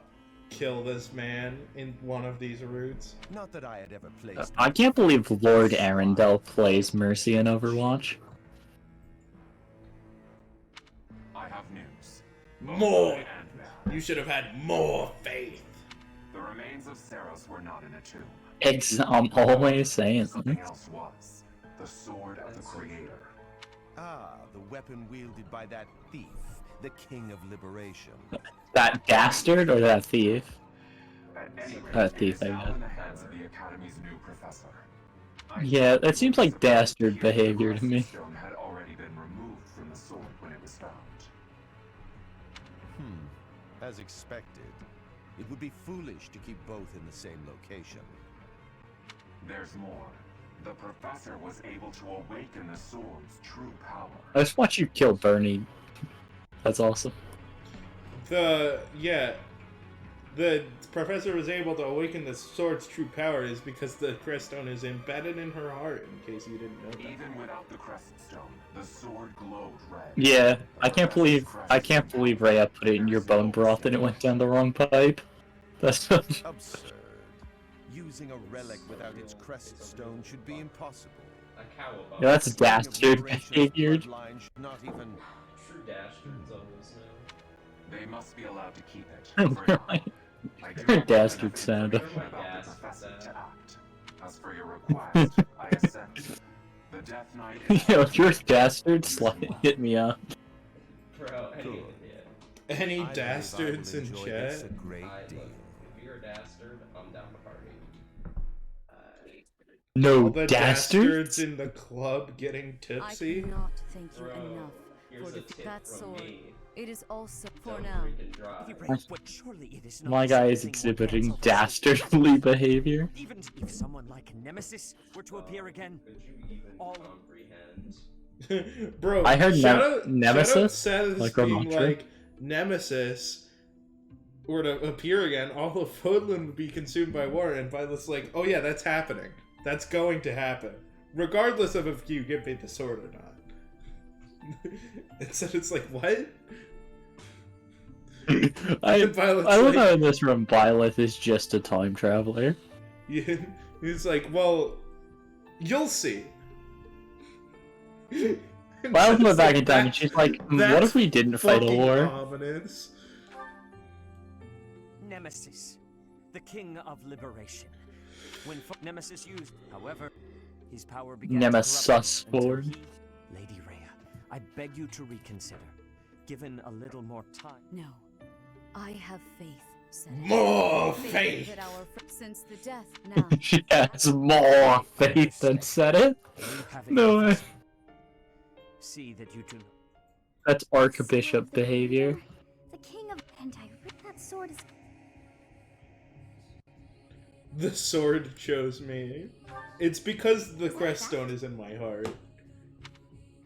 kill this man in one of these routes. Not that I had ever placed. I can't believe Lord Arendelle plays Mercy in Overwatch. I have news. More! You should have had more faith. The remains of Saros were not in a tomb. I'm always saying Something else was. The sword of the Creator. Ah, the weapon wielded by that thief, the King of Liberation. that dastard or that thief. At any rate, That thief, it is I now guess. in the hands of the Academy's new professor. Yeah, that seems like dastard behavior to me. The stone had already been removed from the sword when it was found. As expected. It would be foolish to keep both in the same location. There's more. The professor was able to awaken the sword's true power. I just watch you kill Bernie. That's awesome. the professor was able to awaken the sword's true power is because the creststone is embedded in her heart, in case you didn't know that. Even without the creststone, the sword glowed red. Yeah, I can't believe Rhea put it in your bone broth and it went down the wrong pipe. That's absurd. Using a relic without its creststone should be impossible. A cow above. Yeah, that's dastard behavior. Not even True dastards always know. They must be allowed to keep it. For now. I do not Dastard sound. about the professor to act. As for your request, I assent. The Death Knight is Yo, if you're a dastard, hit me up. Bro, Any dastards in chat? If you're a dastard, I'm down to party. No All the dastards? in the club getting tipsy? I cannot thank you Bro, enough here's for a tip that from sword. me. It is also for Don't now. freaking drive. Surely it is not My guy is something more exhibiting cancelled. dastardly behavior. Even if someone like Nemesis were to appear again, Could you even comprehend? Bro, I heard Nemesis, says like being Ramattra. like Nemesis were to appear again, all of Hoodland would be consumed by war, and Violet's like, oh yeah, that's happening. That's going to happen. Regardless of if you give me the sword or not. Instead it's like, what? I Violet's love like- how in this room Violet is just a time traveler. Yeah, he's like, well, you'll see. Violet went back in time and she's like, what if we didn't fight a fucking war? ominous. Nemesis, the king of liberation. When Nemesis used, however, his power began Nemesis to corrupt until sword. he- Lady Rhea, I beg you to reconsider. Given a little more time. No, I have faith. Said it. More faith. That since the death now. She has more faith than said it. No way. See that you do. That's Archbishop behavior. The king of that sword is The sword chose me. It's because the creststone is in my heart.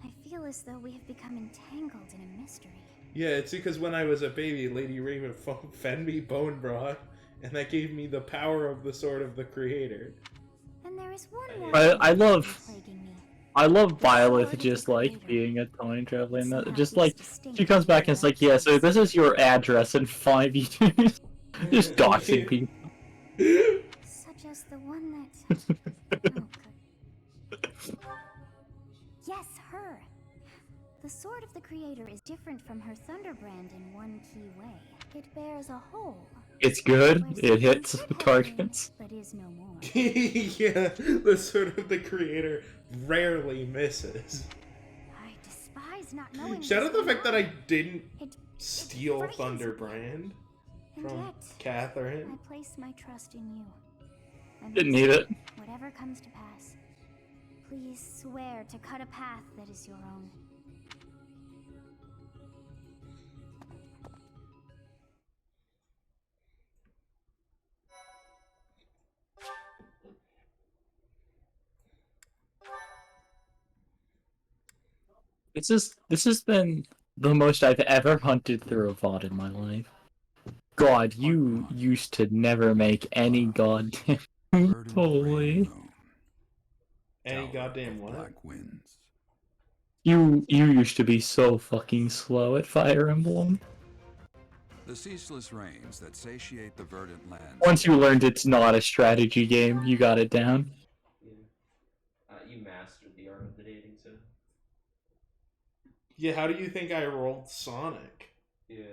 I feel as though we have become entangled in a mystery. Yeah, it's because when I was a baby, Lady Raven fed me bone broth, and that gave me the power of the sword of the creator. And there is one more I love plaguing me. I love Violet just like being a time traveler and that, just like she comes back and it's like, yeah, so this is your address in 5 years. Just doxing people. Such as the one that oh, good. Yes, her. The sword of the creator is different from her Thunderbrand in one key way. It bears a hole. It's good, it hits targets. But is no more. Yeah, the sword of the creator rarely misses. I despise not knowing. Shout out this the fact that I before. didn't It steal frightens me. Thunderbrand And from yet, Catherine. I place my trust in you. And Didn't need it. whatever comes to pass, please swear to cut a path that is your own. This has been the most I've ever hunted through a VOD in my life. God, you used to never make any goddamn holy. Any goddamn what? You used to be so fucking slow at Fire Emblem. The ceaseless rains that satiate the verdant lands. Once you learned it's not a strategy game, you got it down. You mastered the art of the dating sim. Yeah, how do you think I rolled Sonic? Yeah.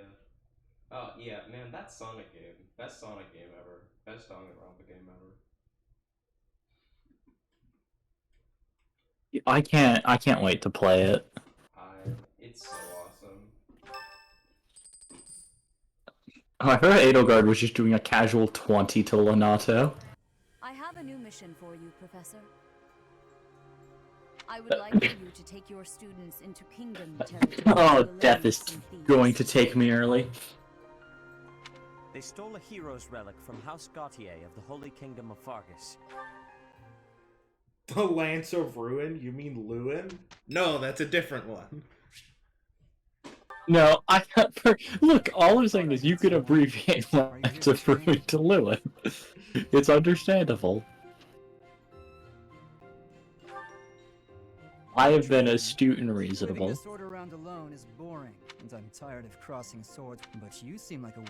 Oh, yeah, man, that Sonic game. Best Sonic game ever. Best Danganronpa game ever. I can't wait to play it. It's so awesome. Oh, I heard Edelgard was just doing a casual 20 to Lonato. I have a new mission for you, Professor. I would like for you to take your students into Kingdom territory. Oh, to death learn is some thieves. going to take me early. They stole a hero's relic from House Gautier of the Holy Kingdom of Fargus. The Lance of Ruin? You mean Lewin? No, that's a different one. No, look. All I'm saying is you could abbreviate life to Fruit to Lewin. It's understandable. I have been astute and Living reasonable. this sword around alone is boring, and I'm tired of crossing swords, but you seem like a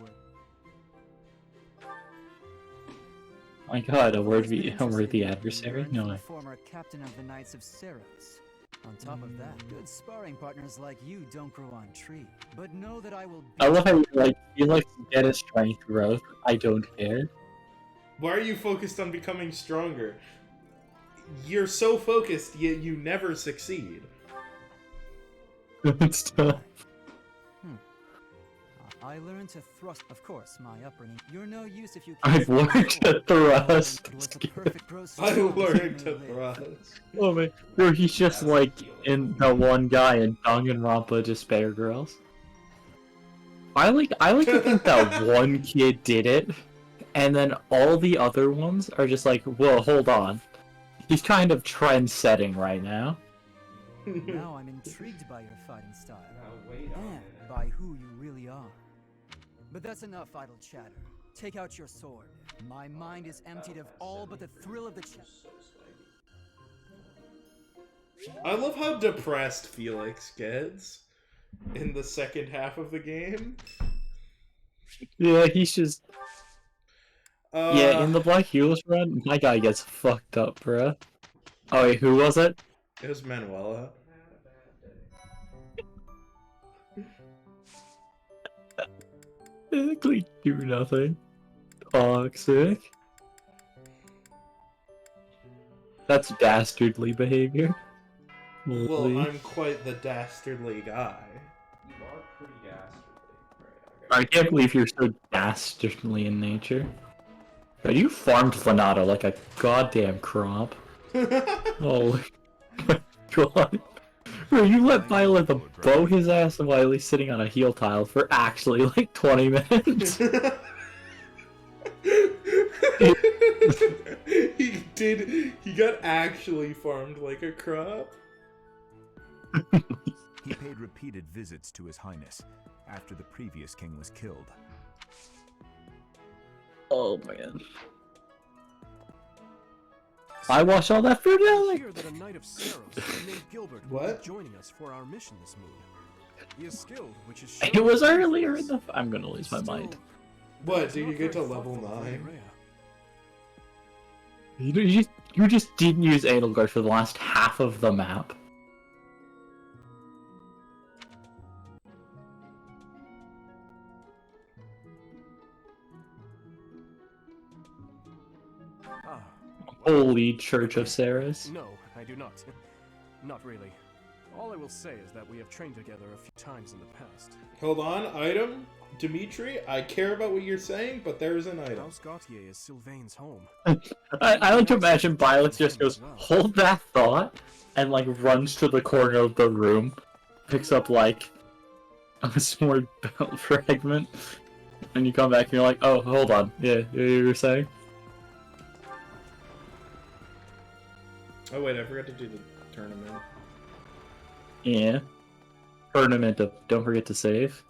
My god, a worthy You adversary? learned No from way. a former captain of the Knights of Seros. On top of that, good sparring partners like you don't grow on trees. But know that I will. I love how you like to get a strength growth. I don't care. Why are you focused on becoming stronger? You're so focused, yet you never succeed. It's tough. I learned to thrust. Of course, my upbringing. You're no use if you. I've learned to thrust. I learned to thrust. Oh man, bro, he's just like in the one guy in Danganronpa Despair Girls. I like to think that one kid did it, and then all the other ones are just like, whoa, hold on. He's kind of trend-setting right now. Now I'm intrigued by your fighting style, and by who you really are. But that's enough idle chatter. Take out your sword. My mind is emptied of all but the thrill of the chase. I love how depressed Felix gets in the second half of the game. Yeah, he's just... yeah, in the Black Heroes run, my guy gets fucked up, bruh. Oh wait, who was it? It was Manuela. Basically do nothing. Toxic. That's dastardly behavior. Well, Really. I'm quite the dastardly guy. You are pretty dastardly. I can't believe you're so dastardly in nature. God, you farmed Fanato like a goddamn crop. Oh my god. Bro, you let Violet bow his ass while he's sitting on a heel tile for actually like 20 minutes. He got actually farmed like a crop. He paid repeated visits to His Highness after the previous king was killed. Oh man. I watched all that for I hear that a knight of Seros named Gilbert will What? be joining us for our mission this moon. He is skilled, which is It was earlier in the... I'm gonna lose my mind. What, did you get to level 9? You just didn't use Edelgard for the last half of the map. Ah, Holy Church of Ceres. no, I do not. Not really. All I will say is that we have trained together a few times in the past. Hold on, item? Dimitri, I care about what you're saying, but there is an item. House Gautier is Sylvain's home. I like to imagine Violet just goes, hold that thought, and like runs to the corner of the room, picks up like a sword belt fragment, and you come back and you're like, oh, hold on. Yeah, you were saying? Oh wait, I forgot to do the tournament. Yeah. Tournament of don't forget to save.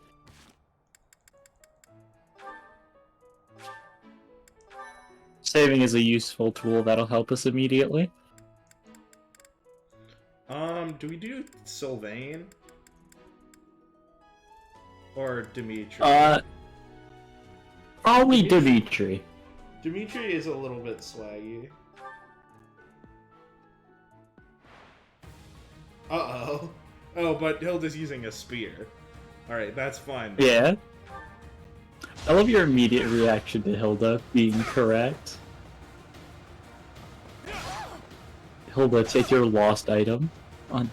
Saving is a useful tool that'll help us immediately. Do we do Sylvain? Or Dimitri? Probably Dimitri. Dimitri is a little bit swaggy. Uh-oh. Oh, but Hilda's using a spear. Alright, that's fine. Yeah. I love your immediate reaction to Hilda being correct. Hilda, take your lost item. On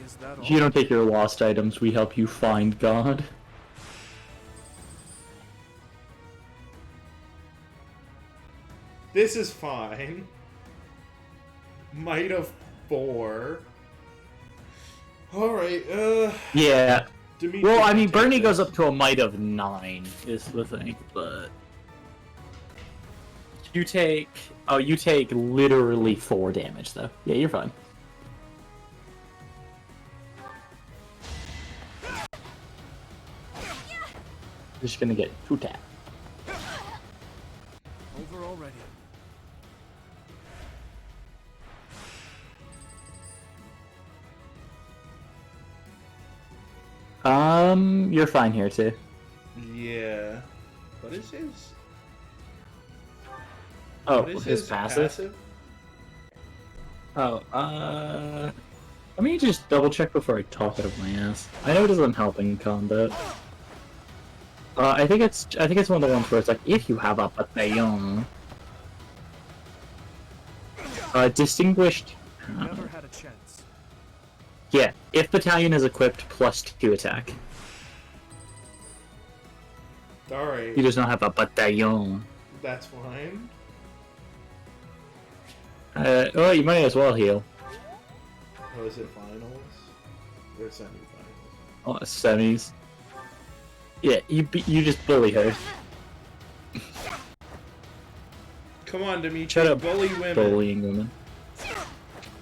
Is that If you don't take your lost items, we help you find God. This is fine. Might of 4. Alright, Yeah. Dimitri Well, I can mean, take Bernie this. goes up to a might of 9, is the thing, but... You take... Oh, you take literally 4 damage, though. Yeah, you're fine. just gonna get 2-tap. Over already. You're fine here too. Yeah. What is his? Oh, What is his passive? Oh, let me just double check before I talk out of my ass. I know it doesn't help in combat. I think it's one of the ones where it's like, if you have a bataillon. Distinguished. Never had a chance. Yeah, if battalion is equipped +2 attack. Alright. He does not have a bataillon. That's fine. Well, you might as well heal. Oh, is it finals? Or semi-finals? Oh, semis. Yeah, you just bully her. Come on, Dimitri, Shut up, bully women. bullying women.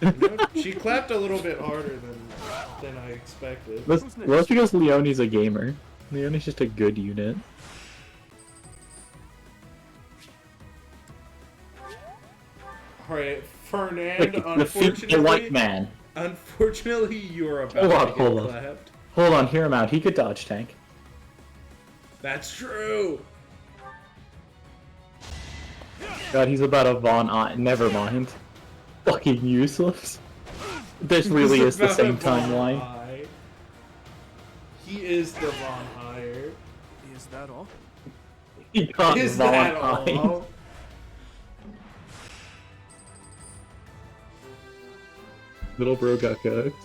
No, she clapped a little bit harder than I expected. Well, that's because Leonie's a gamer. Leonie's just a good unit. Alright, Fernand, Like, defeat unfortunately... the white man. Unfortunately, you're about to get clapped. Hold on, hear him out. He could dodge tank. That's true! God, he's about a Von never mind. Fucking useless. This really is the same timeline. He is the Von Hire. Is that all? He got Is Von that Hire. all? Little bro got cooked.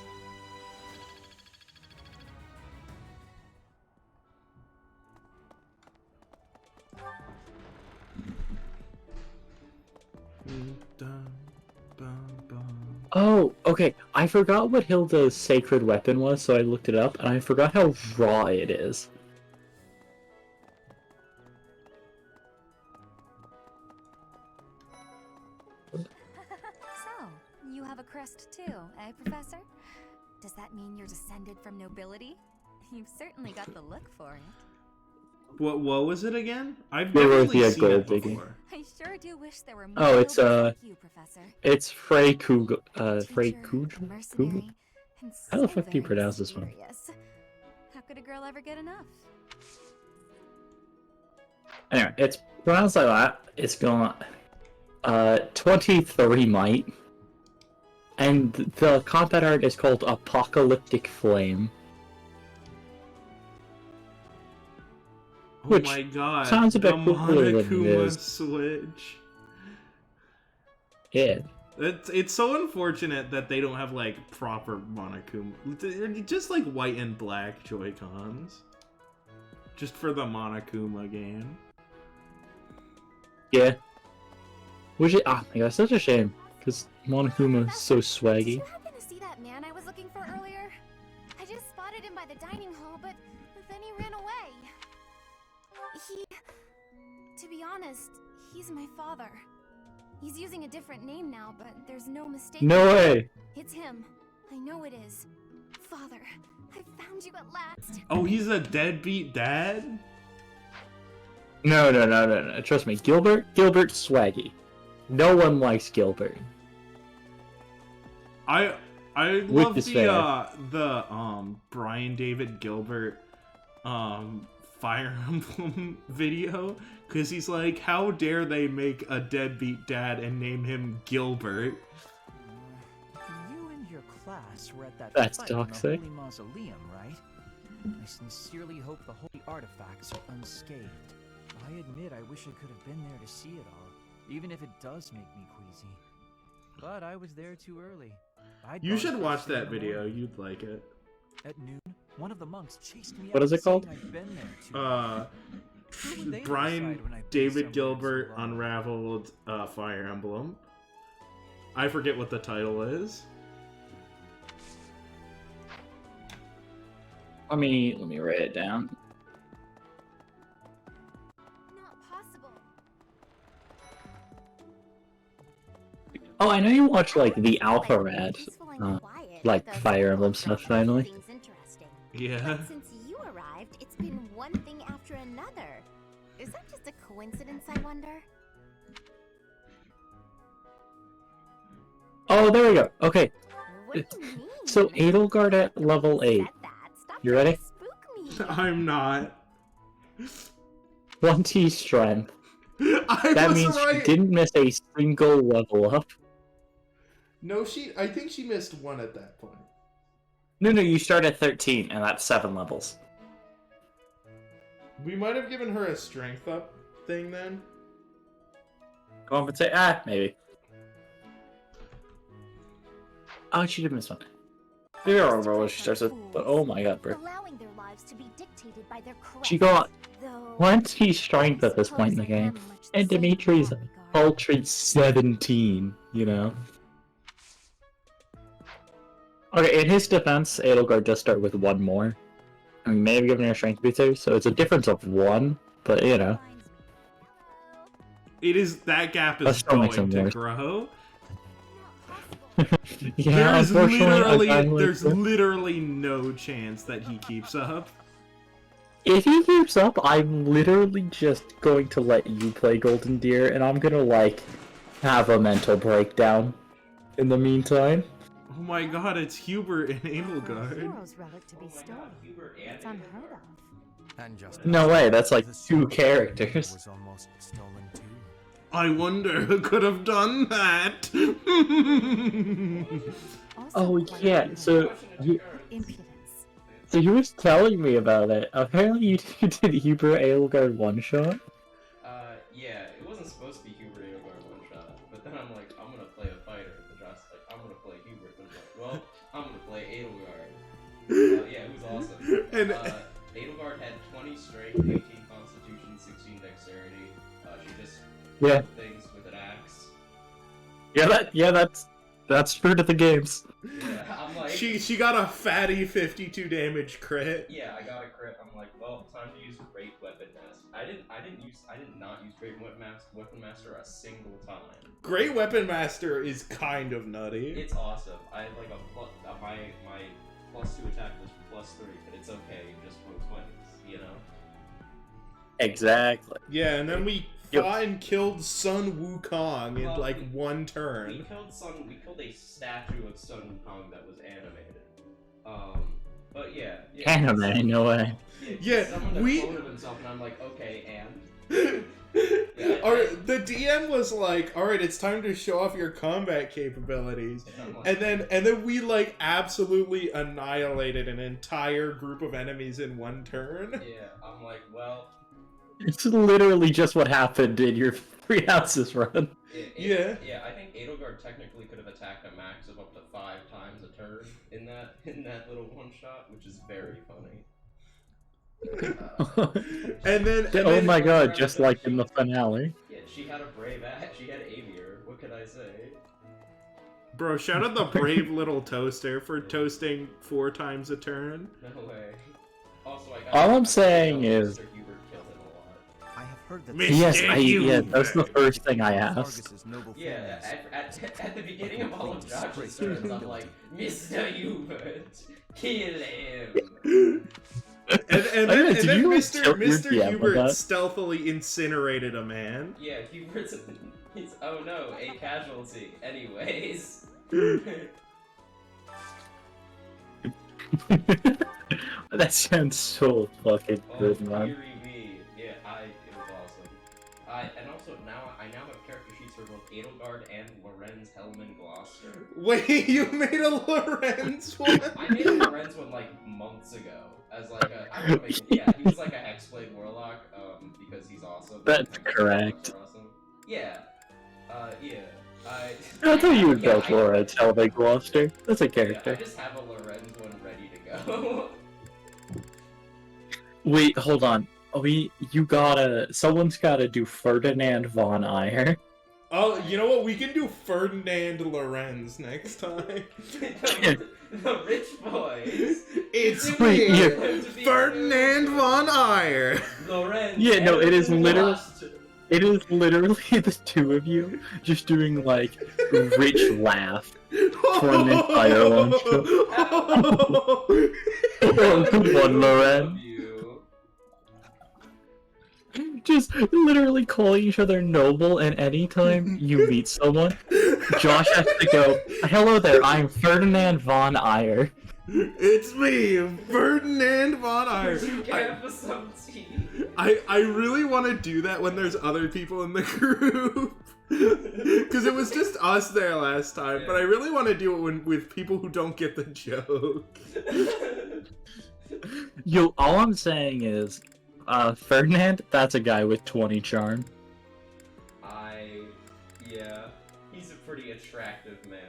Oh, okay. I forgot what Hilda's sacred weapon was, so I looked it up, and I forgot how raw it is. So, you have a crest too, eh, Professor? Does that mean you're descended from nobility? You've certainly got the look for it. What was it again? I've Dorothea definitely seen it gold digging. before. I sure do wish there were more Oh, it's nobles like you, Professor. it's Frey Kugel, Frey Teacher, Kugel? mercenary, and How the so fuck do you very pronounce this one? mysterious. How could a girl ever get enough? Anyway, it's pronounced like that. It's going 23 might. And the combat art is called Apocalyptic Flame. Oh Which my god. sounds a bit the cooler than it Monokuma is. Switch. Yeah. It's so unfortunate that they don't have like proper Monokuma. They're just like white and black Joy-Cons. Just for the Monokuma game. Yeah. Which is, oh my god, such a shame. Because Monokuma is so swaggy. Did you happen to see that man I was looking for earlier? I just spotted him by the dining hall, but then he ran away. To be honest, he's my father. He's using a different name now, but there's no mistake. No way! It's him. I know it is. Father, I found you at last. Oh, he's a deadbeat dad? No. Trust me, Gilbert's swaggy. No one likes Gilbert. I With love despair. the Brian David Gilbert Fire Emblem video, because he's like, how dare they make a deadbeat dad and name him Gilbert? You and your class were at that That's fight in the toxic. Holy Mausoleum, right? I sincerely hope the holy artifacts are unscathed. I admit I wish I could have been there to see it all, even if it does make me queasy. But I was there too early. You should watch that video, you'd like it. At noon, one of the monks chased me What out is it called? saying I'd been there too long. Who would they Brian decide when I'd been David somewhere Gilbert so long? unraveled Fire Emblem. I forget what the title is. Let me write it down. Not possible. Oh, I know you watch like the Alpha Rad, like Fire Emblem stuff finally. Yeah. But since you arrived, it's been one thing after another. Is that just a coincidence, I wonder? Oh, there we go. Okay. What do you mean? So Edelgard at level 8. You ready? I'm not. 20 strength. I That was means right. she didn't miss a single level up. No, I think she missed one at that point. No, you start at 13, and that's 7 levels. We might have given her a strength up thing then. Compensate? Maybe. Oh, she did miss one. Maybe I'll remember what she starts with, but oh my god, bro. Allowing their lives to be dictated by their She got though 20 strength at this point in the game, and Dimitri's paltry 17, you know? Okay, in his defense, Edelgard does start with 1 more. I mean, maybe giving her a strength booster, so it's a difference of 1, but you know. That gap That is still makes going him to worse. grow. Yeah, There's literally no chance that he keeps up. If he keeps up, I'm literally just going to let you play Golden Deer, and I'm gonna, like, have a mental breakdown in the meantime. Oh my god, it's Hubert and Edelgard. Hero's relic to be stolen. It's unheard of. And just No way, that's like 2 characters. was almost stolen too. I wonder who could have done that. Oh yeah, so he was telling me about it. Apparently you did Hubert Edelgard one-shot? Yeah, it wasn't supposed to be Hubert Edelgard one-shot, but then I'm like, I'm gonna play a fighter, and Josh's like, I'm gonna play Hubert, and I'm like, well, I'm gonna play Edelgard. Yeah, it was awesome. Edelgard had 20 strength, 18 constitution, 16 dexterity. She just Yeah. things with an axe. That's true to the games. Yeah, I'm like... She got a fatty 52 damage crit. Yeah, I got a crit. I'm like, well, time to use Great Weapon Master. I did not use Great Weapon Master a single time. Great Weapon Master is kind of nutty. It's awesome. I had like my +2 attack was +3, but it's okay. Just roll 20s, you know. Exactly. Yeah, and then we fought and killed Sun Wukong in like one turn. We killed a statue of Sun Wukong that was animated. But yeah. Anime, no way. Yeah, someone that quoted himself, and I'm like, okay, and. The DM was like, "All right, it's time to show off your combat capabilities," and then we like absolutely annihilated an entire group of enemies in one turn. Yeah, I'm like, well. It's literally just what happened in your 3 houses run. Yeah, I think Edelgard technically could have attacked a max of up to 5 times a turn in that little one shot, which is very funny. and then oh my god, just like in the finale. Yeah, she had a brave ass. She had Avier. What could I say? Bro, shout out the brave little toaster for toasting 4 times a turn. No way. Also, All I'm saying is, I have heard that that's the first thing I asked. Yeah, at the beginning of all of Josh's turns, I'm like, Mr. Hubert, kill him. And then Mr. Hubert stealthily incinerated a man. Yeah, Hubert's oh no, a casualty. Anyways. That sounds so fucking good, man. Yeah, it was awesome. And also I now have character sheets for both Edelgard and Lorenz Hellman Gloucester. Wait, you made a Lorenz one? I made a Lorenz one like months ago. As like a, I don't know, he was like a Hexblade Warlock, because he's awesome. That's correct. Awesome. Yeah. I thought you would go for it, Hellman Gloucester. That's a character. I just have a Lorenz one ready to go. Wait, hold on. Someone's gotta do Ferdinand von Eyre. Oh, you know what? We can do Ferdinand Lorenz next time. The rich boys. It's me, Ferdinand von Eyre. Lorenz. Yeah, no, it is literally. It is literally the two of you just doing like rich laugh for an entire lunch. Oh, good one, Loren. Just literally calling each other noble, and anytime you meet someone, Josh has to go, "Hello there, I'm Ferdinand von Ayer." It's me, Ferdinand von Ayer. I really want to do that when there's other people in the group. Because it was just us there last time, but I really want to do it with people who don't get the joke. Yo, all I'm saying is, Ferdinand, that's a guy with 20 charm. Yeah, he's a pretty attractive male.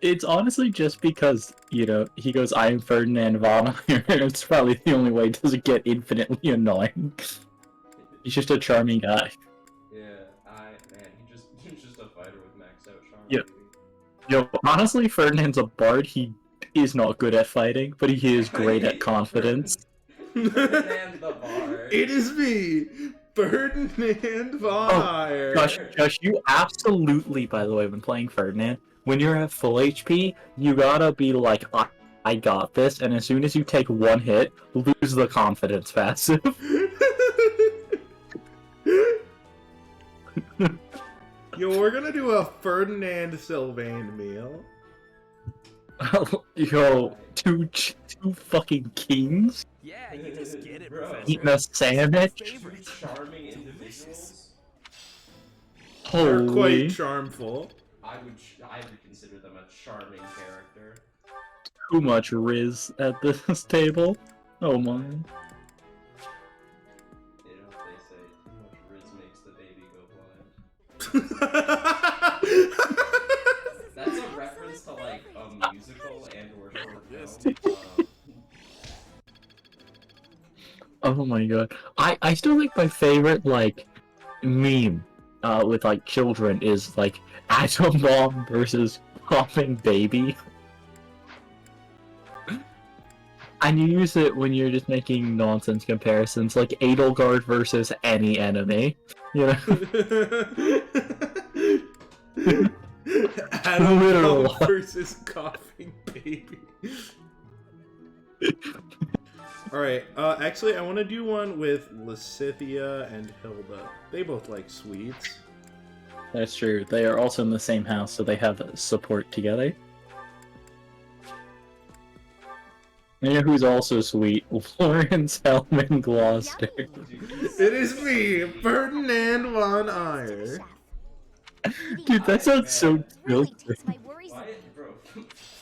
It's honestly just because, you know, he goes, "I am Ferdinand von Ayer." It's probably the only way it doesn't get infinitely annoying. He's just a charming guy. Yeah, man, he's just a fighter with maxed out charm. Yeah. Yo, honestly, Ferdinand's a bard. He is not good at fighting, but he is great at confidence. Ferdinand the bard. It is me, Ferdinand von Ayer. Josh, you absolutely, by the way, when playing Ferdinand, when you're at full HP, you gotta be like, I got this, and as soon as you take one hit, lose the confidence passive. Yo, we're gonna do a Ferdinand Sylvain meal. Yo, two fucking kings? Yeah, you just get it, Bro. Eating a sandwich? Two charming individuals. They're quite Holy. charmful. I would consider them a charming character. Too much Riz at this table. Oh my. You know what they say, too much Riz makes the baby go blind. That's a reference to like a musical and or short film. Oh my god. I still think my favorite, like, meme with, like, children is, like, Atom Bomb versus Popping Baby. And you use it when you're just making nonsense comparisons, like Edelgard versus any enemy. You know? Adam Literal. Bomb versus Coughing Baby. Alright, actually, I want to do one with Lysithia and Hilda. They both like sweets. That's true. They are also in the same house, so they have support together. You know who's also sweet? Lawrence Hellman Gloucester. It is me, Ferdinand von Ayer. Dude, that sounds so filthy. Why, bro,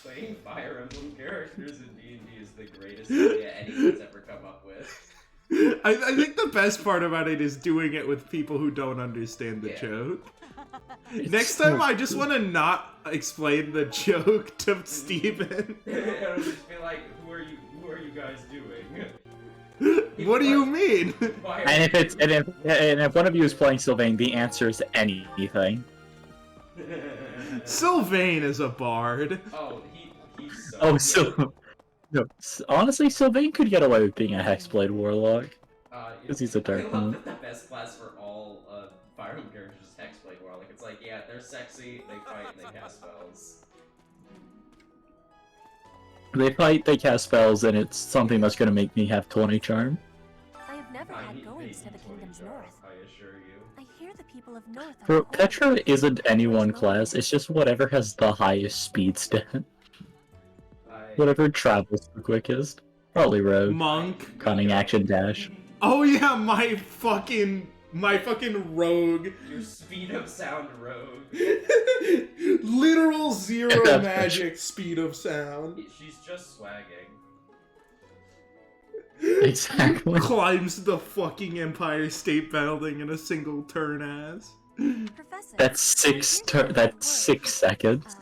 playing Fire Emblem characters in D&D is the greatest idea anyone's ever come up with. I think the best part about it is doing it with people who don't understand the joke. Next time, I just want to not explain the joke to Steven. It'll just be like, who are you guys doing? What do you mean? And if one of you is playing Sylvain, the answer is anything. Sylvain is a bard. Oh, he's so good. No, honestly, Sylvain could get away with being a Hexblade Warlock. Because he's a dark I love one. that the best class for all Fire Emblem characters is Hexblade Warlock. It's like, yeah, they're sexy, they fight, and they cast spells. They fight, they cast spells, and it's something that's gonna make me have 20 charm. I have never had goings to the kingdom's north. I assure you. I hear the people of north are Bro, Petra isn't any one class, it's just whatever has the highest speed stat. Whatever travels the quickest. Probably Rogue. Monk. Cunning Action Dash. Oh yeah, my fucking rogue. Your speed of sound rogue. Literal zero magic speed of sound. She's just swagging. Exactly. Climbs the fucking Empire State Building in a single turn as. That's 6 seconds.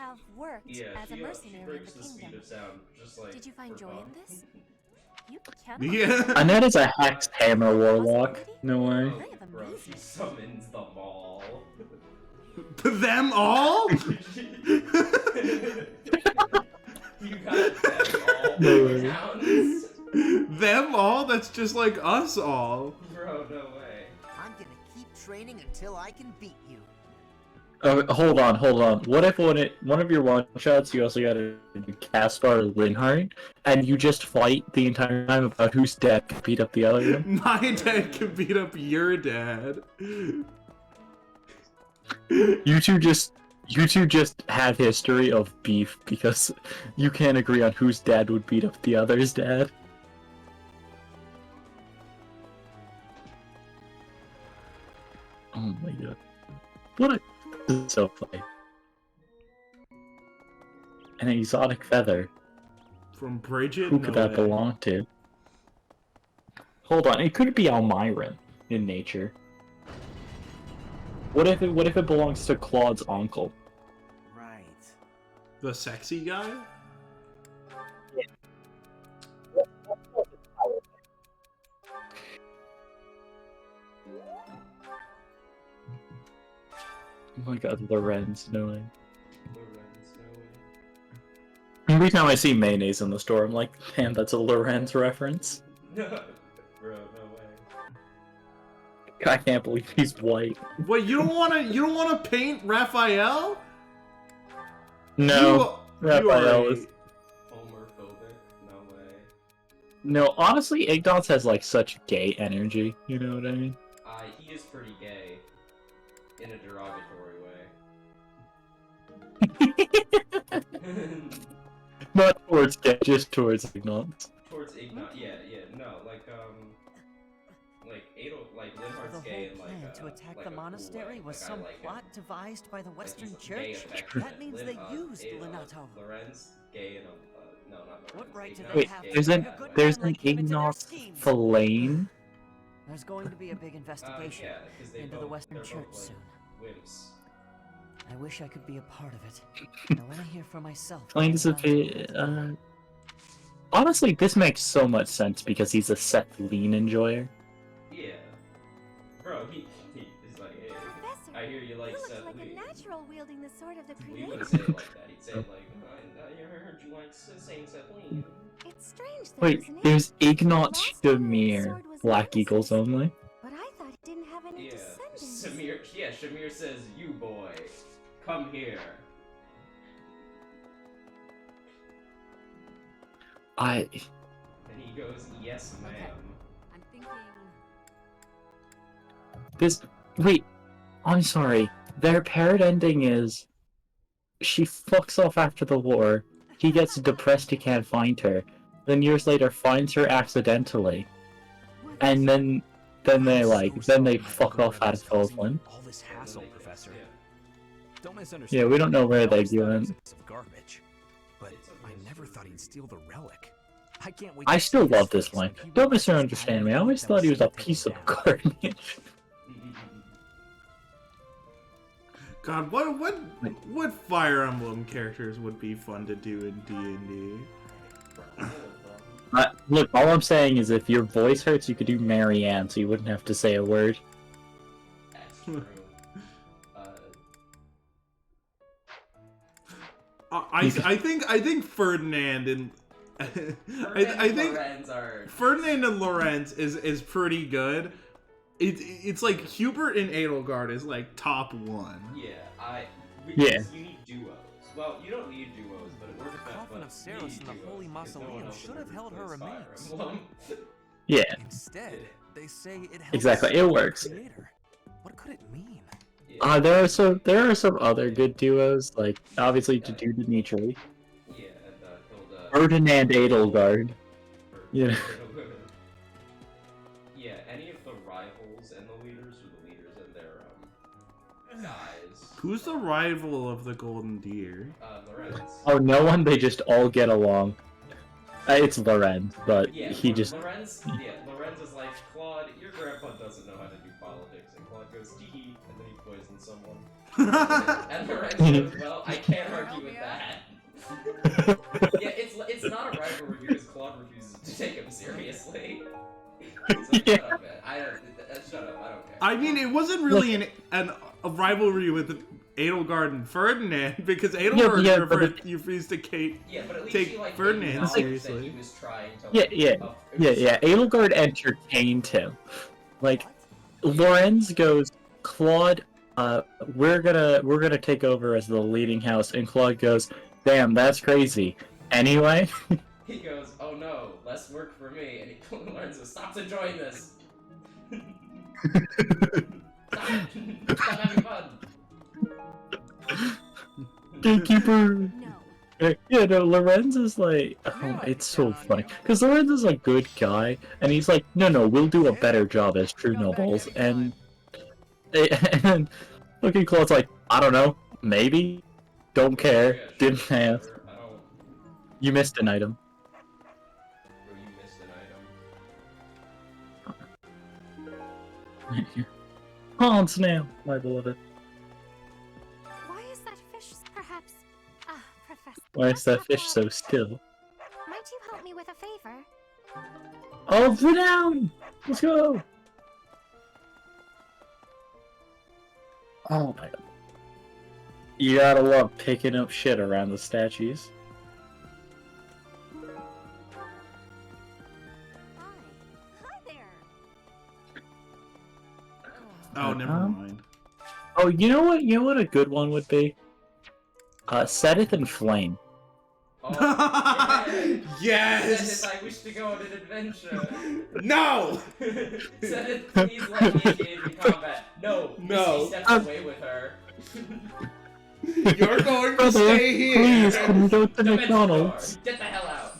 have worked Yeah, as a she mercenary breaks of the the speed kingdom. of sound, just like Did you find for joy fun. in this? You can. Yeah. Annette is a Hex Hammer Warlock. No way. Bro, she summons them all. Them all? You got them all. No way. Towns. Them all? That's just like us all. Bro, no way. training until I can beat you. Hold on. What if one of your one-shots you also gotta do Caspar Linhardt, and you just fight the entire time about whose dad can beat up the other one? My dad can beat up your dad. You two just have history of beef because you can't agree on whose dad would beat up the other's dad. Oh my god. What a... This is so funny. An exotic feather. From Bridget? Who could that belong to? Hold on, it could be Almiran in nature. What if it belongs to Claude's uncle? Right. The sexy guy? Oh my god, Lorenz, no way. Every time I see mayonnaise in the store, I'm like, damn, that's a Lorenz reference. Bro, no way. I can't believe he's white. Wait, you don't wanna paint Raphael? No, Raphael is... Homophobic? No way. No, honestly, Ignatz has like such gay energy, you know what I mean? He is pretty gay. In a derogatory way. Not towards gay, just towards Ignatz. Towards Ignatz, yeah, no, like Linhardt's gay and like, plan to attack like the a monastery cool way. was Like, some I like plot devised by the Western he's gay Church? affectionate. That means they used Lenato. Lorenz, gay and no, not Lorenz. What right do they Wait, have there's to an bring a good there's man an like him into their Ignatz schemes? Flame. There's going to be a big investigation Yeah, 'cause they into both, the Western they're Church both, like, soon. Wimps. I wish I could be a part of it. I want to hear for myself. Flame is a bit, honestly, this makes so much sense because he's a Seth Lean enjoyer. Yeah. Bro, he's like, hey, Professor, I hear you like you Seth look like Lee. a natural wielding the sword of the He creator. wouldn't say it like that. He'd say it like, I heard you like saying Seth Lee. It's strange though, Wait, isn't it? there's Ignatz Last time the Shamir, sword was Black nemesis, Eagles only. But I thought he didn't have any Yeah. descendants. Shamir says, you boy, come here. I... And he goes, yes, ma'am. I'm thinking. This... Wait, I'm sorry. Their paired ending is... She fucks off after the war, he gets depressed he can't find her, then years later finds her accidentally, and then they fuck off out of Fulflin. All this hassle, Professor. Don't Yeah, misunderstand. we don't know where I they always thought it went. was a piece of garbage, but I never thought he'd steal the relic. I can't wait. I to still see his love this face one. when he Don't realizes misunderstand me, I always that thought he was a saved him piece of down. garbage. God, what Fire Emblem characters would be fun to do in D&D? Look, all I'm saying is if your voice hurts, you could do Marianne, so you wouldn't have to say a word. That's true. I think Ferdinand and I think Lorenz are... Ferdinand and Lorenz is pretty good. It's like Hubert and Edelgard is like top one. Yeah, Yeah. You need duos. Well, you don't need duos, but it works The coffin of Ceres in the Holy Mausoleum should have held her remains. Yeah. Instead, they say it held Exactly, the it soul of the works. Creator. What could it mean? There are some other good duos, like obviously to do Dimitri. Yeah, and Ferdinand Edelgard. You know. Yeah, any of the rivals and the leaders, or the leaders and their guys. Who's the rival of the Golden Deer? Lorenz. Oh, no one. They just all get along. It's Lorenz, but Yeah, he just. Lorenz is like, Claude, your grandpa doesn't know how to do politics, and Claude goes, tee, and then he poisons someone. And Lorenz goes, well, I can't argue with that. Yeah, it's not a rivalry because Claude refuses to take him seriously. So shut up, man. Shut up, I don't care. I mean, it wasn't really a rivalry with Edelgard and Ferdinand because Edelgard refused to take Ferdinand seriously. He was trying to, Yeah. Edelgard entertained him. Like, Lorenz goes, Claude, we're gonna take over as the leading house, and Claude goes, damn, that's crazy. Anyway, He goes, oh no, less work for me, and he Lorenzo stops enjoying this. Stop it! Stop having fun. gatekeeper. Yeah, no, Lorenz is like, oh, it's so funny because Lorenz is a good guy, and he's like, no, we'll do a better job as true nobles, and looking Claude's like, I don't know, maybe, don't care, didn't ask. You missed an item. Bro, you missed an item. Hans now, my beloved. Why is that fish perhaps... Professor... Why is that fish so still? Might you help me with a favor? Oh, renown! Let's go! Oh my god. You gotta love picking up shit around the statues. Oh, never mind. Oh, you know what? You know what a good one would be? Set it in flame. Yes! I wish to go on an adventure. No! Said it, please let me engage in combat. No. No. Misty steps away with her. You're going to stay here. Please, can we go to McDonald's? Get the hell out.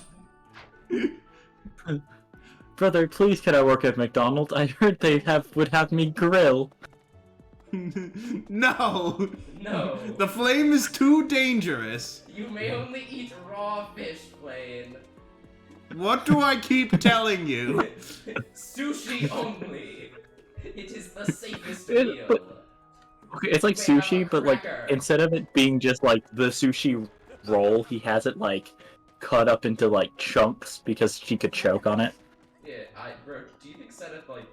Brother, please can I work at McDonald's? I heard they would have me grill. No! No. The flame is too dangerous. You may only eat raw fish, Blaine. What do I keep telling you? Sushi only. It is the safest meal. Okay, it's like sushi, but like instead of it being just like the sushi roll, he has it like cut up into like chunks because she could choke on it. Yeah, bro, do you think Senate like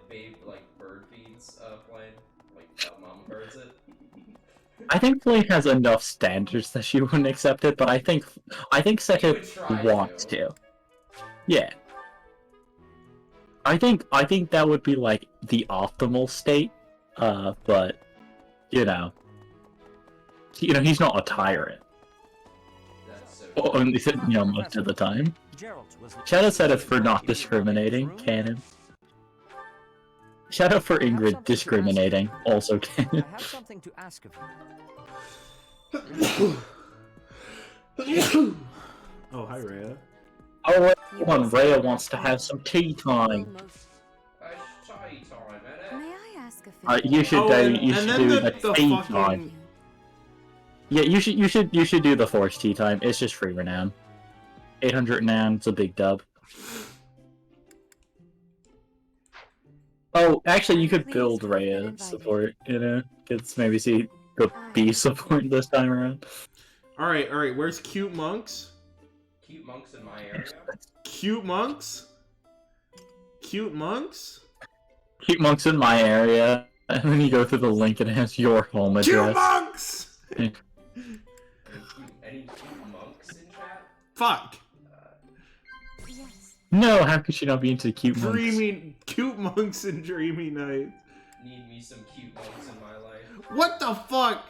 bird feeds Blaine? Like mama birds it? I think Flame has enough standards that she wouldn't accept it, but I think Seth wants to. Yeah. I think that would be like the optimal state, but you know, he's not a tyrant. That's so Or at least, most of the time. Shout out Seth for not discriminating, canon. Shout out for Ingrid discriminating, also canon. I have something to ask of you. Oh, hi, Rhea. Oh, wait, hold on, Rhea wants to have some tea time. May I ask a favor? You should do the tea time. Yeah, you should do the forced tea time. It's just free renown. 800 renown, it's a big dub. Oh, actually, you could build Rhea support, It's maybe see the B support this time around. Alright, where's Cute Monks? Cute monks in my area. Cute Monks? Cute Monks? Cute Monks in my area, and then you go through the link and it has your home address. Cute Monks! Any cute monks in chat? Fuck! No, how could she not be into cute monks? Cute Monks and Dreamy Nights. Need me some cute monks in my life. What the fuck?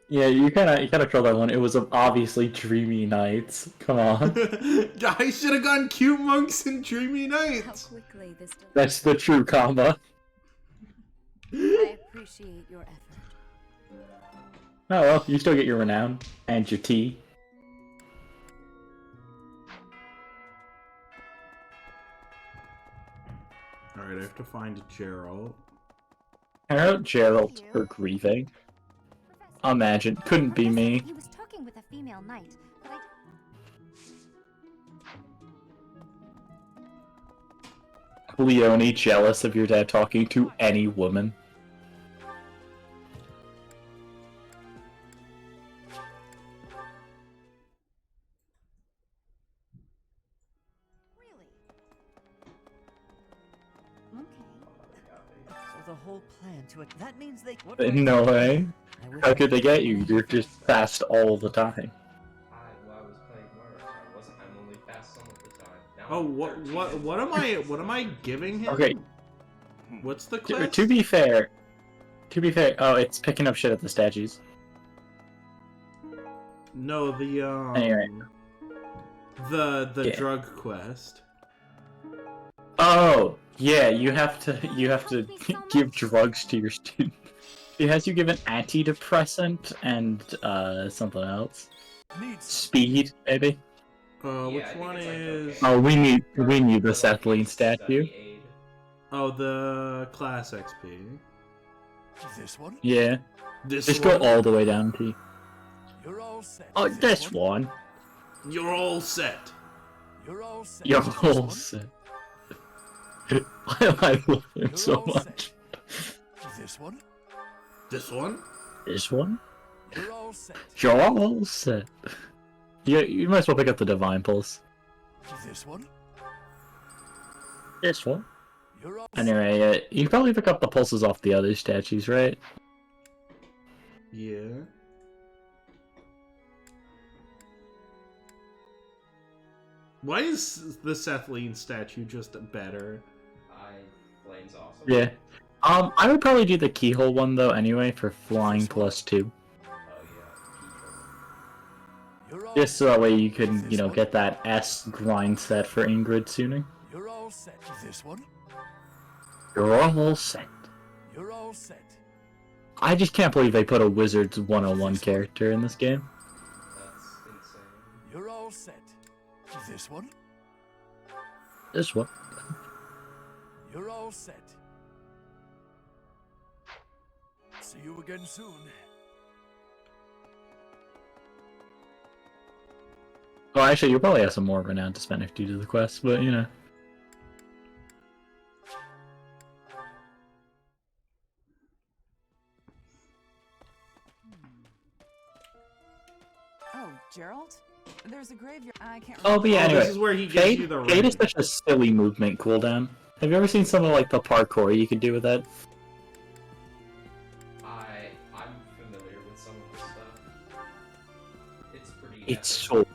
Yeah, you kinda trolled that one. It was obviously Dreamy Nights. Come on. I should have gone Cute Monks and Dreamy Nights. How quickly this That's the true combo. I appreciate your effort. Oh well, you still get your renown and your tea. Alright, I have to find Gerald. Harold Gerald for grieving. Imagine, couldn't be me. He was talking with a female knight, but Leonie jealous of your dad talking to any woman. So the whole plan to it. That means they. No way. How could they get you? You're just fast all the time. I was playing Mario, so I'm only fast some of the time. Now Oh, what am I giving him? Okay. What's the quest? To be fair, oh, it's picking up shit at the statues. No, the Anyway. the Yeah. drug quest. Oh, yeah, you have to give drugs to your student. It has you give an antidepressant and something else. Speed, maybe. Which one is? Oh, we need the Sethlean statue. Oh, the class XP. This one? Yeah. This Just one? go all the way down to. You're all set. Oh, this one. You're all set. You're all set. You're all set. I love him so much. This one? This one? This one? You're all set. You're all set. You might as well pick up the Divine Pulse. This one? This one? You're all Anyway, you can probably pick up the pulses off the other statues, right? Yeah. Why is the Sethlean statue just better? Flame's awesome. Yeah. I would probably do the keyhole one though anyway for flying +2. Just so that way you can, get that S grind set for Ingrid sooner. You're all set. This one? You're all set. You're all set. I just can't believe they put a Wizards 101 character in this game. That's insane. You're all set. This one? This one. You're all set. See you again soon. Oh, actually, you'll probably have some more renown to spend if you do the quest, but Oh, Gerald? There's a graveyard. I can't Oh, but yeah, anyway. This is where he gives you the ring. Fade is such a silly movement cooldown. Have you ever seen some of like the parkour you can do with that? I'm familiar with some of this stuff. It's pretty. It's so.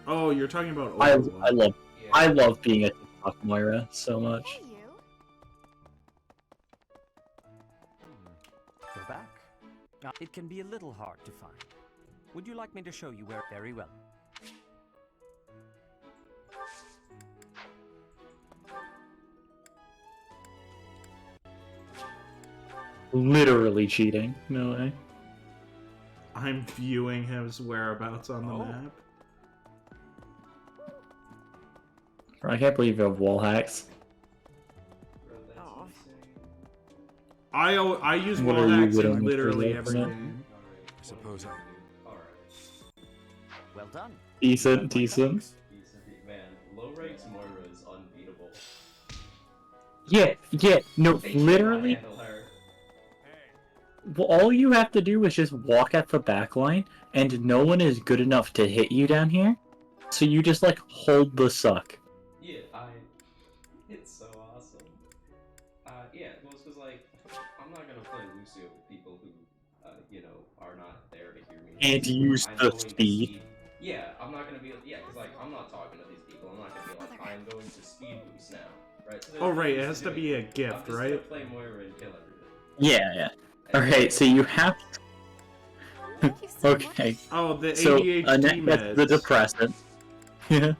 Oh, you're talking about I love being a TikTok Moira so much. You're back. Now, it can be a little hard to find. Would you like me to show you where? Very well. Literally cheating. No way. I'm viewing his whereabouts on the map. I can't believe you have wall hacks. I use What wall are you hacks willing in to literally do every for that? game. I suppose I. Well done. Decent. Man, low ranks Moira is unbeatable. Yeah, no, They cannot literally, handle her. well, all you have to do is just walk at the back line, and no one is good enough to hit you down here, so you just, hold the suck. Yeah, it's so awesome. Yeah, well, it's because, I'm not gonna play Lucio with people who, are not there to hear me. And use I'm the going to speed. Yeah, I'm not gonna be, because, I'm not talking to these people. I'm not gonna be like, I'm going to speed boost now, right? So Oh, there's right, it no has to reason be a it. gift, I'm just right? gonna play Moira and kill everything. Yeah. Alright, so you have Okay. Oh, the So, ADHD Annette gets the meds. depressant. Yeah.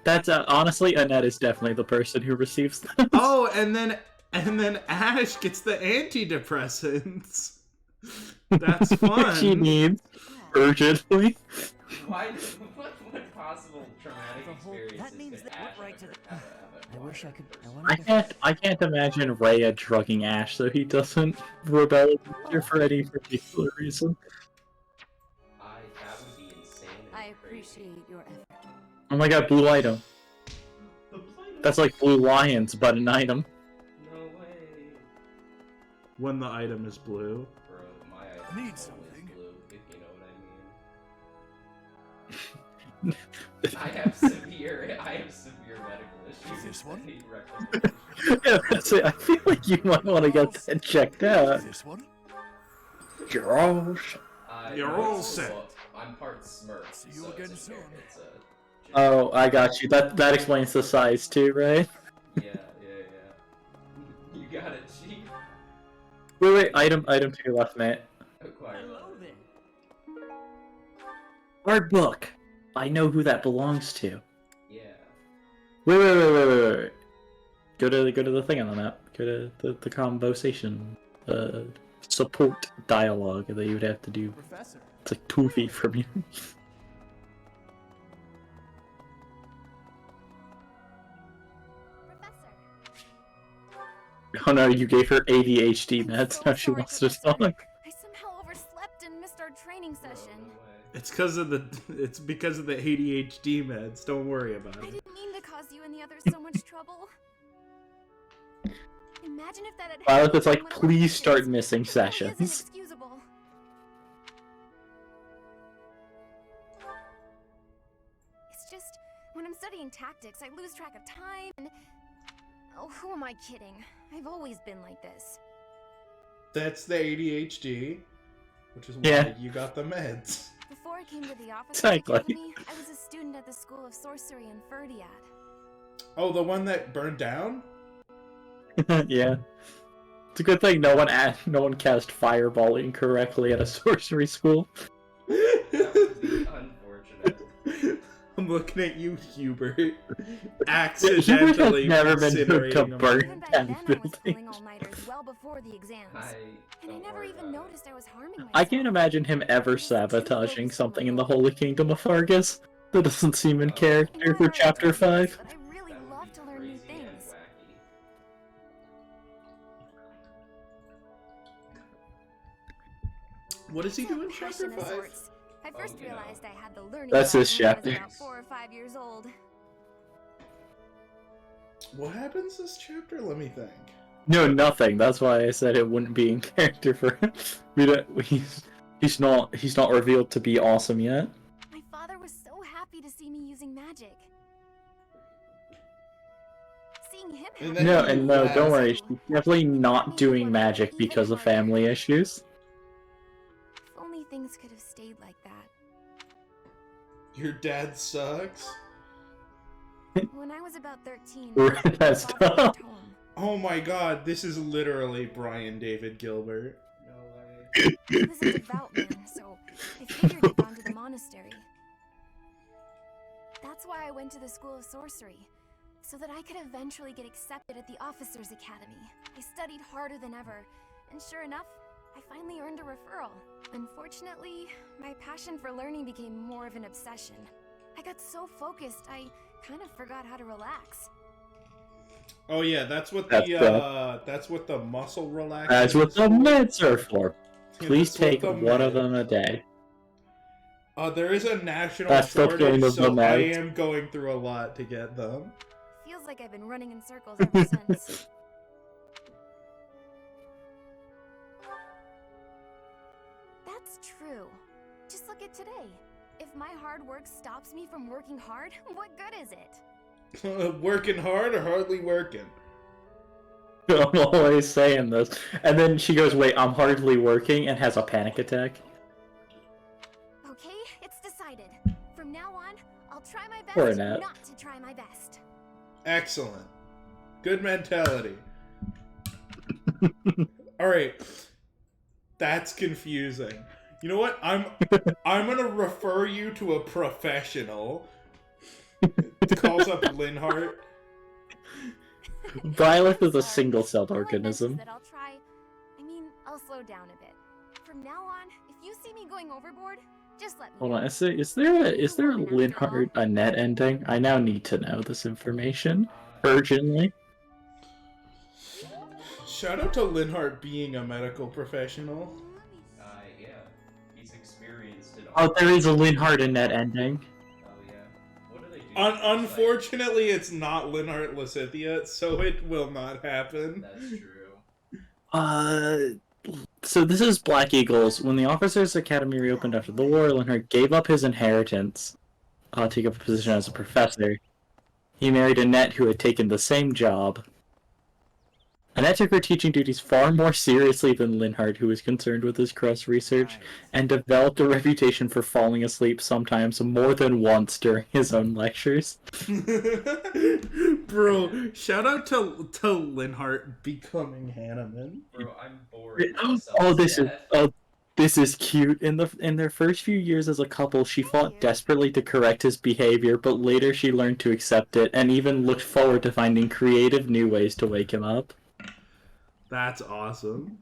That's, honestly, Annette is definitely the person who receives them. Oh, and then Ash gets the antidepressants. That's fun. She needs urgently. Why? What possible traumatic experiences That means could that Ash right to ever the. have? I wish I could. I I can't imagine Rhea drugging Ash so he doesn't rebel for any particular reason. That would be insane. I appreciate your effort. Oh my god, blue item. That's like blue lions, but an item. No way. When the item is blue. Bro, my item Need is always something. blue, if you know what I mean. I have severe medical issues. This one? I need rectal Yeah, that's it. I feel like you might want to get that checked out. This one? You're all You're no, all it's- set. well, I'm part Smurf. See you so again it's soon. It's a Oh, I got you. That explains the size too, right? Yeah. You got it, Chief. Wait. Item to your left, mate. Acquire Hello there. Art book. I know who that belongs to. Yeah. Wait. Go to the thing on the map. Go to the conversation. Support dialogue that you would have to do. Professor. It's like 2 feet from you. Oh no, you gave her ADHD meds. Now she wants to talk. I somehow overslept and missed our training session. It's because of the ADHD meds. Don't worry about I it. didn't mean to cause you and the others so much trouble. Imagine if that had Violet is like, when please I start did. missing It really is sessions. inexcusable. It's just, when I'm studying tactics, I lose track of time and... Oh, who am I kidding? I've always been like this. That's the ADHD, which is why Yeah. you got the meds. Before I came to the office Exactly. academy, I was a student at the School of Sorcery in Ferdiad. Oh, the one that burned down? Yeah. It's a good thing no one cast Fireball incorrectly at a sorcery school. Unfortunate. I'm looking at you, Hubert. Hubert Accidentally has never been known to incinerating them. burn Even back down then, I was buildings. pulling all-nighters well before the exams. And I never even noticed I was harming myself. I can't imagine him ever sabotaging something in the Holy Kingdom of Fargus. That doesn't seem in character for Chapter 5. But I really love to learn new things. What is he doing in Chapter Passion of 5? sorts. I first realized I had the learning That's bug his when I was chapter. about 4 or 5 years old. What happens this chapter? Let me think. No, nothing. That's why I said it wouldn't be in character for him. He's not revealed to be awesome yet. My father was so happy to see me using magic. Seeing him And happy No, then and no, don't worry. She's definitely not doing magic because of family issues. If only things could have stayed like that. Your dad sucks? When I was about 13, Right, my that's father tough. left home. Oh my god, this is literally Brian David Gilbert. He was a devout man, so I figured he'd gone to the monastery. That's why I went to the School of Sorcery, so that I could eventually get accepted at the Officers' Academy. I studied harder than ever, and sure enough, I finally earned a referral. Unfortunately, my passion for learning became more of an obsession. I got so focused, I kind of forgot how to relax. Oh yeah, that's what That's the muscle relaxers. That's what the meds are for. Yeah, Please that's what take the one of meds- them a day. There is a national That's the shortage, point of so the I meds. am going through a lot to get them. Feels like I've been running in circles ever since. That's true. Just look at today. If my hard work stops me from working hard, what good is it? Working hard or hardly working? I'm always saying this. And then she goes, wait, I'm hardly working, and has a panic attack. Okay, it's decided. From now on, I'll try my Poor best Annette. not to try my best. Excellent. Good mentality. Alright. That's confusing. You know what? I'm gonna refer you to a professional. Calls up Linhart. Violet is a single-celled All I meant is organism. that I'll slow down a bit. From now on, if you see me going overboard, just let me Hold know. on, is there a Linhart Annette ending? I now need to know this information urgently. Shout out to Linhart being a medical professional. Yeah. He's experienced it Oh, there is a Linhart Annette ending. Oh yeah. What do they do? Unfortunately, it's not Linhart Lysithia, so it will not happen. That's true. So this is Black Eagles. When the Officers' Academy reopened after the war, Linhart gave up his inheritance to take up a position as a professor. He married Annette, who had taken the same job. Annette took her teaching duties far more seriously than Linhart, who was concerned with his crust research, and developed a reputation for falling asleep sometimes more than once during his own lectures. Bro, shout out to Linhart becoming Hanneman. Bro, I'm bored. This is cute. In their first few years as a couple, she fought desperately to correct his behavior, but later she learned to accept it and even looked forward to finding creative new ways to wake him up. That's awesome.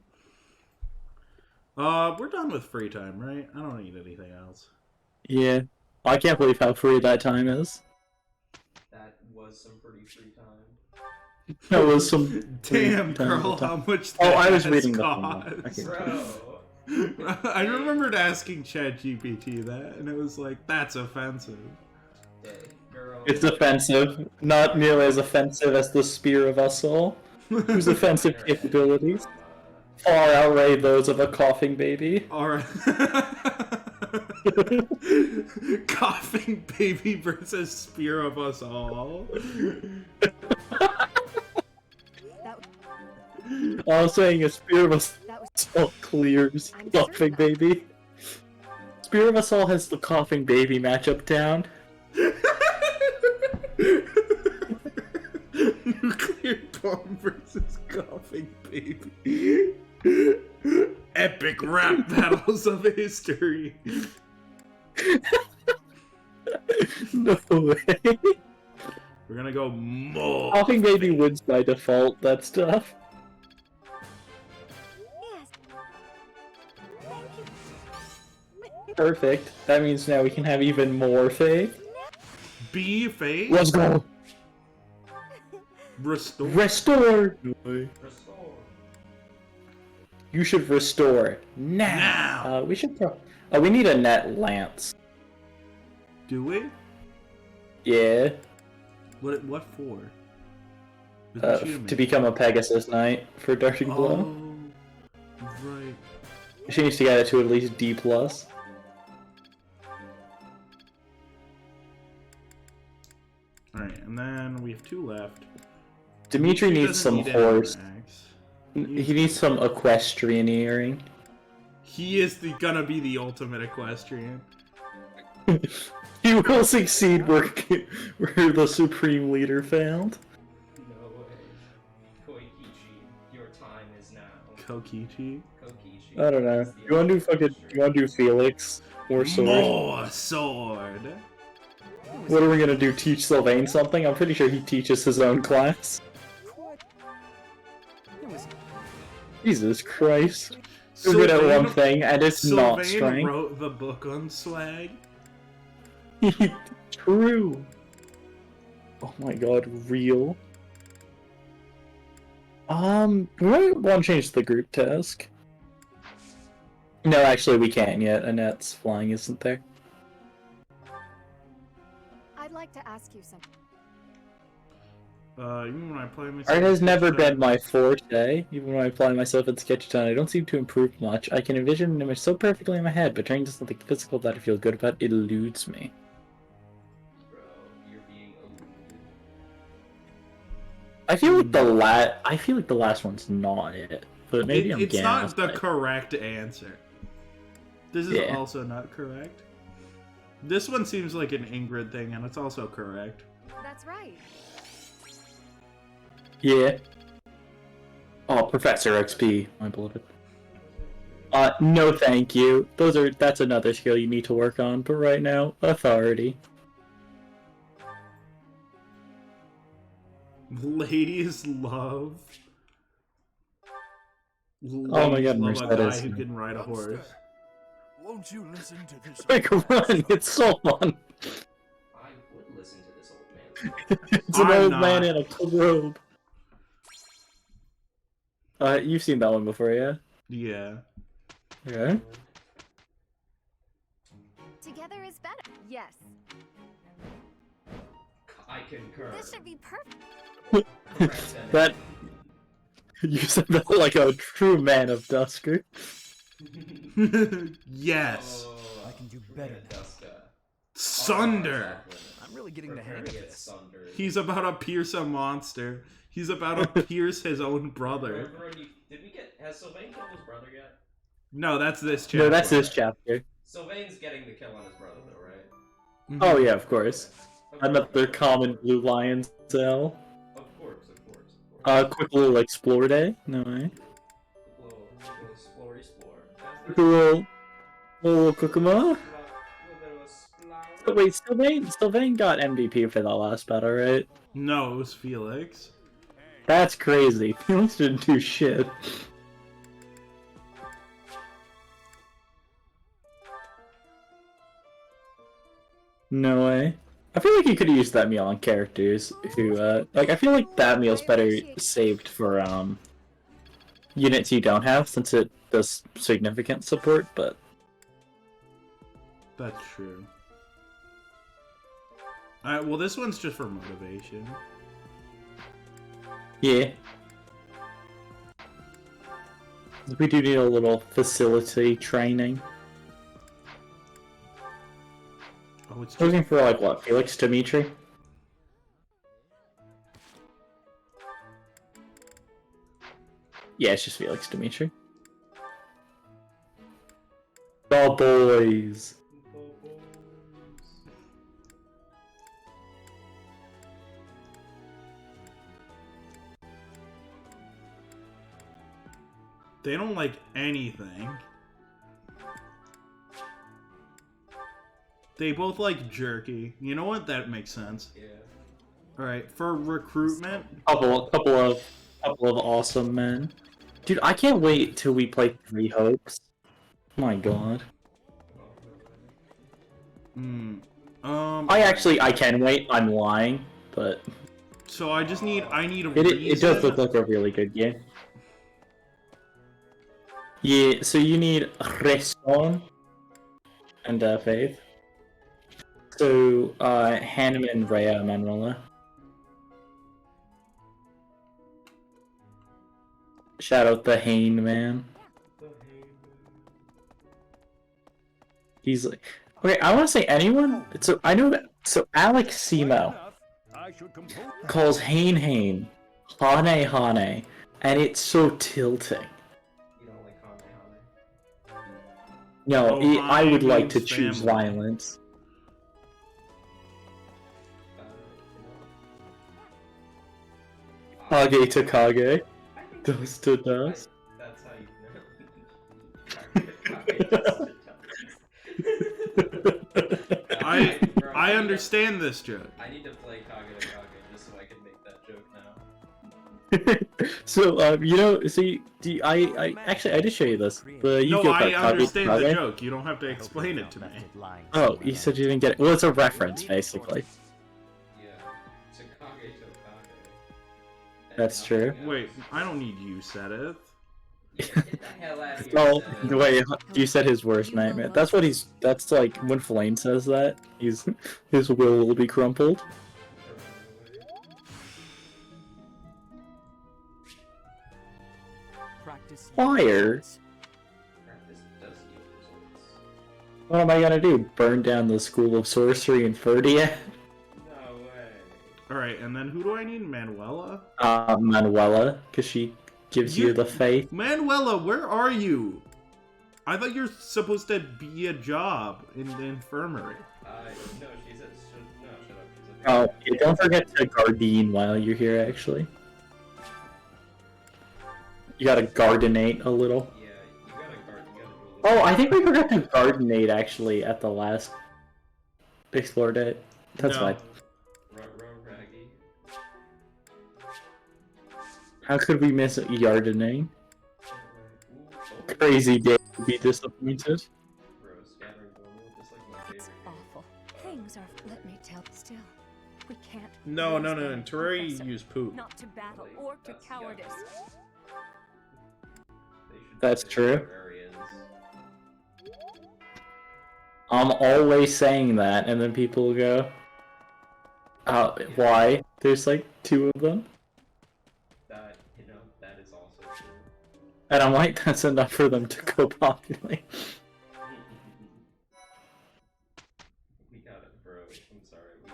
We're done with free time, right? I don't need anything else. Yeah. I can't believe how free that time is. That was some pretty free time. That was some damn girl, how much that I was has reading cost. Bro. I remembered asking ChatGPT that, and it was like, that's offensive. Girl. It's offensive. Not nearly as offensive as the Spear of Assal, whose offensive capabilities far outweigh those of a coughing baby. Alright. Coughing baby versus Spear of Us All. I was saying a Spear of Assal clears coughing baby. Spear of Assal has the coughing baby matchup down. Nuclear bomb versus coughing baby. Epic rap battles of history. No way. We're gonna go more. Coughing baby wins by default, that stuff. Perfect. That means now we can have even more faith. B faith? Let's go. Restore. Restore. Restore. You should restore now. We should. We need a net lance. Do we? Yeah. What for? To become a Pegasus Knight for Darting Blow. Oh, right. She needs to get it to at least D+. Alright, and then we have 2 left. Dimitri needs some need horse. He He needs some equestrianeering. He is gonna be the ultimate equestrian. He will succeed where the supreme leader failed. No way. Koikichi, your time is now. Kokichi? Kokichi. I don't know. You wanna do Felix or Sword? More sword. What are we gonna do? Teach Sylvain something? I'm pretty sure he teaches his own class. Jesus Christ. You're good at one thing, and it's not Sylvain strength. wrote the book on swag. True. Oh my god, real. We might want to change the group task. No, actually we can't yet. Annette's flying isn't there. I'd like to ask you something. Even when I play myself... Art has never been my forte. Even when I apply myself in Sketchathon, I don't seem to improve much. I can envision an image so perfectly in my head, but turning to something physical that I feel good about eludes me. Bro, you're being eluded. I feel like the last one's not it. But maybe I'm It's not the gaslighting. correct answer. This is also not correct. This one seems like an Ingrid thing, and it's also correct. That's right. Yeah. Oh, Professor XP, my beloved. No thank you. That's another skill you need to work on, but right now, authority. Ladies love... Oh my god, love a guy Mercedes. who can ride a horse. Won't you listen to this? Quick run, it's so fun. I would listen to this old man. It's an I'm old not. man in a robe. You've seen that one before, yeah? Yeah. Yeah? Together is better. Yes. I concur. This should be perfect. That... You said that like a true man of Dusker. Yes. I can do better now. Sunder. I'm really getting the hang of this. He's about to pierce a monster. He's about to pierce his own brother. Has Sylvain killed his brother yet? No, that's this chapter. No, that's this chapter. Sylvain's getting the kill on his brother, though, right? Oh yeah, of course. Another common blue lion cell. Of course. Quick little explore day. No way. Little explore. Quick little Kukuma. Oh, wait, Sylvain got MVP for that last battle, right? No, it was Felix. That's crazy. Felix didn't do shit. No way. I feel like you could have used that meal on characters who, like, I feel like that meal's better saved for, units you don't have, since it does significant support, but... That's true. Alright, well this one's just for motivation. Yeah. We do need a little facility training. Oh, it's looking for, like, what, Felix Dimitri? Yeah, it's just Felix Dimitri. The boys! They don't like anything. They both like jerky. You know what? That makes sense. Yeah. Alright, for recruitment... Couple of awesome men. Dude, I can't wait till we play 3 Hopes. My god. I can wait. I'm lying, but... So I need a It does look like a really good game. Yeah, so you need Raison and Faith. So, Hannah and Rhea Manuela. Shout out the Hane man. He's like... Okay, I want to say anyone... So, I know that... So, Alex Simo calls Hane, Hane, and it's so tilting. No, I would like to choose violence. Kage to Kage. Dust to dust. That's how I understand this joke. I need to play Kage to Kage just so I can make that joke now. So, you know, see, I did show you this. No, I understand the joke. You don't have to explain it to me. Oh, you said you didn't get it. Well, it's a reference, basically. Yeah, it's a Kage to Kage. That's true. Wait, I don't need you said it. Oh, wait, you said his worst nightmare. That's like, when Flame says that, his will be crumpled. Fire? What am I gonna do? Burn down the School of Sorcery in Ferdia? No way. Alright, and then who do I need? Manuela? Manuela, because she gives you the faith. Manuela, where are you? I thought you're supposed to be a job in the infirmary. No, she said, no, shut up. She said, Oh, yeah, don't forget to Gardine while you're here, actually. You gotta gardenate a little. Yeah, you gotta do a little. Oh, I think we forgot to gardenate, actually, at the last Explore Day. That's fine. Raggy. How could we miss Yardening? Crazy day to be disappointed. It's awful. Things are. Let me tell. Still, we can't. No, Terraria use poop. Not to battle or to cowardice. That's true. I'm always saying that, and then people go, why? There's like 2 of them. That is also true. And I'm like, that's enough for them to go populate. We gotta, bro, I'm sorry, we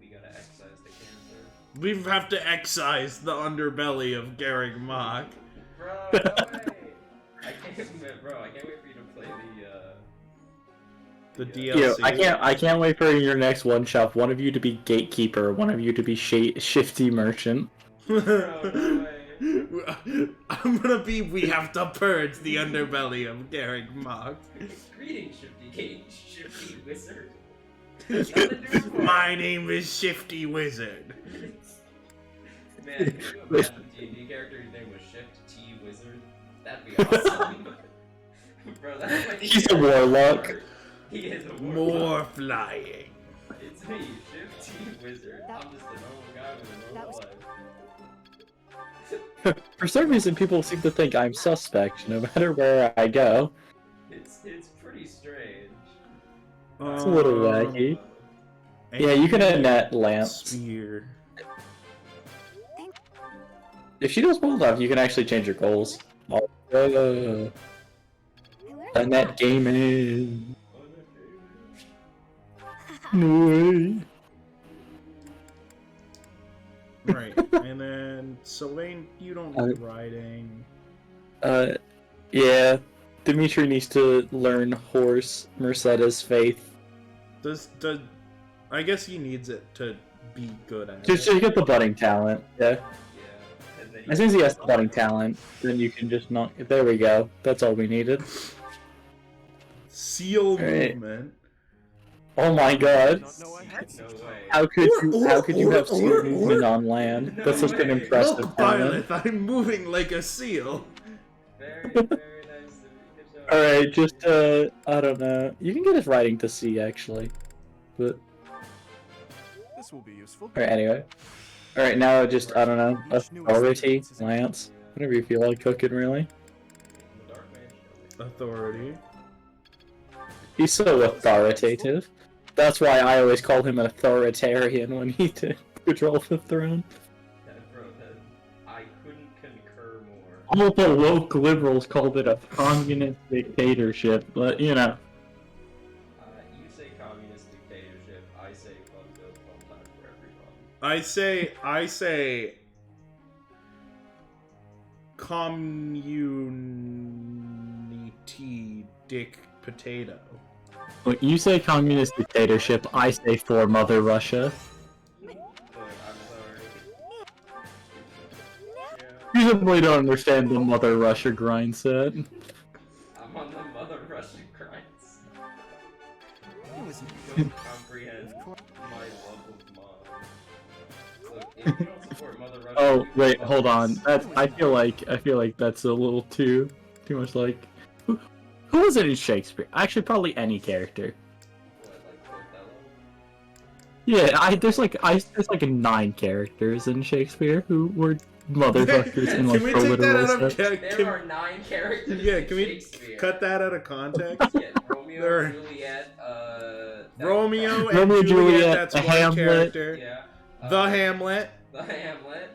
gotta excise the cancer. We have to excise the underbelly of Garrick Mach. Bro, no way. I can't wait for you to play the DLC. Yeah, I can't wait for your next one shot. One of you to be gatekeeper, one of you to be shifty merchant. Bro, no way. I'm gonna be. We have to purge the underbelly of Garrick Mach. Greetings, Shifty Wizard. My name is Shifty Wizard. Man, if you imagine a D&D character whose name was Shift T Wizard, that'd be awesome. Bro, that's like He's a warlock. He is a warlock. More flying. It's me, Shift T Wizard. I'm just a normal guy with a normal life. For some reason, people seem to think I'm suspect no matter where I go. It's pretty strange. It's a little wacky. Yeah, you can add net lamps. Spear. If she does well enough, you can actually change your goals. Net gaming. No way. Right, and then Sylvain, you don't need riding. Yeah. Dimitri needs to learn horse, Mercedes faith. I guess he needs it to be good at Just it. get the budding talent, yeah. As soon as he has the budding talent, then you can just knock. There we go. That's all we needed. Seal movement. Oh my god! How could you have seal movement on land? That's such an impressive Look, talent. Violet, I'm moving like a seal. Very nice. Alright, just I don't know. You can get his riding to C actually, but. This will be useful. Alright, anyway. Alright, now just, I don't know, authority, lance, whatever you feel like cooking, really. Authority. He's so authoritative. That's why I always call him an authoritarian when he did control the throne. I couldn't concur more. All the woke liberals called it a communist dictatorship, but you know. You say communist dictatorship, I say fun-filled fun time for everyone. I say community dick potato. When you say communist dictatorship, I say for Mother Russia. Look, I'm sorry. You simply don't understand the Mother Russia grind set. I'm on the Mother Russia grinds. You don't comprehend my love of mom. Look, if you don't support Mother Russia, Oh wait, hold on. I feel like that's a little too much like. Who was it in Shakespeare? Actually, probably any character. What, like Othello? Yeah, there's like 9 characters in Shakespeare who were motherfuckers in like Can we take that out of There are 9 characters in Shakespeare. Cut that out of context? Yeah, Romeo, Juliet, Romeo and Romeo, Juliet, that's one Hamlet. character. Yeah. The Hamlet. The Hamlet.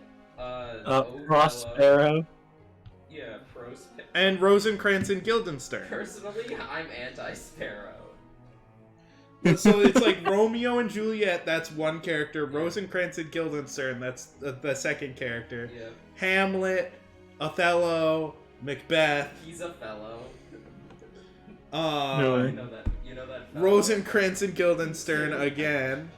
Prospero. Yeah, Prospero. And Rosencrantz and Guildenstern. Personally, I'm anti-Sparrow. So it's like Romeo and Juliet, that's one character. Rosencrantz and Guildenstern, that's the second character. Yeah. Hamlet, Othello, Macbeth. He's a fellow. No way. You know that. Rosencrantz and Guildenstern again.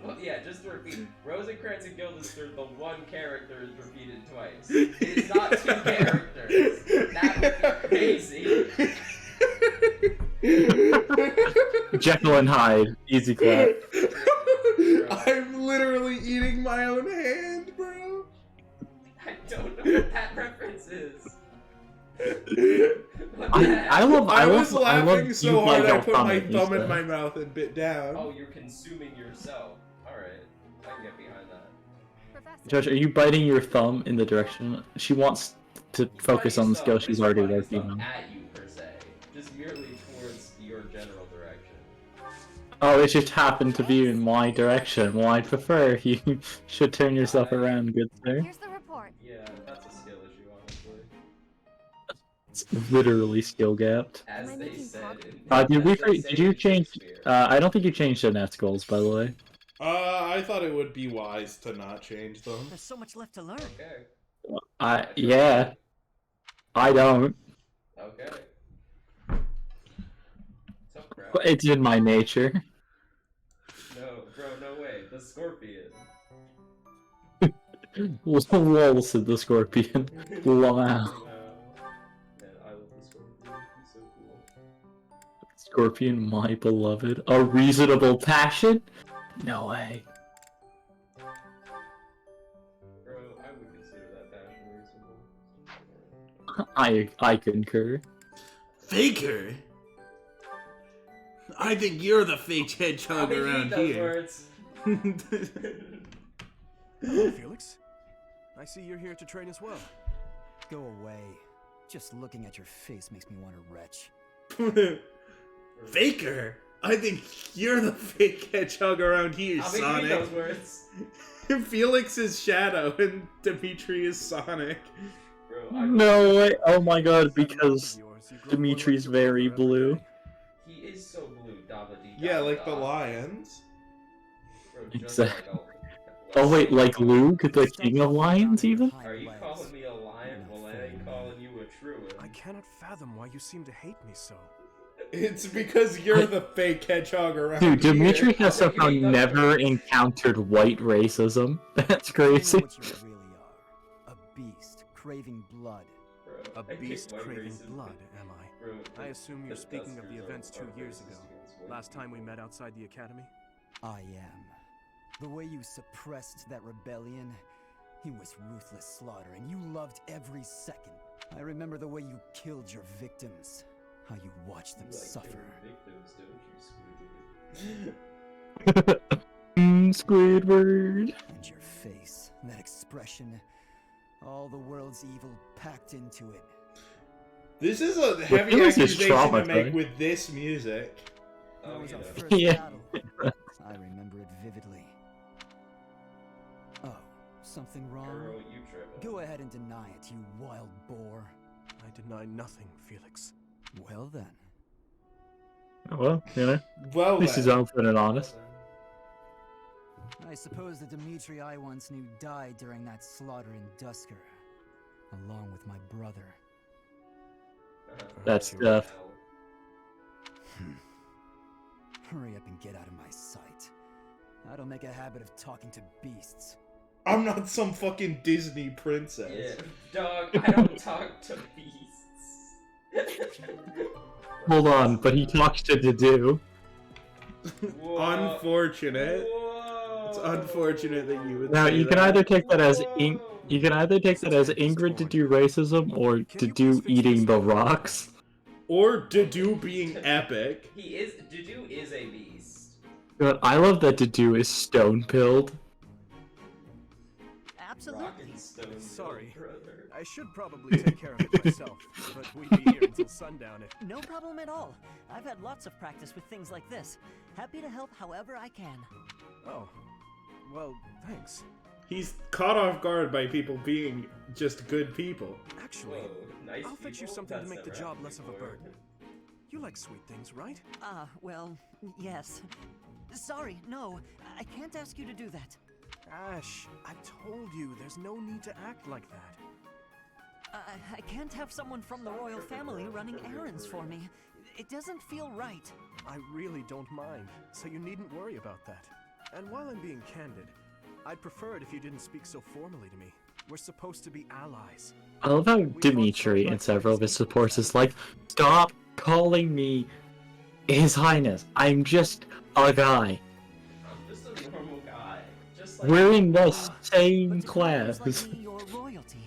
Well, yeah, just to repeat, Rosencrantz and Guildenstern, the one character is repeated twice. It is not 2 characters. That would be crazy. Jekyll and Hyde, easy clap. I'm literally eating my own hand, bro. I don't know what that reference is. I love laughing so hard I put my comment, thumb in Lisa. my mouth and bit down. Oh, you're consuming yourself. Alright, I can get behind that. Josh, are you biting your thumb in the direction she wants to focus on the skill she's already working on? At you, per se. Just merely towards your general direction. Oh, it just happened to be in my direction. Well, I'd prefer you should turn yourself around, good sir. Here's the report. Yeah, that's a skill issue, honestly. It's literally skill gapped. As they said in Did you change? I don't think you changed the net goals, by the way. I thought it would be wise to not change them. There's so much left to learn. Okay. Yeah. I don't. Okay. Tough crap. It's in my nature. No, bro, no way. The scorpion. Lol, said the scorpion. Wow. Man, I love the scorpion. He's so cool. Scorpion, my beloved. A reasonable passion? No way. Bro, I would consider that passion reasonable. I concur. Faker? I think you're the fake hedgehog I hate around those here. words. Hello, Felix. I see you're here to train as well. Go away. Just looking at your face makes me want to retch. Faker? I think you're the fake hedgehog around here, I'll be Sonic. those words. Felix is Shadow and Dimitri is Sonic. Bro, No way. Oh my god, because Dimitri's very blue. He is so blue, Dabba-dee. Yeah, like the lions. Bro, just Exactly. like Oh wait, like Luke, the king of lions even? Are you calling me a lion? Well, I ain't calling you a truant. I cannot fathom why you seem to hate me so. It's because you're the fake hedgehog around Dude, here. Dimitri has somehow never encountered white racism. That's crazy. What you really are. A beast, craving blood. A beast craving blood, am I? I assume you're speaking of the events 2 years ago. Last time we met outside the academy? I am. The way you suppressed that rebellion, it was ruthless slaughter, and you loved every second. I remember the way you killed your victims, how you watched them suffer. Victims, don't you, Squidward. And your face, that expression, all the world's evil packed into it. This is a heavy Felix is accusation to make traumatized. with this music. That was our first Yeah. battle. I remember it vividly. Oh, something wrong? Girl, you tripping. Go ahead and deny it, you wild boar. I deny nothing, Felix. Well then. Well, you know, Well, at least he's then. open and honest. I suppose the Dimitri I once knew died during that slaughter in Dusker, along with my brother. That's death. Hurry up and get out of my sight. I don't make a habit of talking to beasts. I'm not some fucking Disney princess. Yeah, dog, I don't talk to beasts. Hold on, but he talks to Dedue. Unfortunate. It's unfortunate that you would Now say you can that. either take that as you can either take that as Ingrid Dedue racism or Dedue eating the rocks. Or Dedue being epic. Dedue is a beast. But I love that Dedue is stone pilled. Absolutely. Sorry. I should probably take care of it myself, but we'd be here until sundown if... No problem at all. I've had lots of practice with things like this. Happy to help however I can. Oh. Well, thanks. He's caught off guard by people being just good people. Actually, nice I'll fetch you people? something to That's make the never job happened less of a before. burden. You like sweet things, right? Well, yes. Sorry, no. I can't ask you to do that. Ash, I told you, there's no need to act like that. I can't have someone from the royal family running errands for me. It doesn't feel right. I really don't mind, so you needn't worry about that. And while I'm being candid, I'd prefer it if you didn't speak so formally to me. We're supposed to be allies. I love how Dimitri and several of his supporters is like, stop calling me His Highness. I'm just a guy. I'm just a normal guy. Just like We're in the same class. Like me, you're royalty.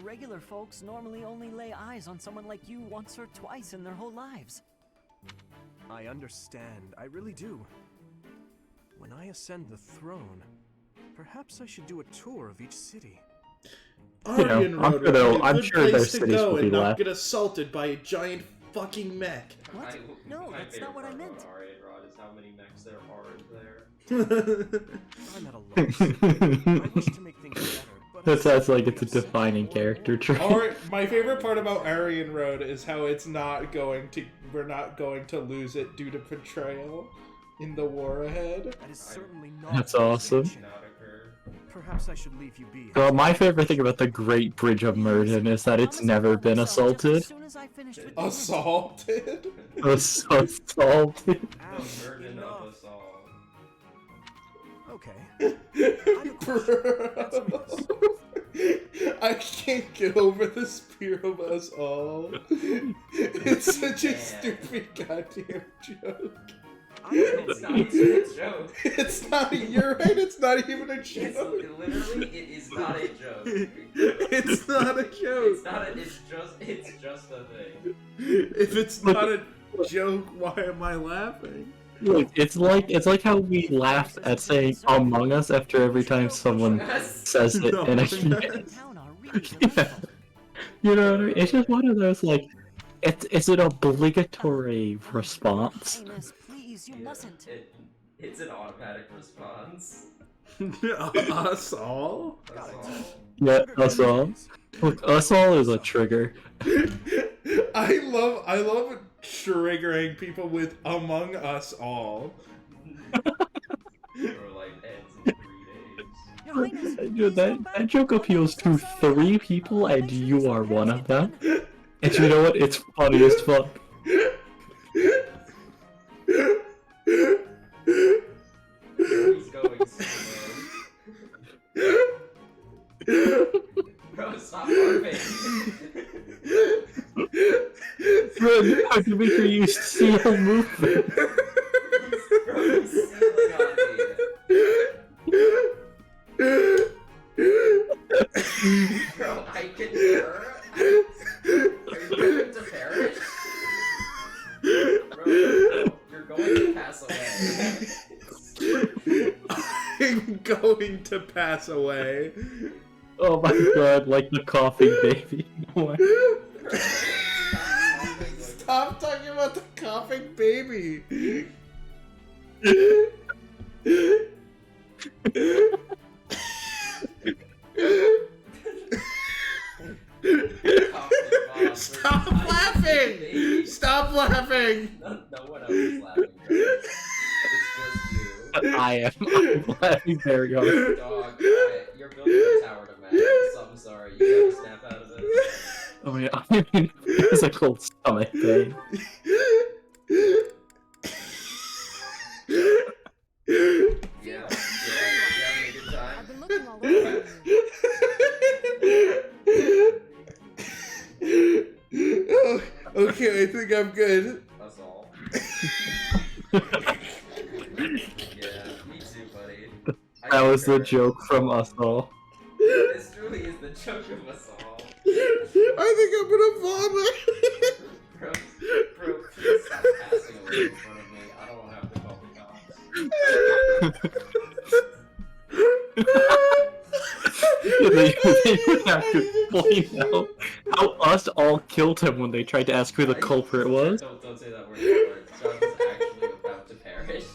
Regular folks normally only lay eyes on someone like you once or twice in their whole lives. I understand, I really do. When I ascend the throne, perhaps I should do a tour of each city. Aryan I'm Road sure would be a I'm good sure their place to cities go will be and not left. get assaulted by a giant fucking mech. What? No, My that's favorite not what I part meant. about Arian Rod is how many mechs there are there. I'm at a loss. I wish to make things better, but That sounds like it's a defining character trait. My favorite part about Aryan Road is how it's not going to. We're not going to lose it due to betrayal. in the war ahead. That is certainly not. That's awesome. Perhaps I should leave you be. Well, my favorite thing about the Great Bridge of Merton is that it's never been assaulted. Assaulted? Assaulted. Merton of us all. Okay. I can't get over the spear of us all. It's such a stupid goddamn joke. It's not even a joke. It's not. You're right. It's not even a joke. Literally, it is not a joke. It's not a joke. It's not. It's just a thing. If it's not a joke, why am I laughing? Look, it's like how we laugh at saying Among Us after every time someone says it in a yeah. You know what I mean? It's just one of those like it's an obligatory response. Please, you mustn't. It's an automatic response. Us all? Yeah, us all. Look, us all is a trigger. I love triggering people with Among Us all. Dude, that joke appeals to 3 people, and you are one of them. And you know what? It's funny as fuck. He's going slow. Bro, stop barfing. Bro, you have to make sure you seal movement. Bro, he's sealing on me. Bro, I can hear her. Are you going to perish? Bro, you're going to pass away. I'm going to pass away. Oh my god, like the coughing baby. Stop talking about the coughing baby. Stop laughing! Stop laughing! No one else is laughing. It's just you. I'm laughing very hard. Dog, you're building a tower to max, so I'm sorry. You gotta snap out of it. Oh yeah, I mean, physical stomach pain. Yeah, having a good time? I've been looking all over Oh, okay, I think I'm good. That's all. Yeah, me too, buddy. That was the joke from us all. This truly is the joke of us all. I think I'm gonna vomit. Bro, please stop passing away in front of me. I don't want to have to call the They would have to point out how us all killed him when they tried to ask who the culprit was. Don't say that word. John is actually about to perish.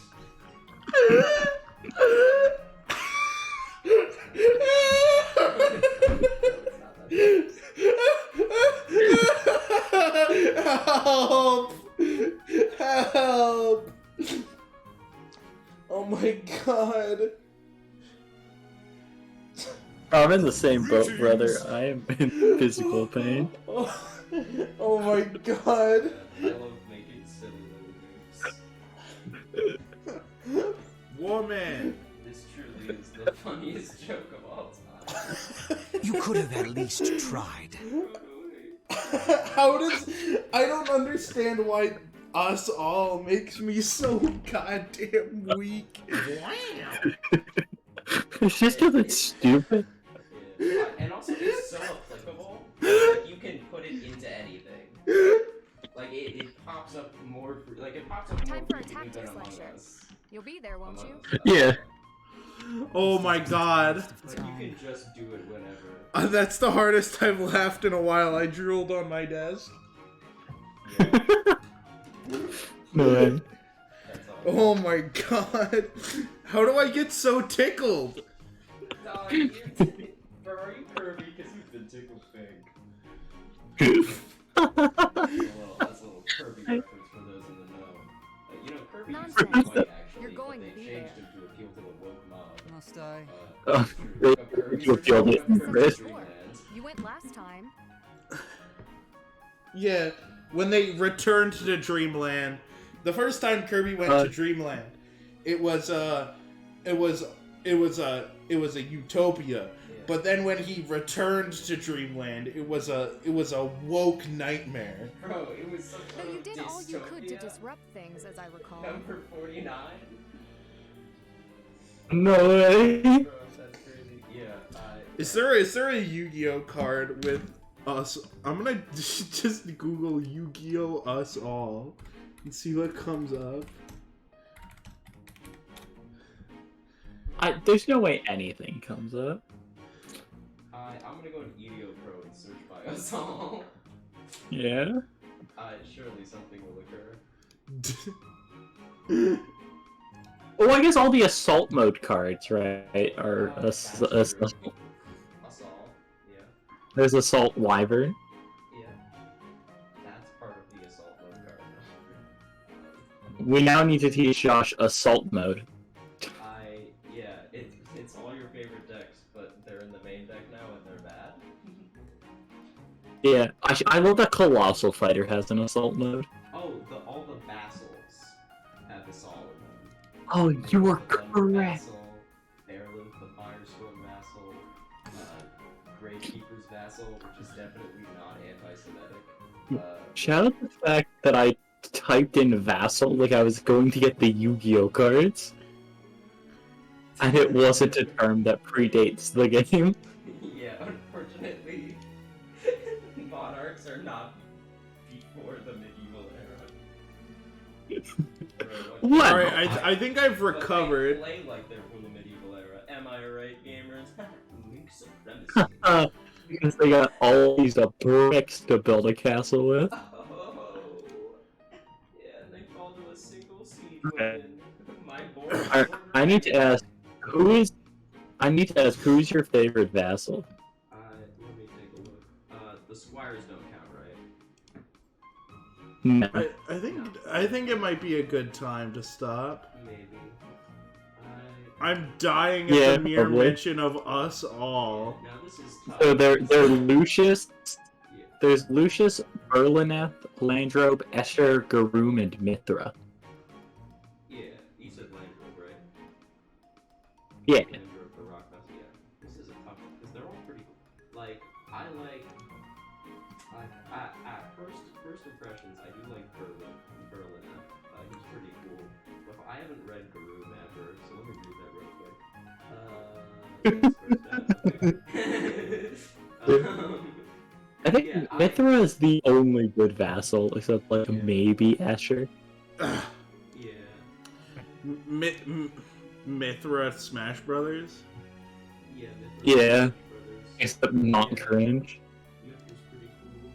Help! Help! Oh my god. I'm in the same boat, brother. I am in physical pain. Oh my god. I love making silly little moves. Woman! This truly is the funniest joke of all time. You could have at least tried. How does... I don't understand why us all makes me so goddamn weak. It's just because it's stupid. And also, it's so applicable. Like, you can put it into anything. Like, it pops up more... Like, it pops up more Time for a frequently than tactics Among lecture. Us. You'll be there, won't you? Yeah. Oh my god. Like, you can just do it whenever. That's the hardest I've laughed in a while. I drooled on my desk. Man. Oh my god. How do I get so tickled? Bro, are you Kirby? Because you've been tickled pink. That's a little Kirby reference for those in the know. You know, Kirby used to be white, actually. but going they to be changed there. him to appeal to the woke mob. Must I? You appealed it. You went last time. Yeah, when they returned to Dreamland, the first time Kirby went to Dreamland, it was a utopia. But then when he returned to Dreamland, it was a woke nightmare. Bro, it was some Though you did all you could to dystopia. disrupt things, as I recall. Number 49? No way. Bro, that's crazy. Yeah, Is there a Yu-Gi-Oh card with us? I'm gonna just Google Yu-Gi-Oh Us All and see what comes up. There's no way anything comes up. I'm gonna go to EDO Pro and search by Assal. Yeah. Surely something will occur. Oh, I guess all the assault mode cards, right, are assault. Assal, yeah. There's assault wyvern. Yeah. That's part of the assault mode card. We now need to teach Josh assault mode. Yeah, it's all your favorite decks, but they're in the main deck now and they're bad. Yeah, I love that Colossal Fighter has an assault mode. Oh, all the vassals have assault in them. Oh, you are The Thunder correct. Vassal, Airlift, the Firestorm Vassal, Gravekeeper's Vassal, which is definitely not anti-Semitic. Shout out the fact that I typed in Vassal like I was going to get the Yu-Gi-Oh cards. And it wasn't a term that predates the game. Yeah, unfortunately, monarchs are not before the medieval era. What? Alright, I think I've recovered. But they play like they're from the medieval era. Am I right, gamers? Link supremacy. Because they got all these bricks to build a castle with. Oh, yeah, and they fall to a single siege Okay. weapon. My board. Alright, I need to ask, who's your favorite vassal? Let me take a look. The squires don't count, right? No. I think it might be a good time to stop. Maybe. I'm dying at Yeah, the mere probably. mention of Us All. Now this is tough. So they're Lucius. There's Lucius, Berlineth, Landrobe, Escher, Garoom, and Mithra. Yeah, you said Landrobe, right? Yeah. Landrobe, the rock vessel, yeah. This is a tough one, because they're all pretty cool. Like, at first impressions, I do like Berlineth. He's pretty cool. But I haven't read Garoom ever, so let me read that real quick. I think Mithra is the only good vassal, except like maybe Escher. Mithra Smash Brothers? Yeah, Yeah. Except not cringe. Mithra's pretty cool.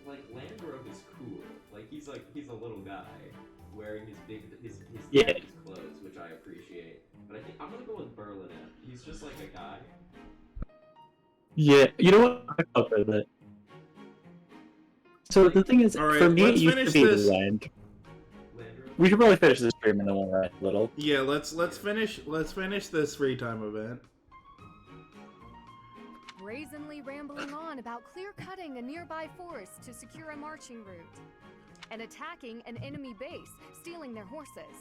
Like Landrobe is cool. Like he's a little guy wearing his Yeah. daddy's clothes, which I appreciate. But I think I'm gonna go with Berlinette. He's just like a guy. Yeah, you know what? I fuck with it. So the thing is, Alright, for me, it let's used to finish be this. Land. We should probably finish this stream and then we'll rest a little. Yeah, let's finish this free time event. Brazenly rambling on about clear-cutting a nearby forest to secure a marching route, and attacking an enemy base, stealing their horses.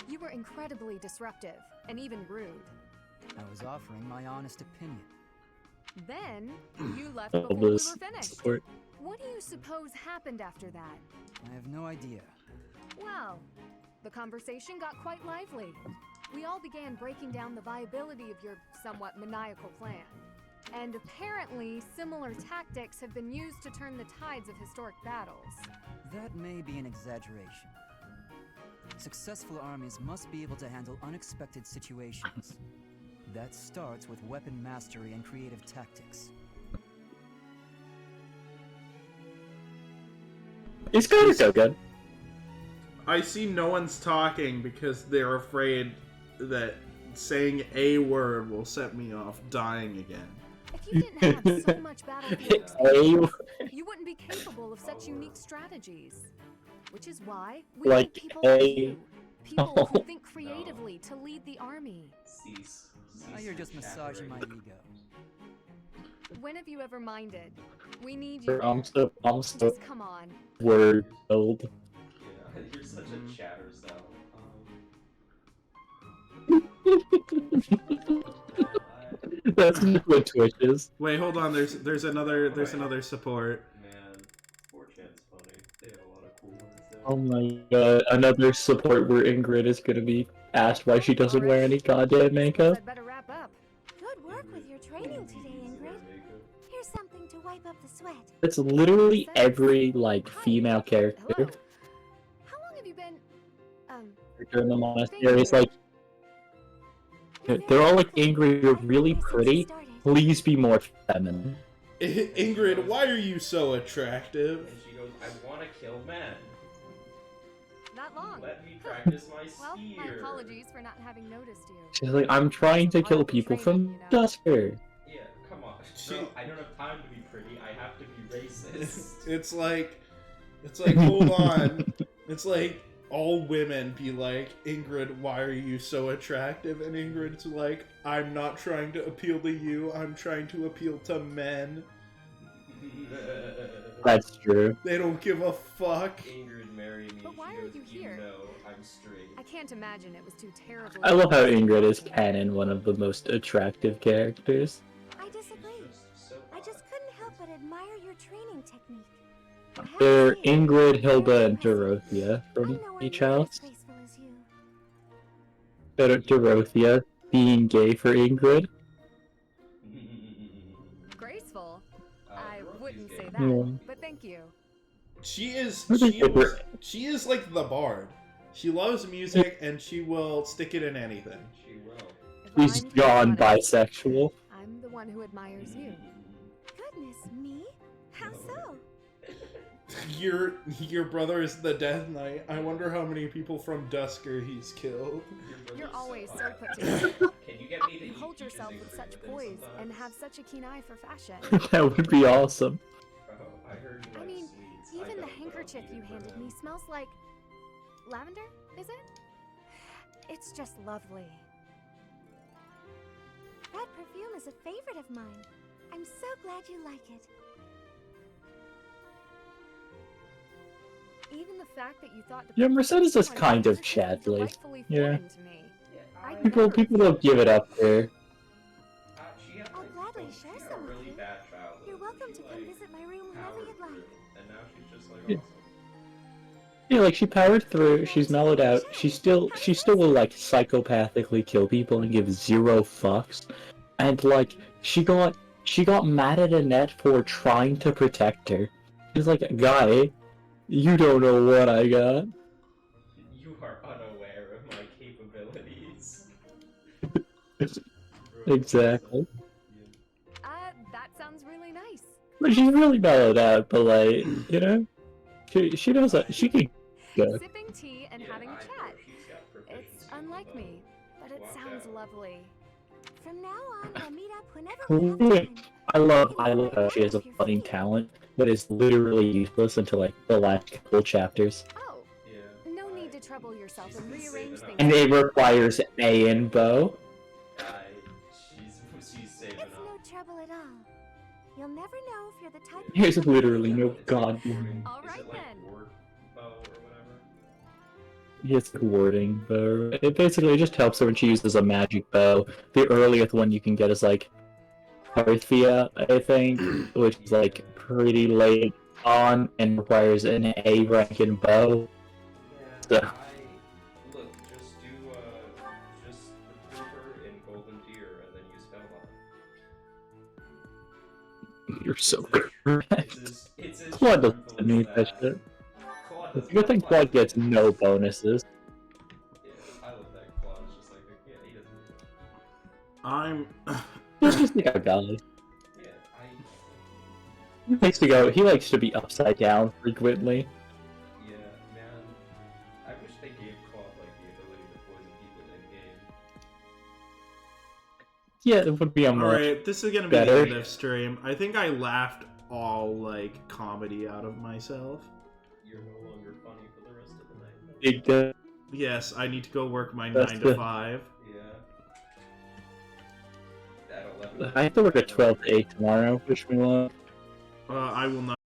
You were incredibly disruptive, and even rude. I was offering my honest opinion. Then, you left All before we were this finished. support. What do you suppose happened after that? I have no idea. Well, the conversation got quite lively. We all began breaking down the viability of your somewhat maniacal plan. And apparently, similar tactics have been used to turn the tides of historic battles. That may be an exaggeration. Successful armies must be able to handle unexpected situations. That starts with weapon mastery and creative tactics. It's kind of so good. I see no one's talking because they're afraid that saying a word will set me off dying again. If you didn't have so much battlefield experience, you wouldn't be capable of such unique strategies. Which is why we Like need people like a- you. People who think creatively to lead the army. Now you're just massaging my ego. When have you ever minded? We need you. I'm so Just come on. word filled. Yeah, you're such a chatter cell. That's what Twitch is. Wait, hold on. There's another support. Man, 4chan's funny. They have a lot of cool ones there. Oh my god, another support where Ingrid is gonna be asked why she doesn't wear any goddamn makeup. I'd better wrap up. Good work with your training today, Ingrid. Here's something to wipe up the sweat. It's literally every, like, female character How long have you been in the monastery. It's like, they're all like, Ingrid, you're really pretty. Please be more feminine. Ingrid, why are you so attractive? And she goes, I want to kill men. Not long. Let me practice my Well, my spear. apologies for not having noticed you. She's like, I'm trying to kill people from Dusker. Yeah, come on. Bro, I don't have time to be pretty. I have to be racist. It's like, hold on. It's like all women be like, Ingrid, why are you so attractive? And Ingrid's like, I'm not trying to appeal to you. I'm trying to appeal to men. That's true. They don't give a fuck. Ingrid, marry me. But why She are goes, you here? know I'm straight. I can't imagine it was too terrible. I love how Ingrid is canon, one of the most attractive characters. I disagree. I just couldn't help but admire your training technique. They're Ingrid, Hilda, and Dorothea from each house. Graceful as you. But Dorothea being gay for Ingrid. Graceful? I wouldn't say that, Yeah. but thank you. She is What like the bard. She loves music and she will stick it in anything. She will. She's gone bisexual. I'm the one who admires you. Goodness me? How so? Your brother is the Death Knight. I wonder how many people from Dusker he's killed. You're always so put together. Can you get me to You eat hold peaches yourself and with cream such with them poise and sometimes? have such a keen eye for fashion. That would be awesome. Oh, I heard you I like mean, sweets. I even the don't, but I'll handkerchief eat it you for handed them. me smells like lavender, is it? It's just lovely. That perfume is a favorite of mine. I'm so glad you like it. Even the fact that you thought to Yeah, put Mercedes is on kind of handkerchief is Chadley. delightfully Yeah. foreign to me. I'd People never don't give it up there. She had I'll like, gladly oh, share she had some a with really you. bad childhood. You're welcome She, to come visit my room whenever powered you'd like. through, and now she's just like Yeah. awesome. Yeah, like she powered through, she's mellowed out, she still will like psychopathically kill people and give zero fucks. And like she got mad at Annette for trying to protect her. She's like, guy, you don't know what I got. You are unaware of my capabilities. Exactly. That sounds really nice. But she's really mellowed out, but like, you know, she knows that she can go. Sipping tea and having a chat. It's unlike me, but it sounds lovely. From now on, we'll meet up whenever we have Cool. I love how she has a funny talent, but is literally useless until like the last couple chapters. Oh, no need to trouble yourself and rearrange things. And it requires A and bow. She's saving It's up. no trouble at all. You'll never know if you're the type. There's literally no god. All right then. Ward bow or whatever. It's warding bow. It basically just helps her when she uses a magic bow. The earliest one you can get is like Parthia, I think, which is like pretty late on and requires an A rank in bow. So, Look, just do just recruit her in Golden Deer and then use Spellbound. you're so correct. It's as Claude simple doesn't as need that. that shit. Claude It's a doesn't good thing apply Claude gets to no bonuses. Yeah, I love that Claude's just like, yeah, he doesn't need it. I'm. He's just like a guy. Yeah, He likes to be upside down frequently. yeah, man. I wish they gave Claude like the ability to poison people in game. Yeah, it would be a much Alright, this is gonna be better. the end of stream. I think I laughed all like comedy out of myself. You're no longer funny for the rest of the night. Big deal. Yes, I need to go work my That's 9 the- to 5. Yeah. That 11. I have to work at 12 to 8 tomorrow. Wish me luck. I will not.